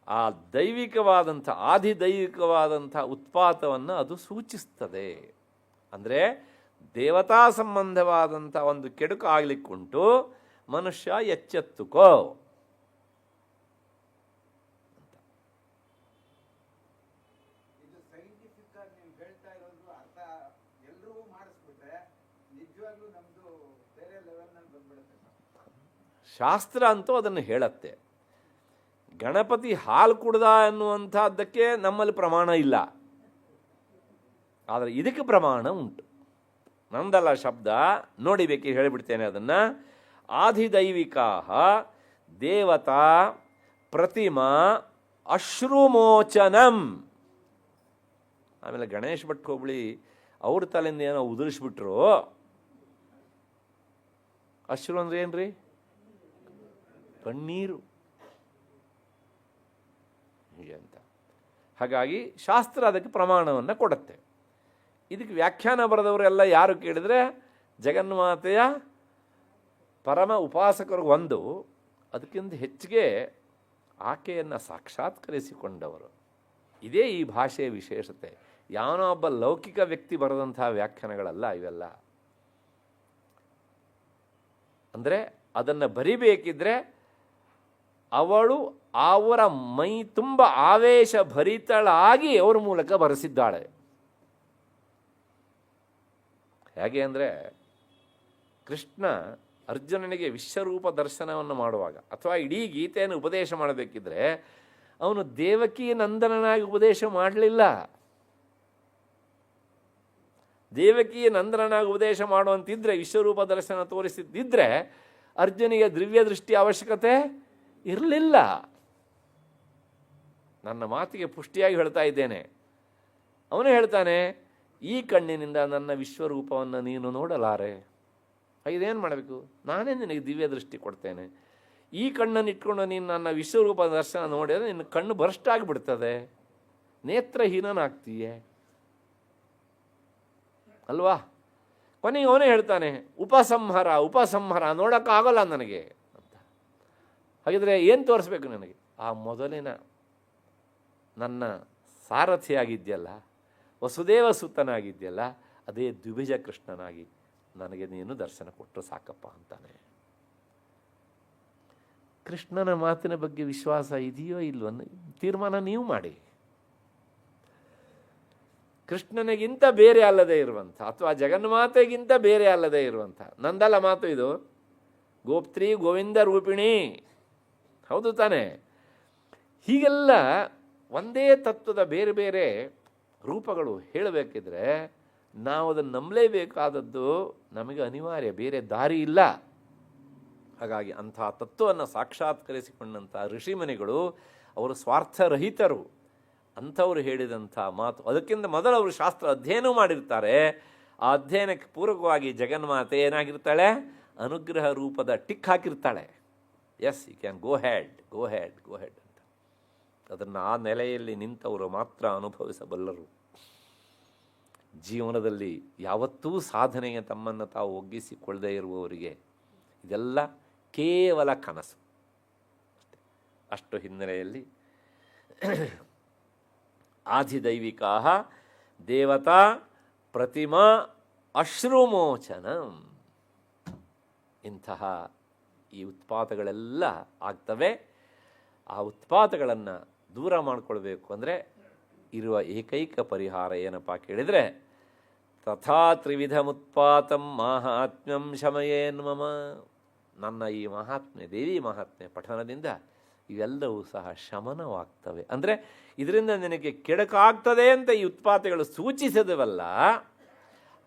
ಆ ದೈವಿಕವಾದಂಥ ಆದಿದೈವಿಕವಾದಂಥ ಉತ್ಪಾತವನ್ನು ಅದು ಸೂಚಿಸ್ತದೆ. ಅಂದರೆ ದೇವತಾ ಸಂಬಂಧವಾದಂಥ ಒಂದು ಕೆಡುಕು ಆಗಲಿಕ್ಕುಂಟು, ಮನುಷ್ಯ ಎಚ್ಚೆತ್ತುಕೋ ಅಂತ. ಇದು ಸೈಂಟಿಫಿಕ್ ಆಗಿ ನೀವು ಹೇಳ್ತಾ ಇರೋದು ಅರ್ಥ ಎಲ್ರಿಗೂ ಮಾಡಿಸ್ಬಿಟ್ರೆ ನಿಜವಾಗ್ಲೂ ನಮ್ದು ಬೇರೆ ಲೆವೆಲ್ನಲ್ಲಿ ಬಂದ್ಬಿಡುತ್ತೆ. ಶಾಸ್ತ್ರ ಅಂತೂ ಅದನ್ನು ಹೇಳತ್ತೆ. ಗಣಪತಿ ಹಾಲು ಕುಡ್ದ ಅನ್ನುವಂಥದ್ದಕ್ಕೆ ನಮ್ಮಲ್ಲಿ ಪ್ರಮಾಣ ಇಲ್ಲ, ಆದರೆ ಇದಕ್ಕೆ ಪ್ರಮಾಣ ಉಂಟು. ನಂದಲ್ಲ ಶಬ್ದ, ನೋಡಿಬೇಕಿ ಹೇಳಿಬಿಡ್ತೇನೆ ಅದನ್ನು. ಆದಿದೈವಿಕಾ ದೇವತಾ ಪ್ರತಿಮಾ ಅಶ್ರುಮೋಚನಂ. ಆಮೇಲೆ ಗಣೇಶ್ ಭಟ್ ಹೋಬಳಿ ಅವ್ರ ತಲೆಯಿಂದ ಏನೋ ಉದುರಿಸ್ಬಿಟ್ರು. ಅಶ್ರು ಅಂದ್ರೆ ಏನ್ರಿ? ಕಣ್ಣೀರು ಹೀಗೆ ಅಂತ. ಹಾಗಾಗಿ ಶಾಸ್ತ್ರ ಅದಕ್ಕೆ ಪ್ರಮಾಣವನ್ನು ಕೊಡುತ್ತೆ. ಇದಕ್ಕೆ ವ್ಯಾಖ್ಯಾನ ಬರೆದವರೆಲ್ಲ ಯಾರು ಕೇಳಿದರೆ ಜಗನ್ಮಾತೆಯ ಪರಮ ಉಪಾಸಕರು ಒಂದು, ಅದಕ್ಕಿಂತ ಹೆಚ್ಚಿಗೆ ಆಕೆಯನ್ನು ಸಾಕ್ಷಾತ್ಕರಿಸಿಕೊಂಡವರು. ಇದೇ ಈ ಭಾಷೆಯ ವಿಶೇಷತೆ. ಯಾವನೋ ಒಬ್ಬ ಲೌಕಿಕ ವ್ಯಕ್ತಿ ಬರೆದಂತಹ ವ್ಯಾಖ್ಯಾನಗಳಲ್ಲ ಇವೆಲ್ಲ. ಅಂದರೆ ಅದನ್ನು ಬರಿಬೇಕಿದ್ರೆ ಅವಳು ಅವರ ಮೈ ತುಂಬ ಆವೇಶ ಭರಿತಳಾಗಿ ಅವರ ಮೂಲಕ ಬರೆಸಿದ್ದಾಳೆ. ಹೇಗೆ ಅಂದರೆ ಕೃಷ್ಣ ಅರ್ಜುನನಿಗೆ ವಿಶ್ವರೂಪ ದರ್ಶನವನ್ನು ಮಾಡುವಾಗ ಅಥವಾ ಇಡೀ ಗೀತೆಯನ್ನು ಉಪದೇಶ ಮಾಡಬೇಕಿದ್ರೆ ಅವನು ದೇವಕಿ ನಂದನನಾಗಿ ಉಪದೇಶ ಮಾಡಲಿಲ್ಲ. ದೇವಕಿ ನಂದನನಾಗಿ ಉಪದೇಶ ಮಾಡುವಂತಿದ್ದರೆ, ವಿಶ್ವರೂಪ ದರ್ಶನ ತೋರಿಸಿದ್ದಿದ್ರೆ ಅರ್ಜುನಿಗೆ ದಿವ್ಯ ದೃಷ್ಟಿ ಅವಶ್ಯಕತೆ ಇರಲಿಲ್ಲ. ನನ್ನ ಮಾತಿಗೆ ಪುಷ್ಟಿಯಾಗಿ ಹೇಳ್ತಾ ಇದ್ದೇನೆ. ಅವನು ಹೇಳ್ತಾನೆ, ಈ ಕಣ್ಣಿನಿಂದ ನನ್ನ ವಿಶ್ವರೂಪವನ್ನು ನೀನು ನೋಡಲಾರೆ, ಇದೇನು ಮಾಡಬೇಕು? ನಾನೇ ನಿನಗೆ ದಿವ್ಯ ದೃಷ್ಟಿ ಕೊಡ್ತೇನೆ. ಈ ಕಣ್ಣನ್ನು ಇಟ್ಕೊಂಡು ನೀನು ನನ್ನ ವಿಶ್ವರೂಪ ದರ್ಶನ ನೋಡಿದರೆ ನಿನ್ನ ಕಣ್ಣು ಭ್ರಷ್ಟಾಗಿಬಿಡ್ತದೆ, ನೇತ್ರಹೀನನಾಗ್ತೀಯೇ ಅಲ್ವಾ? ಕೊನೆಗೆ ಅವನೇ ಹೇಳ್ತಾನೆ, ಉಪಸಂಹಾರ ನೋಡೋಕ್ಕಾಗಲ್ಲ ನನಗೆ ಅಂತ. ಹಾಗಿದ್ರೆ ಏನು ತೋರಿಸ್ಬೇಕು ನನಗೆ? ಆ ಮೊದಲಿನ ನನ್ನ ಸಾರಥಿಯಾಗಿದ್ಯಲ್ಲ, ವಸುದೇವ ಸುತ್ತನಾಗಿದ್ಯಲ್ಲ, ಅದೇ ದ್ವಿಭುಜ ಕೃಷ್ಣನಾಗಿ ನನಗೆ ನೀನು ದರ್ಶನ ಕೊಟ್ಟರು ಸಾಕಪ್ಪ ಅಂತಾನೆ. ಕೃಷ್ಣನ ಮಾತಿನ ಬಗ್ಗೆ ವಿಶ್ವಾಸ ಇದೆಯೋ ಇಲ್ವೋ ತೀರ್ಮಾನ ನೀವು ಮಾಡಿ. ಕೃಷ್ಣನಿಗಿಂತ ಬೇರೆ ಅಲ್ಲದೆ ಇರುವಂಥ ಅಥವಾ ಜಗನ್ಮಾತೆಗಿಂತ ಬೇರೆ ಅಲ್ಲದೆ ಇರುವಂಥ ನಂದಲ್ಲ ಮಾತು ಇದು. ಗೋಪ್ತ್ರಿ ಗೋವಿಂದ ರೂಪಿಣಿ, ಹೌದು ತಾನೆ? ಹೀಗೆಲ್ಲ ಒಂದೇ ತತ್ವದ ಬೇರೆ ಬೇರೆ ರೂಪಗಳು ಹೇಳಬೇಕಿದ್ರೆ ನಾವು ಅದನ್ನು ನಂಬಲೇಬೇಕಾದದ್ದು ನಮಗೆ ಅನಿವಾರ್ಯ, ಬೇರೆ ದಾರಿ ಇಲ್ಲ. ಹಾಗಾಗಿ ಅಂಥ ತತ್ವವನ್ನು ಸಾಕ್ಷಾತ್ಕರಿಸಿಕೊಂಡಂಥ ಋಷಿಮುನಿಗಳು ಅವರು ಸ್ವಾರ್ಥರಹಿತರು. ಅಂಥವ್ರು ಹೇಳಿದಂಥ ಮಾತು, ಅದಕ್ಕಿಂತ ಮೊದಲು ಅವರು ಶಾಸ್ತ್ರ ಅಧ್ಯಯನ ಮಾಡಿರ್ತಾರೆ. ಆ ಅಧ್ಯಯನಕ್ಕೆ ಪೂರಕವಾಗಿ ಜಗನ್ಮಾತೆ ಏನಾಗಿರ್ತಾಳೆ? ಅನುಗ್ರಹ ರೂಪದ ಟಿಕ್ ಹಾಕಿರ್ತಾಳೆ. Yes, you can go ahead ಅಂತ. ಅದನ್ನು ಆ ನೆಲೆಯಲ್ಲಿ ನಿಂತವರು ಮಾತ್ರ ಅನುಭವಿಸಬಲ್ಲರು. ಜೀವನದಲ್ಲಿ ಯಾವತ್ತೂ ಸಾಧನೆಗೆ ತಮ್ಮನ್ನು ತಾವು ಒಗ್ಗಿಸಿಕೊಳ್ಳದೇ ಇರುವವರಿಗೆ ಇದೆಲ್ಲ ಕೇವಲ ಕನಸು ಅಷ್ಟು ಹಿನ್ನೆಲೆಯಲ್ಲಿ ಆದಿದೈವಿಕಾ ದೇವತಾ ಪ್ರತಿಮಾ ಅಶ್ರುಮೋಚನ, ಇಂತಹ ಈ ಉತ್ಪಾತಗಳೆಲ್ಲ ಆಗ್ತವೆ. ಆ ಉತ್ಪಾತಗಳನ್ನು ದೂರ ಮಾಡಿಕೊಳ್ಬೇಕು ಅಂದರೆ ಇರುವ ಏಕೈಕ ಪರಿಹಾರ ಏನಪ್ಪ ಕೇಳಿದರೆ, ತಥಾ ತ್ರಿವಿಧಮುತ್ಪಾತಂ ಮಾಹಾತ್ಮ್ಯಂ ಶಮಯೇನ್ಮಮ. ನನ್ನ ಈ ಮಹಾತ್ಮೆ, ದೇವಿ ಮಹಾತ್ಮೆ ಪಠನದಿಂದ ಇವೆಲ್ಲವೂ ಸಹ ಶಮನವಾಗ್ತವೆ. ಅಂದರೆ ಇದರಿಂದ ನಿನಗೆ ಕೆಡಕಾಗ್ತದೆ ಅಂತ ಈ ಉತ್ಪಾತಗಳು ಸೂಚಿಸಿದವಲ್ಲ,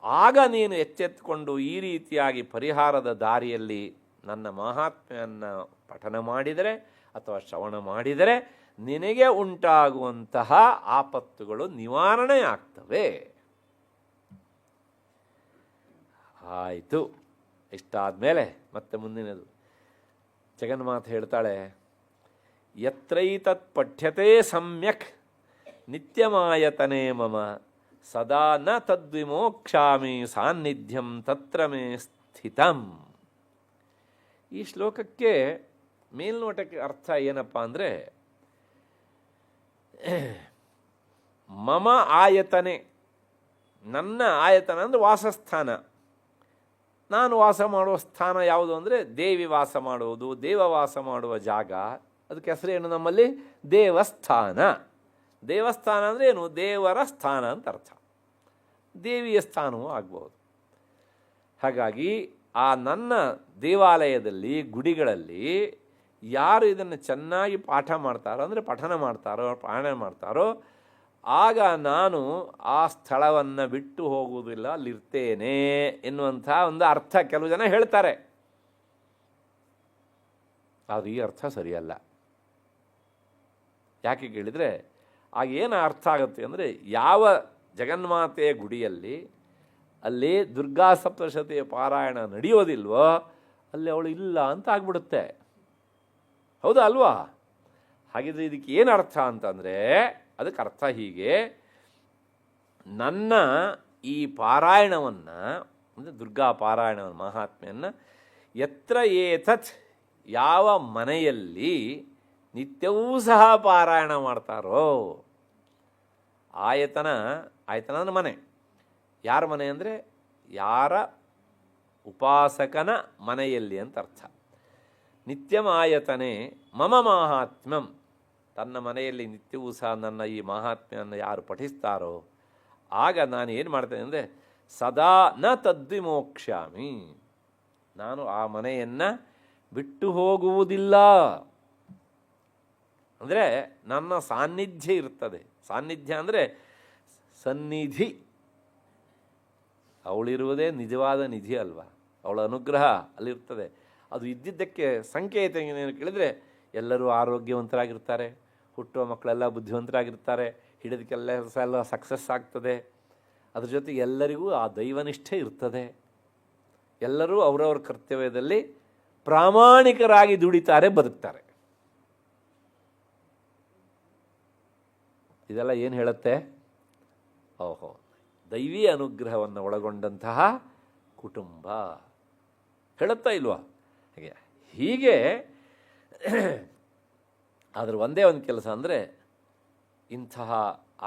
ಆಗ ನೀನು ಎಚ್ಚೆತ್ತುಕೊಂಡು ಈ ರೀತಿಯಾಗಿ ಪರಿಹಾರದ ದಾರಿಯಲ್ಲಿ ನನ್ನ ಮಹಾತ್ಮೆಯನ್ನು ಪಠನ ಮಾಡಿದರೆ ಅಥವಾ ಶ್ರವಣ ಮಾಡಿದರೆ ನಿನಗೆ ಉಂಟಾಗುವಂತಹ ಆಪತ್ತುಗಳು ನಿವಾರಣೆ ಆಗ್ತವೆ. ಆಯಿತು. ಇಷ್ಟಾದ ಮೇಲೆ ಮತ್ತೆ ಮುಂದಿನದು ಜಗನ್ಮಾತೆ ಹೇಳ್ತಾಳೆ, ಯತ್ರೈತತ್ ಪಠ್ಯತೆ ಸಮ್ಯಕ್ ನಿತ್ಯಮಾಯತನೇ ಮಮ ಸದಾ ನ ತದ್ವಿಮೋಕ್ಷಾಮಿ ಸಾನ್ನಿಧ್ಯಂ ತತ್ರ ಮೇ ಸ್ಥಿತಂ. ಈ ಶ್ಲೋಕಕ್ಕೆ ಮೇಲ್ನೋಟಕ್ಕೆ ಅರ್ಥ ಏನಪ್ಪ ಅಂದರೆ, ಮಮ ಆಯತನೆ, ನನ್ನ ಆಯತನ ಅಂದರೆ ವಾಸಸ್ಥಾನ. ನಾನು ವಾಸ ಮಾಡುವ ಸ್ಥಾನ ಯಾವುದು ಅಂದರೆ ದೇವಿ ವಾಸ ಮಾಡುವುದು, ದೇವ ವಾಸ ಮಾಡುವ ಜಾಗ. ಅದಕ್ಕೆ ಹೆಸರೇನು ನಮ್ಮಲ್ಲಿ? ದೇವಸ್ಥಾನ. ದೇವಸ್ಥಾನ ಅಂದರೆ ಏನು? ದೇವರ ಸ್ಥಾನ ಅಂತ ಅರ್ಥ. ದೇವಿಯ ಸ್ಥಾನವೂ ಆಗ್ಬೋದು. ಹಾಗಾಗಿ ಆ ನನ್ನ ದೇವಾಲಯದಲ್ಲಿ, ಗುಡಿಗಳಲ್ಲಿ ಯಾರು ಇದನ್ನು ಚೆನ್ನಾಗಿ ಪಾಠ ಮಾಡ್ತಾರೋ, ಅಂದರೆ ಪಠನ ಮಾಡ್ತಾರೋ, ಪಾರಾಯಣ ಮಾಡ್ತಾರೋ, ಆಗ ನಾನು ಆ ಸ್ಥಳವನ್ನು ಬಿಟ್ಟು ಹೋಗುವುದಿಲ್ಲ, ಅಲ್ಲಿರ್ತೇನೆ ಎನ್ನುವಂಥ ಒಂದು ಅರ್ಥ ಕೆಲವು ಜನ ಹೇಳ್ತಾರೆ. ಅದು ಈ ಅರ್ಥ ಸರಿಯಲ್ಲ. ಯಾಕೆ ಕೇಳಿದರೆ, ಆಗ ಏನು ಅರ್ಥ ಆಗುತ್ತೆ ಅಂದರೆ, ಯಾವ ಜಗನ್ಮಾತೆಯ ಗುಡಿಯಲ್ಲಿ ಅಲ್ಲಿ ದುರ್ಗಾ ಸಪ್ತಶತಿಯ ಪಾರಾಯಣ ನಡೆಯೋದಿಲ್ವೋ ಅಲ್ಲಿ ಅವಳು ಇಲ್ಲ ಅಂತ ಆಗ್ಬಿಡುತ್ತೆ. ಹೌದಾ ಅಲ್ವಾ? ಹಾಗಿದ್ರೆ ಇದಕ್ಕೆ ಏನು ಅರ್ಥ ಅಂತಂದರೆ, ಅದಕ್ಕೆ ಅರ್ಥ ಹೀಗೆ, ನನ್ನ ಈ ಪಾರಾಯಣವನ್ನು ಅಂದರೆ ದುರ್ಗಾ ಪಾರಾಯಣವನ್ನು, ಮಹಾತ್ಮೆಯನ್ನು ಯತ್ರ ಏತತ್, ಯಾವ ಮನೆಯಲ್ಲಿ ನಿತ್ಯವೂ ಸಹ ಪಾರಾಯಣ ಮಾಡ್ತಾರೋ, ಆಯತನ ಅಂದರೆ ಮನೆ. ಯಾರ ಮನೆ ಅಂದರೆ ಯಾರ ಉಪಾಸಕನ ಮನೆಯಲ್ಲಿ ಅಂತ ಅರ್ಥ. ನಿತ್ಯಂ ಆಯತನೆ ಮಮ ಮಾಹಾತ್ಮ್ಯಂ, ತನ್ನ ಮನೆಯಲ್ಲಿ ನಿತ್ಯವೂ ಸಹ ನನ್ನ ಈ ಮಹಾತ್ಮೆಯನ್ನು ಯಾರು ಪಠಿಸ್ತಾರೋ ಆಗ ನಾನು ಏನು ಮಾಡ್ತೇನೆ ಅಂದರೆ ಸದಾ ನ ತದ್ವಿಮೋಕ್ಷಾಮಿ, ನಾನು ಆ ಮನೆಯನ್ನು ಬಿಟ್ಟು ಹೋಗುವುದಿಲ್ಲ. ಅಂದರೆ ನನ್ನ ಸಾನ್ನಿಧ್ಯ ಇರ್ತದೆ. ಸಾನ್ನಿಧ್ಯ ಅಂದರೆ ಸನ್ನಿಧಿ. ಅವಳಿರುವುದೇ ನಿಜವಾದ ನಿಧಿ ಅಲ್ವಾ, ಅವಳ ಅನುಗ್ರಹ ಅಲ್ಲಿರ್ತದೆ. ಅದು ಇದ್ದಿದ್ದಕ್ಕೆ ಸಂಕೇತ ಏನೇನು ಕೇಳಿದರೆ, ಎಲ್ಲರೂ ಆರೋಗ್ಯವಂತರಾಗಿರ್ತಾರೆ, ಹುಟ್ಟುವ ಮಕ್ಕಳೆಲ್ಲ ಬುದ್ಧಿವಂತರಾಗಿರ್ತಾರೆ, ಹಿಡಿದ ಕೆಲಸ ಎಲ್ಲ ಸಕ್ಸಸ್ ಆಗ್ತದೆ. ಅದ್ರ ಜೊತೆಗೆ ಎಲ್ಲರಿಗೂ ಆ ದೈವನಿಷ್ಠೆ ಇರ್ತದೆ. ಎಲ್ಲರೂ ಅವರವ್ರ ಕರ್ತವ್ಯದಲ್ಲಿ ಪ್ರಾಮಾಣಿಕರಾಗಿ ದುಡಿತಾರೆ, ಬದುಕ್ತಾರೆ. ಇದೆಲ್ಲ ಏನು ಹೇಳುತ್ತೆ? ಓಹೋ, ದೈವಿ ಅನುಗ್ರಹವನ್ನು ಒಳಗೊಂಡಂತಹ ಕುಟುಂಬ ಹೇಳುತ್ತಾ ಇಲ್ವಾ? ಹೀಗೆ ಆದರೆ ಒಂದೇ ಒಂದು ಕೆಲಸ ಅಂದರೆ, ಇಂತಹ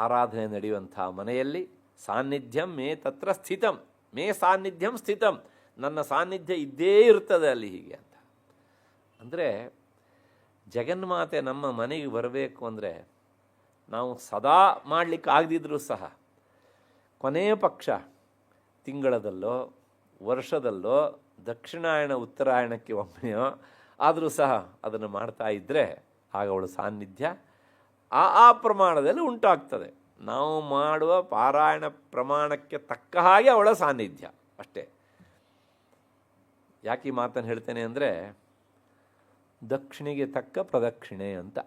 ಆರಾಧನೆ ನಡೆಯುವಂತಹ ಮನೆಯಲ್ಲಿ ಸಾನ್ನಿಧ್ಯಂ ಮೇ ತತ್ರ ಸ್ಥಿತಂ, ಮೇ ಸಾನ್ನಿಧ್ಯಂ ಸ್ಥಿತಂ, ನನ್ನ ಸಾನ್ನಿಧ್ಯ ಇದ್ದೇ ಇರ್ತದೆ ಅಲ್ಲಿ. ಹೀಗೆ ಅಂತ ಅಂದರೆ, ಜಗನ್ಮಾತೆ ನಮ್ಮ ಮನೆಗೆ ಬರಬೇಕು ಅಂದರೆ ನಾವು ಸದಾ ಮಾಡಲಿಕ್ಕೆ ಆಗದಿದ್ರೂ ಸಹ ಕೊನೆಯ ಪಕ್ಷ ತಿಂಗಳದಲ್ಲೋ ವರ್ಷದಲ್ಲೋ ದಕ್ಷಿಣಾಯಣ ಉತ್ತರಾಯಣಕ್ಕೆ ಒಮ್ಮೆಯೋ ಆದರೂ ಸಹ ಅದನ್ನು ಮಾಡ್ತಾ ಇದ್ದರೆ ಆಗ ಅವಳ ಸಾನ್ನಿಧ್ಯ ಆ ಪ್ರಮಾಣದಲ್ಲಿ ಉಂಟಾಗ್ತದೆ. ನಾವು ಮಾಡುವ ಪಾರಾಯಣ ಪ್ರಮಾಣಕ್ಕೆ ತಕ್ಕ ಹಾಗೆ ಅವಳ ಸಾನ್ನಿಧ್ಯ ಅಷ್ಟೇ. ಯಾಕೆ ಈ ಮಾತನ್ನು ಹೇಳ್ತೇನೆ ಅಂದರೆ, ದಕ್ಷಿಣೆಗೆ ತಕ್ಕ ಪ್ರದಕ್ಷಿಣೆ ಅಂತ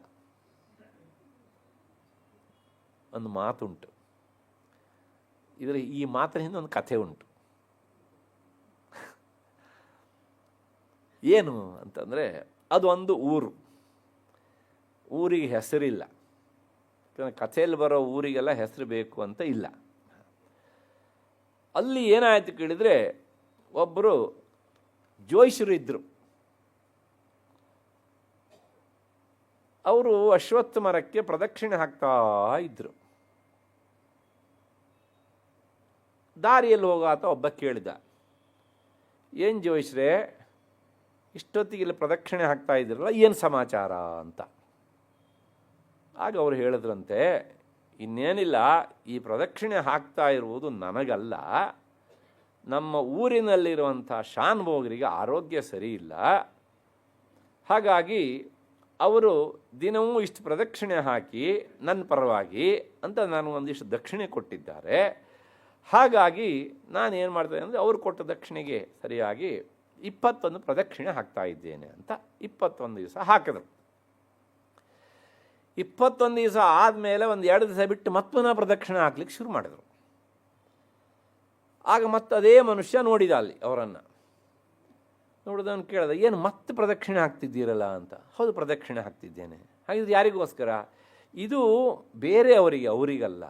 ಒಂದು ಮಾತುಂಟು. ಇದರ ಈ ಮಾತಿನ ಹಿಂದೆ ಒಂದು ಕಥೆ ಉಂಟು. ಏನು ಅಂತಂದರೆ, ಅದು ಒಂದು ಊರಿಗೆ ಹೆಸರಿಲ್ಲ. ಕಥೆಯಲ್ಲಿ ಬರೋ ಊರಿಗೆಲ್ಲ ಹೆಸರು ಬೇಕು ಅಂತ ಇಲ್ಲ. ಅಲ್ಲಿ ಏನಾಯಿತು ಕೇಳಿದರೆ, ಒಬ್ಬರು ಜೋಯಿಸರು ಇದ್ದರು. ಅವರು ಅಶ್ವತ್ಥ ಮರಕ್ಕೆ ಪ್ರದಕ್ಷಿಣೆ ಹಾಕ್ತಾ ಇದ್ದರು. ದಾರಿಯಲ್ಲಿ ಹೋಗಾತ ಒಬ್ಬ ಕೇಳಿದ, ಏನು ಜೋಯಿಸ್ರೆ ಇಷ್ಟೊತ್ತಿಗೆ ಇಲ್ಲಿ ಪ್ರದಕ್ಷಿಣೆ ಹಾಕ್ತಾ ಇದ್ರಲ್ಲ, ಏನು ಸಮಾಚಾರ ಅಂತ. ಆಗ ಅವರು ಹೇಳಿದ್ರಂತೆ, ಇನ್ನೇನಿಲ್ಲ, ಈ ಪ್ರದಕ್ಷಿಣೆ ಹಾಕ್ತಾ ಇರುವುದು ನನಗಲ್ಲ, ನಮ್ಮ ಊರಿನಲ್ಲಿರುವಂಥ ಶಾನ್ಭೋಗರಿಗೆ ಆರೋಗ್ಯ ಸರಿ ಇಲ್ಲ. ಹಾಗಾಗಿ ಅವರು ದಿನವೂ ಇಷ್ಟು ಪ್ರದಕ್ಷಿಣೆ ಹಾಕಿ ನನ್ನ ಪರವಾಗಿ ಅಂತ ನಾನು ಒಂದಿಷ್ಟು ದಕ್ಷಿಣೆ ಕೊಟ್ಟಿದ್ದಾರೆ. ಹಾಗಾಗಿ ನಾನೇನು ಮಾಡ್ತೇನೆ ಅಂದರೆ ಅವರು ಕೊಟ್ಟ ದಕ್ಷಿಣೆಗೆ ಸರಿಯಾಗಿ 21 ಪ್ರದಕ್ಷಿಣೆ ಹಾಕ್ತಾ ಇದ್ದೇನೆ ಅಂತ 21 ದಿವಸ ಹಾಕಿದ್ರು. 21 ದಿವಸ ಆದಮೇಲೆ ಒಂದು 2 ದಿವಸ ಬಿಟ್ಟು ಮತ್ತೊಂದು ಪ್ರದಕ್ಷಿಣೆ ಹಾಕ್ಲಿಕ್ಕೆ ಶುರು ಮಾಡಿದರು. ಆಗ ಮತ್ತೆ ಅದೇ ಮನುಷ್ಯ ನೋಡಿದ ಅಲ್ಲಿ ಅವರನ್ನು. ನೋಡಿದವನು ಕೇಳಿದ, ಏನು ಮತ್ತೆ ಪ್ರದಕ್ಷಿಣೆ ಹಾಕ್ತಿದ್ದೀರಲ್ಲ ಅಂತ. ಹೌದು, ಪ್ರದಕ್ಷಿಣೆ ಹಾಕ್ತಿದ್ದೇನೆ. ಹಾಗಿದ್ರೆ ಯಾರಿಗೋಸ್ಕರ? ಇದು ಬೇರೆ ಅವರಿಗಲ್ಲ.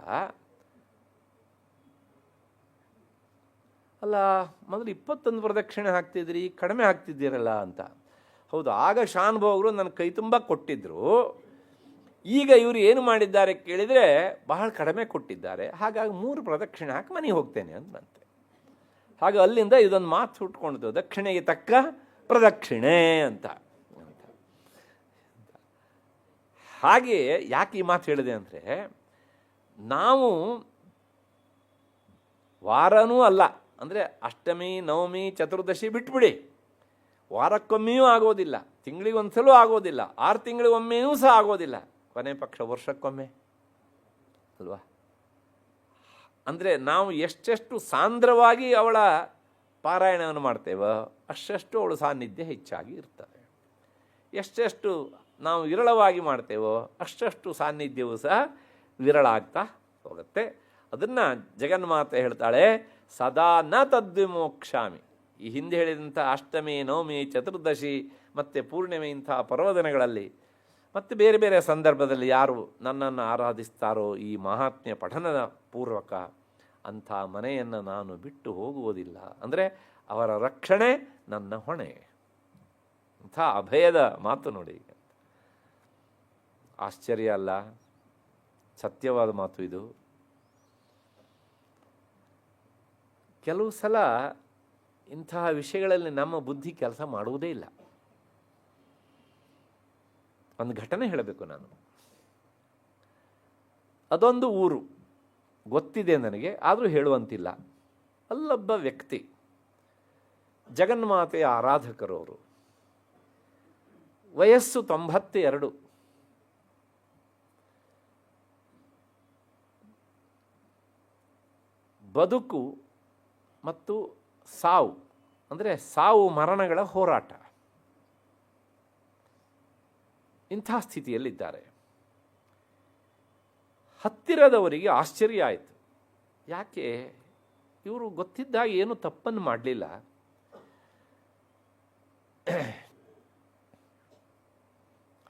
ಅಲ್ಲ, ಮೊದಲು 21 ಪ್ರದಕ್ಷಿಣೆ ಹಾಕ್ತಿದ್ರಿ, ಕಡಿಮೆ ಹಾಕ್ತಿದ್ದೀರಲ್ಲ ಅಂತ. ಹೌದು, ಆಗ ಶಾನುಭೋಗರು ನನ್ನ ಕೈ ತುಂಬ ಕೊಟ್ಟಿದ್ದರು. ಈಗ ಇವರು ಏನು ಮಾಡಿದ್ದಾರೆ ಕೇಳಿದರೆ ಬಹಳ ಕಡಿಮೆ ಕೊಟ್ಟಿದ್ದಾರೆ. ಹಾಗಾಗಿ 3 ಪ್ರದಕ್ಷಿಣೆ ಹಾಕಿ ಮನೆಗೆ ಹೋಗ್ತೇನೆ ಅಂತಂತೆ. ಹಾಗೆ ಅಲ್ಲಿಂದ ಇದೊಂದು ಮಾತು ಹುಟ್ಕೊಂಡಿತು, ದಕ್ಷಿಣೆಗೆ ತಕ್ಕ ಪ್ರದಕ್ಷಿಣೆ ಅಂತ. ಹಾಗೆ ಯಾಕೆ ಈ ಮಾತು ಹೇಳಿದೆ ಅಂದರೆ, ನಾವು ವಾರನೂ ಅಲ್ಲ ಅಂದರೆ ಅಷ್ಟಮಿ, ನವಮಿ, ಚತುರ್ದಶಿ ಬಿಟ್ಬಿಡಿ, ವಾರಕ್ಕೊಮ್ಮೆಯೂ ಆಗೋದಿಲ್ಲ, ತಿಂಗಳಿಗೊಂದ್ಸಲೂ ಆಗೋದಿಲ್ಲ, 6 ತಿಂಗಳಿಗೊಮ್ಮೆಯೂ ಸಹ ಆಗೋದಿಲ್ಲ, ಕೊನೆ ಪಕ್ಷ ವರ್ಷಕ್ಕೊಮ್ಮೆ ಅಲ್ವಾ? ಅಂದರೆ ನಾವು ಎಷ್ಟೆಷ್ಟು ಸಾಂದ್ರವಾಗಿ ಅವಳ ಪಾರಾಯಣವನ್ನು ಮಾಡ್ತೇವೋ ಅಷ್ಟೆಷ್ಟು ಅವಳ ಸಾನ್ನಿಧ್ಯ ಹೆಚ್ಚಾಗಿ ಇರ್ತದೆ. ಎಷ್ಟೆಷ್ಟು ನಾವು ವಿರಳವಾಗಿ ಮಾಡ್ತೇವೋ ಅಷ್ಟಷ್ಟು ಸಾನ್ನಿಧ್ಯವೂ ಸಹ ವಿರಳ ಆಗ್ತಾ ಹೋಗುತ್ತೆ. ಅದನ್ನು ಜಗನ್ಮಾತೆ ಹೇಳ್ತಾಳೆ, ಸದಾ ನ ತದ್ವಿಮೋಕ್ಷಾಮಿ. ಈ ಹಿಂದೆ ಹೇಳಿದಂಥ ಅಷ್ಟಮಿ, ನವಮಿ, ಚತುರ್ದಶಿ ಮತ್ತು ಪೂರ್ಣಿಮೆ ಇಂಥ ಪರ್ವದಿನಗಳಲ್ಲಿ ಮತ್ತು ಬೇರೆ ಬೇರೆ ಸಂದರ್ಭದಲ್ಲಿ ಯಾರು ನನ್ನನ್ನು ಆರಾಧಿಸ್ತಾರೋ ಈ ಮಹಾತ್ಮ್ಯ ಪಠನದ ಪೂರ್ವಕ, ಅಂಥ ಮನೆಯನ್ನು ನಾನು ಬಿಟ್ಟು ಹೋಗುವುದಿಲ್ಲ. ಅಂದರೆ ಅವರ ರಕ್ಷಣೆ ನನ್ನ ಹೊಣೆ. ಅಂಥ ಅಭಯದ ಮಾತು ನೋಡಿ. ಆಶ್ಚರ್ಯ ಅಲ್ಲ? ಸತ್ಯವಾದ ಮಾತು ಇದು. ಕೆಲವು ಸಲ ಇಂತಹ ವಿಷಯಗಳಲ್ಲಿ ನಮ್ಮ ಬುದ್ಧಿ ಕೆಲಸ ಮಾಡುವುದೇ ಇಲ್ಲ. ಒಂದು ಘಟನೆ ಹೇಳಬೇಕು ನಾನು. ಅದೊಂದು ಊರು ಗೊತ್ತಿದೆ ನನಗೆ, ಆದರೂ ಹೇಳುವಂತಿಲ್ಲ. ಅಲ್ಲೊಬ್ಬ ವ್ಯಕ್ತಿ, ಜಗನ್ಮಾತೆಯ ಆರಾಧಕರು ಅವರು. ವಯಸ್ಸು 92. ಬದುಕು ಮತ್ತು ಸಾವು ಅಂದರೆ ಸಾವು ಮರಣಗಳ ಹೋರಾಟ, ಇಂಥ ಸ್ಥಿತಿಯಲ್ಲಿದ್ದಾರೆ. ಹತ್ತಿರದವರಿಗೆ ಆಶ್ಚರ್ಯ ಆಯಿತು. ಯಾಕೆ ಇವರು ಗೊತ್ತಿದ್ದಾಗ ಏನು ತಪ್ಪನ್ನು ಮಾಡಲಿಲ್ಲ,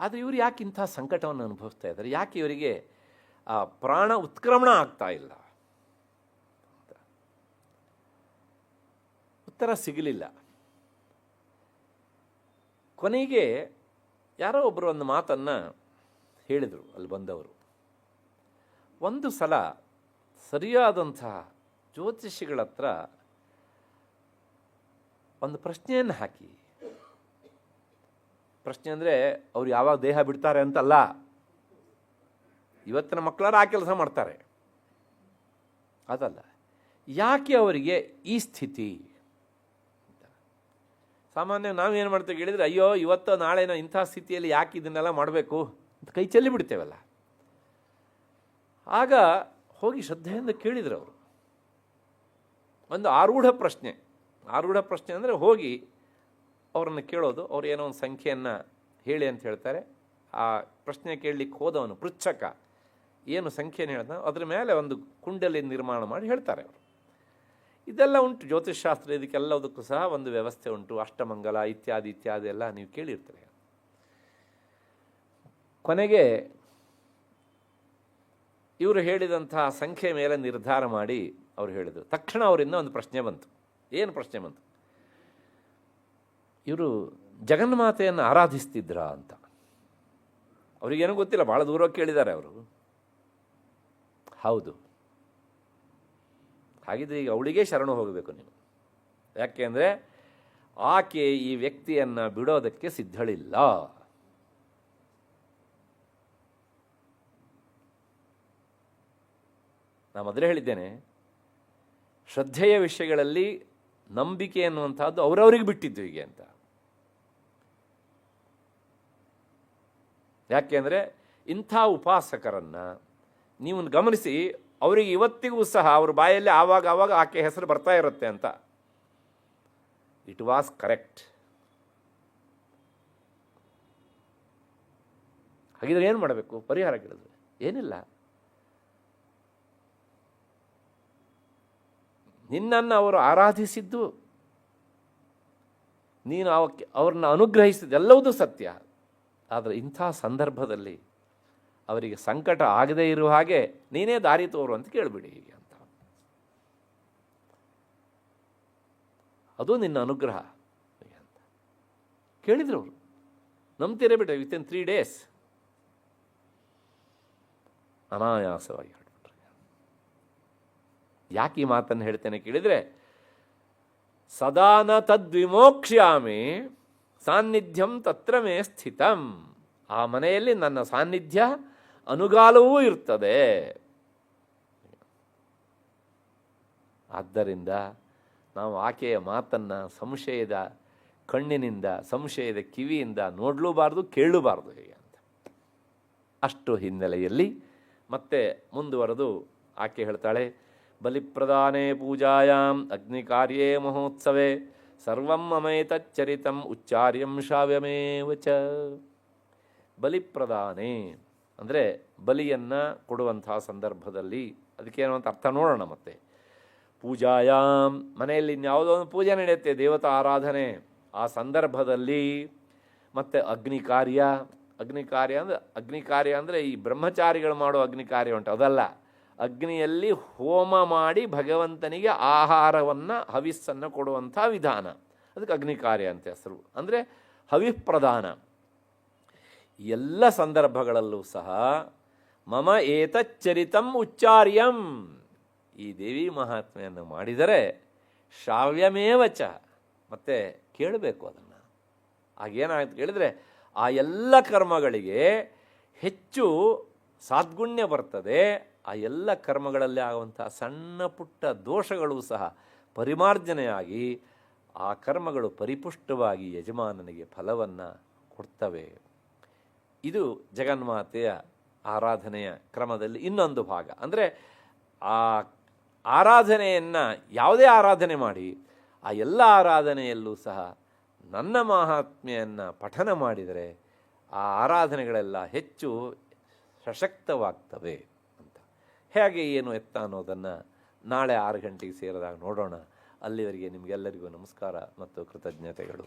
ಆದರೆ ಇವರು ಯಾಕೆ ಇಂಥ ಸಂಕಟವನ್ನು ಅನುಭವಿಸ್ತಾ ಇದ್ದಾರೆ, ಯಾಕೆ ಇವರಿಗೆ ಪ್ರಾಣ ಉತ್ಕ್ರಮಣ ಆಗ್ತಾ ಇಲ್ಲ? ಉತ್ತರ ಸಿಗಲಿಲ್ಲ. ಕೊನೆಗೆ ಯಾರೋ ಒಬ್ಬರು ಒಂದು ಮಾತನ್ನು ಹೇಳಿದರು ಅಲ್ಲಿ ಬಂದವರು. ಒಂದು ಸಲ ಸರಿಯಾದಂಥ ಜ್ಯೋತಿಷಿಗಳ ಹತ್ರ ಒಂದು ಪ್ರಶ್ನೆಯನ್ನು ಹಾಕಿ, ಪ್ರಶ್ನೆ ಅಂದರೆ ಅವ್ರು ಯಾವಾಗ ದೇಹ ಬಿಡ್ತಾರೆ ಅಂತಲ್ಲ, ಇವತ್ತಿನ ಮಕ್ಕಳಾರು ಆ ಕೆಲಸ ಮಾಡ್ತಾರೆ, ಅದಲ್ಲ. ಯಾಕೆ ಅವರಿಗೆ ಈ ಸ್ಥಿತಿ? ಸಾಮಾನ್ಯ ನಾವೇನು ಮಾಡ್ತೇವೆ ಹೇಳಿದರೆ, ಅಯ್ಯೋ ಇವತ್ತು ನಾಳೆನೋ ಇಂಥ ಸ್ಥಿತಿಯಲ್ಲಿ ಯಾಕೆ ಇದನ್ನೆಲ್ಲ ಮಾಡಬೇಕು ಅಂತ ಕೈ ಚೆಲ್ಲಿ ಬಿಡ್ತೇವಲ್ಲ. ಆಗ ಹೋಗಿ ಶ್ರದ್ಧೆಯಿಂದ ಕೇಳಿದರು ಅವರು ಒಂದು ಆರೂಢ ಪ್ರಶ್ನೆ. ಆರೂಢ ಪ್ರಶ್ನೆ ಅಂದರೆ ಹೋಗಿ ಅವರನ್ನು ಕೇಳೋದು. ಅವ್ರು ಏನೋ ಒಂದು ಸಂಖ್ಯೆಯನ್ನು ಹೇಳಿ ಅಂತ ಹೇಳ್ತಾರೆ. ಆ ಪ್ರಶ್ನೆ ಕೇಳಲಿಕ್ಕೆ ಹೋದವನು ಪೃಚ್ಛಕ ಏನು ಸಂಖ್ಯೆಯನ್ನು ಹೇಳ್ತಾನೆ ಅದ್ರ ಮೇಲೆ ಒಂದು ಕುಂಡಲಿ ನಿರ್ಮಾಣ ಮಾಡಿ ಹೇಳ್ತಾರೆ ಅವರು. ಇದೆಲ್ಲ ಉಂಟು ಜ್ಯೋತಿಷ್ಶಾಸ್ತ್ರ, ಇದಕ್ಕೆಲ್ಲದಕ್ಕೂ ಸಹ ಒಂದು ವ್ಯವಸ್ಥೆ ಉಂಟು. ಅಷ್ಟಮಂಗಲ ಇತ್ಯಾದಿ ಇತ್ಯಾದಿ ಎಲ್ಲ ನೀವು ಕೇಳಿರ್ತೀರಿ. ಕೊನೆಗೆ ಇವರು ಹೇಳಿದಂತಹ ಸಂಖ್ಯೆ ಮೇಲೆ ನಿರ್ಧಾರ ಮಾಡಿ ಅವರು ಹೇಳಿದರು. ತಕ್ಷಣ ಅವರಿಂದ ಒಂದು ಪ್ರಶ್ನೆ ಬಂತು. ಏನು ಪ್ರಶ್ನೆ ಬಂತು? ಇವರು ಜಗನ್ಮಾತೆಯನ್ನು ಆರಾಧಿಸ್ತಿದ್ರಾ ಅಂತ. ಅವರಿಗೇನೂ ಗೊತ್ತಿಲ್ಲ, ಭಾಳ ದೂರ ಕೇಳಿದ್ದಾರೆ ಅವರು. ಹೌದು. ಹಾಗಿದ್ರೆ ಈಗ ಅವಳಿಗೆ ಶರಣು ಹೋಗಬೇಕು ನೀವು. ಯಾಕೆ ಅಂದರೆ ಆಕೆ ಈ ವ್ಯಕ್ತಿಯನ್ನು ಬಿಡೋದಕ್ಕೆ ಸಿದ್ಧಳಿಲ್ಲ. ನಾನು ಮೊದಲೇ ಹೇಳಿದ್ದೇನೆ, ಶ್ರದ್ಧೆಯ ವಿಷಯಗಳಲ್ಲಿ ನಂಬಿಕೆ ಅನ್ನುವಂಥದ್ದು ಅವರವರಿಗೆ ಬಿಟ್ಟಿದ್ದು ಹೀಗೆ ಅಂತ. ಯಾಕೆ ಅಂದರೆ ಇಂಥ ಉಪಾಸಕರನ್ನು ನೀವು ಗಮನಿಸಿ, ಅವರಿಗೆ ಇವತ್ತಿಗೂ ಸಹ ಅವ್ರ ಬಾಯಲ್ಲಿ ಆವಾಗ ಆವಾಗ ಆಕೆ ಹೆಸರು ಬರ್ತಾ ಇರುತ್ತೆ ಅಂತ. It was correct. ಹಾಗಿದ್ರೆ ಏನು ಮಾಡಬೇಕು? ಪರಿಹಾರ ಕೇಳಿದ್ರೆ ಏನಿಲ್ಲ, ನಿನ್ನನ್ನು ಅವರು ಆರಾಧಿಸಿದ್ದು, ನೀನು ಅವ್ರನ್ನ ಅನುಗ್ರಹಿಸಿದ್ದು ಎಲ್ಲವೂ ಸತ್ಯ. ಆದರೆ ಇಂಥ ಸಂದರ್ಭದಲ್ಲಿ ಅವರಿಗೆ ಸಂಕಟ ಆಗದೇ ಇರುವ ಹಾಗೆ ನೀನೇ ದಾರಿ ತೋರು ಅಂತ ಕೇಳಿಬಿಡಿ ಅಂತ. ಅದು ನಿನ್ನ ಅನುಗ್ರಹ ಅಂತ ಕೇಳಿದ್ರು ಅವರು. ನಂಬ್ತೀರೇ ಬಿಟ್ಟೆ, ವಿತಿನ್ 3 days ಅನಾಯಾಸವಾಗಿ ಹೇಳ್ಬಿಟ್ರು. ಯಾಕೆ ಈ ಮಾತನ್ನು ಹೇಳ್ತೇನೆ ಕೇಳಿದರೆ, ಸದಾನ ತದ್ವಿಮೋಕ್ಷ್ಯಾಮಿ ಸಾನ್ನಿಧ್ಯಂ ತತ್ರ ಮೇ ಸ್ಥಿತಂ. ಆ ಮನೆಯಲ್ಲಿ ನನ್ನ ಸಾನ್ನಿಧ್ಯ ಅನುಗಾಲವೂ ಇರ್ತದೆ. ಆದ್ದರಿಂದ ನಾವು ಆಕೆಯ ಮಾತನ್ನು ಸಂಶಯದ ಕಣ್ಣಿನಿಂದ, ಸಂಶಯದ ಕಿವಿಯಿಂದ ನೋಡಲೂಬಾರ್ದು, ಕೇಳಲೂಬಾರ್ದು ಹೇಗೆ ಅಂತ. ಅಷ್ಟು ಹಿನ್ನೆಲೆಯಲ್ಲಿ ಮತ್ತೆ ಮುಂದುವರೆದು ಆಕೆ ಹೇಳ್ತಾಳೆ, ಬಲಿಪ್ರದಾನೇ ಪೂಜಾಯಾಂ ಅಗ್ನಿಕಾರ್ಯೇ ಮಹೋತ್ಸವೇ ಸರ್ವಂ ಮಮೈತಚ್ಚರಿತಂ ಉಚ್ಚಾರ್ಯಂ ಶ್ರಾವ್ಯಮೇವ ಚ. ಬಲಿಪ್ರದಾನೇ ಅಂದರೆ ಬಲಿಯನ್ನು ಕೊಡುವಂಥ ಸಂದರ್ಭದಲ್ಲಿ ಅದಕ್ಕೇನು ಅಂತ ಅರ್ಥ ನೋಡೋಣ. ಮತ್ತೆ ಪೂಜಾಯಾಮ್, ಮನೆಯಲ್ಲಿ ಇನ್ಯಾವುದೋ ಒಂದು ಪೂಜೆ ನಡೆಯುತ್ತೆ, ದೇವತಾ ಆರಾಧನೆ, ಆ ಸಂದರ್ಭದಲ್ಲಿ ಮತ್ತು ಅಗ್ನಿಕಾರ್ಯ ಅಂದರೆ ಈ ಬ್ರಹ್ಮಚಾರಿಗಳು ಮಾಡೋ ಅಗ್ನಿಕಾರ್ಯ ಉಂಟು, ಅದಲ್ಲ. ಅಗ್ನಿಯಲ್ಲಿ ಹೋಮ ಮಾಡಿ ಭಗವಂತನಿಗೆ ಆಹಾರವನ್ನು, ಹವಿಸ್ಸನ್ನು ಕೊಡುವಂಥ ವಿಧಾನ, ಅದಕ್ಕೆ ಅಗ್ನಿಕಾರ್ಯ ಅಂತ ಹೆಸರು. ಅಂದರೆ ಹವಿಪ್ರದಾನ. ಎಲ್ಲ ಸಂದರ್ಭಗಳಲ್ಲೂ ಸಹ ಮಮ ಏತಚ್ಚರಿತಂ ಉಚ್ಚಾರ್ಯಂ, ಈ ದೇವಿ ಮಹಾತ್ಮೆಯನ್ನು ಮಾಡಿದರೆ ಶ್ರಾವ್ಯಮೇವಚ, ಮತ್ತೆ ಕೇಳಬೇಕು ಅದನ್ನು. ಆಗೇನಾಯ್ತು ಕೇಳಿದರೆ ಆ ಎಲ್ಲ ಕರ್ಮಗಳಿಗೆ ಹೆಚ್ಚು ಸಾದ್ಗುಣ್ಯ ಬರ್ತದೆ. ಆ ಎಲ್ಲ ಕರ್ಮಗಳಲ್ಲಿ ಆಗುವಂಥ ಸಣ್ಣ ಪುಟ್ಟ ದೋಷಗಳು ಸಹ ಪರಿಮಾರ್ಜನೆಯಾಗಿ ಆ ಕರ್ಮಗಳು ಪರಿಪುಷ್ಟವಾಗಿ ಯಜಮಾನನಿಗೆ ಫಲವನ್ನು ಕೊಡ್ತವೆ. ಇದು ಜಗನ್ಮಾತೆಯ ಆರಾಧನೆಯ ಕ್ರಮದಲ್ಲಿ ಇನ್ನೊಂದು ಭಾಗ. ಅಂದರೆ ಆ ಆರಾಧನೆಯನ್ನು, ಯಾವುದೇ ಆರಾಧನೆ ಮಾಡಿ ಆ ಎಲ್ಲ ಆರಾಧನೆಯಲ್ಲೂ ಸಹ ನನ್ನ ಮಹಾತ್ಮೆಯನ್ನು ಪಠನ ಮಾಡಿದರೆ ಆ ಆರಾಧನೆಗಳೆಲ್ಲ ಹೆಚ್ಚು ಸಶಕ್ತವಾಗ್ತವೆ ಅಂತ. ಹೇಗೆ ಏನು ಎತ್ತ ಅನ್ನೋದನ್ನು ನಾಳೆ 6 ಗಂಟೆಗೆ ಸೇರಿದಾಗ ನೋಡೋಣ. ಅಲ್ಲಿವರೆಗೆ ನಿಮಗೆಲ್ಲರಿಗೂ ನಮಸ್ಕಾರ ಮತ್ತು ಕೃತಜ್ಞತೆಗಳು.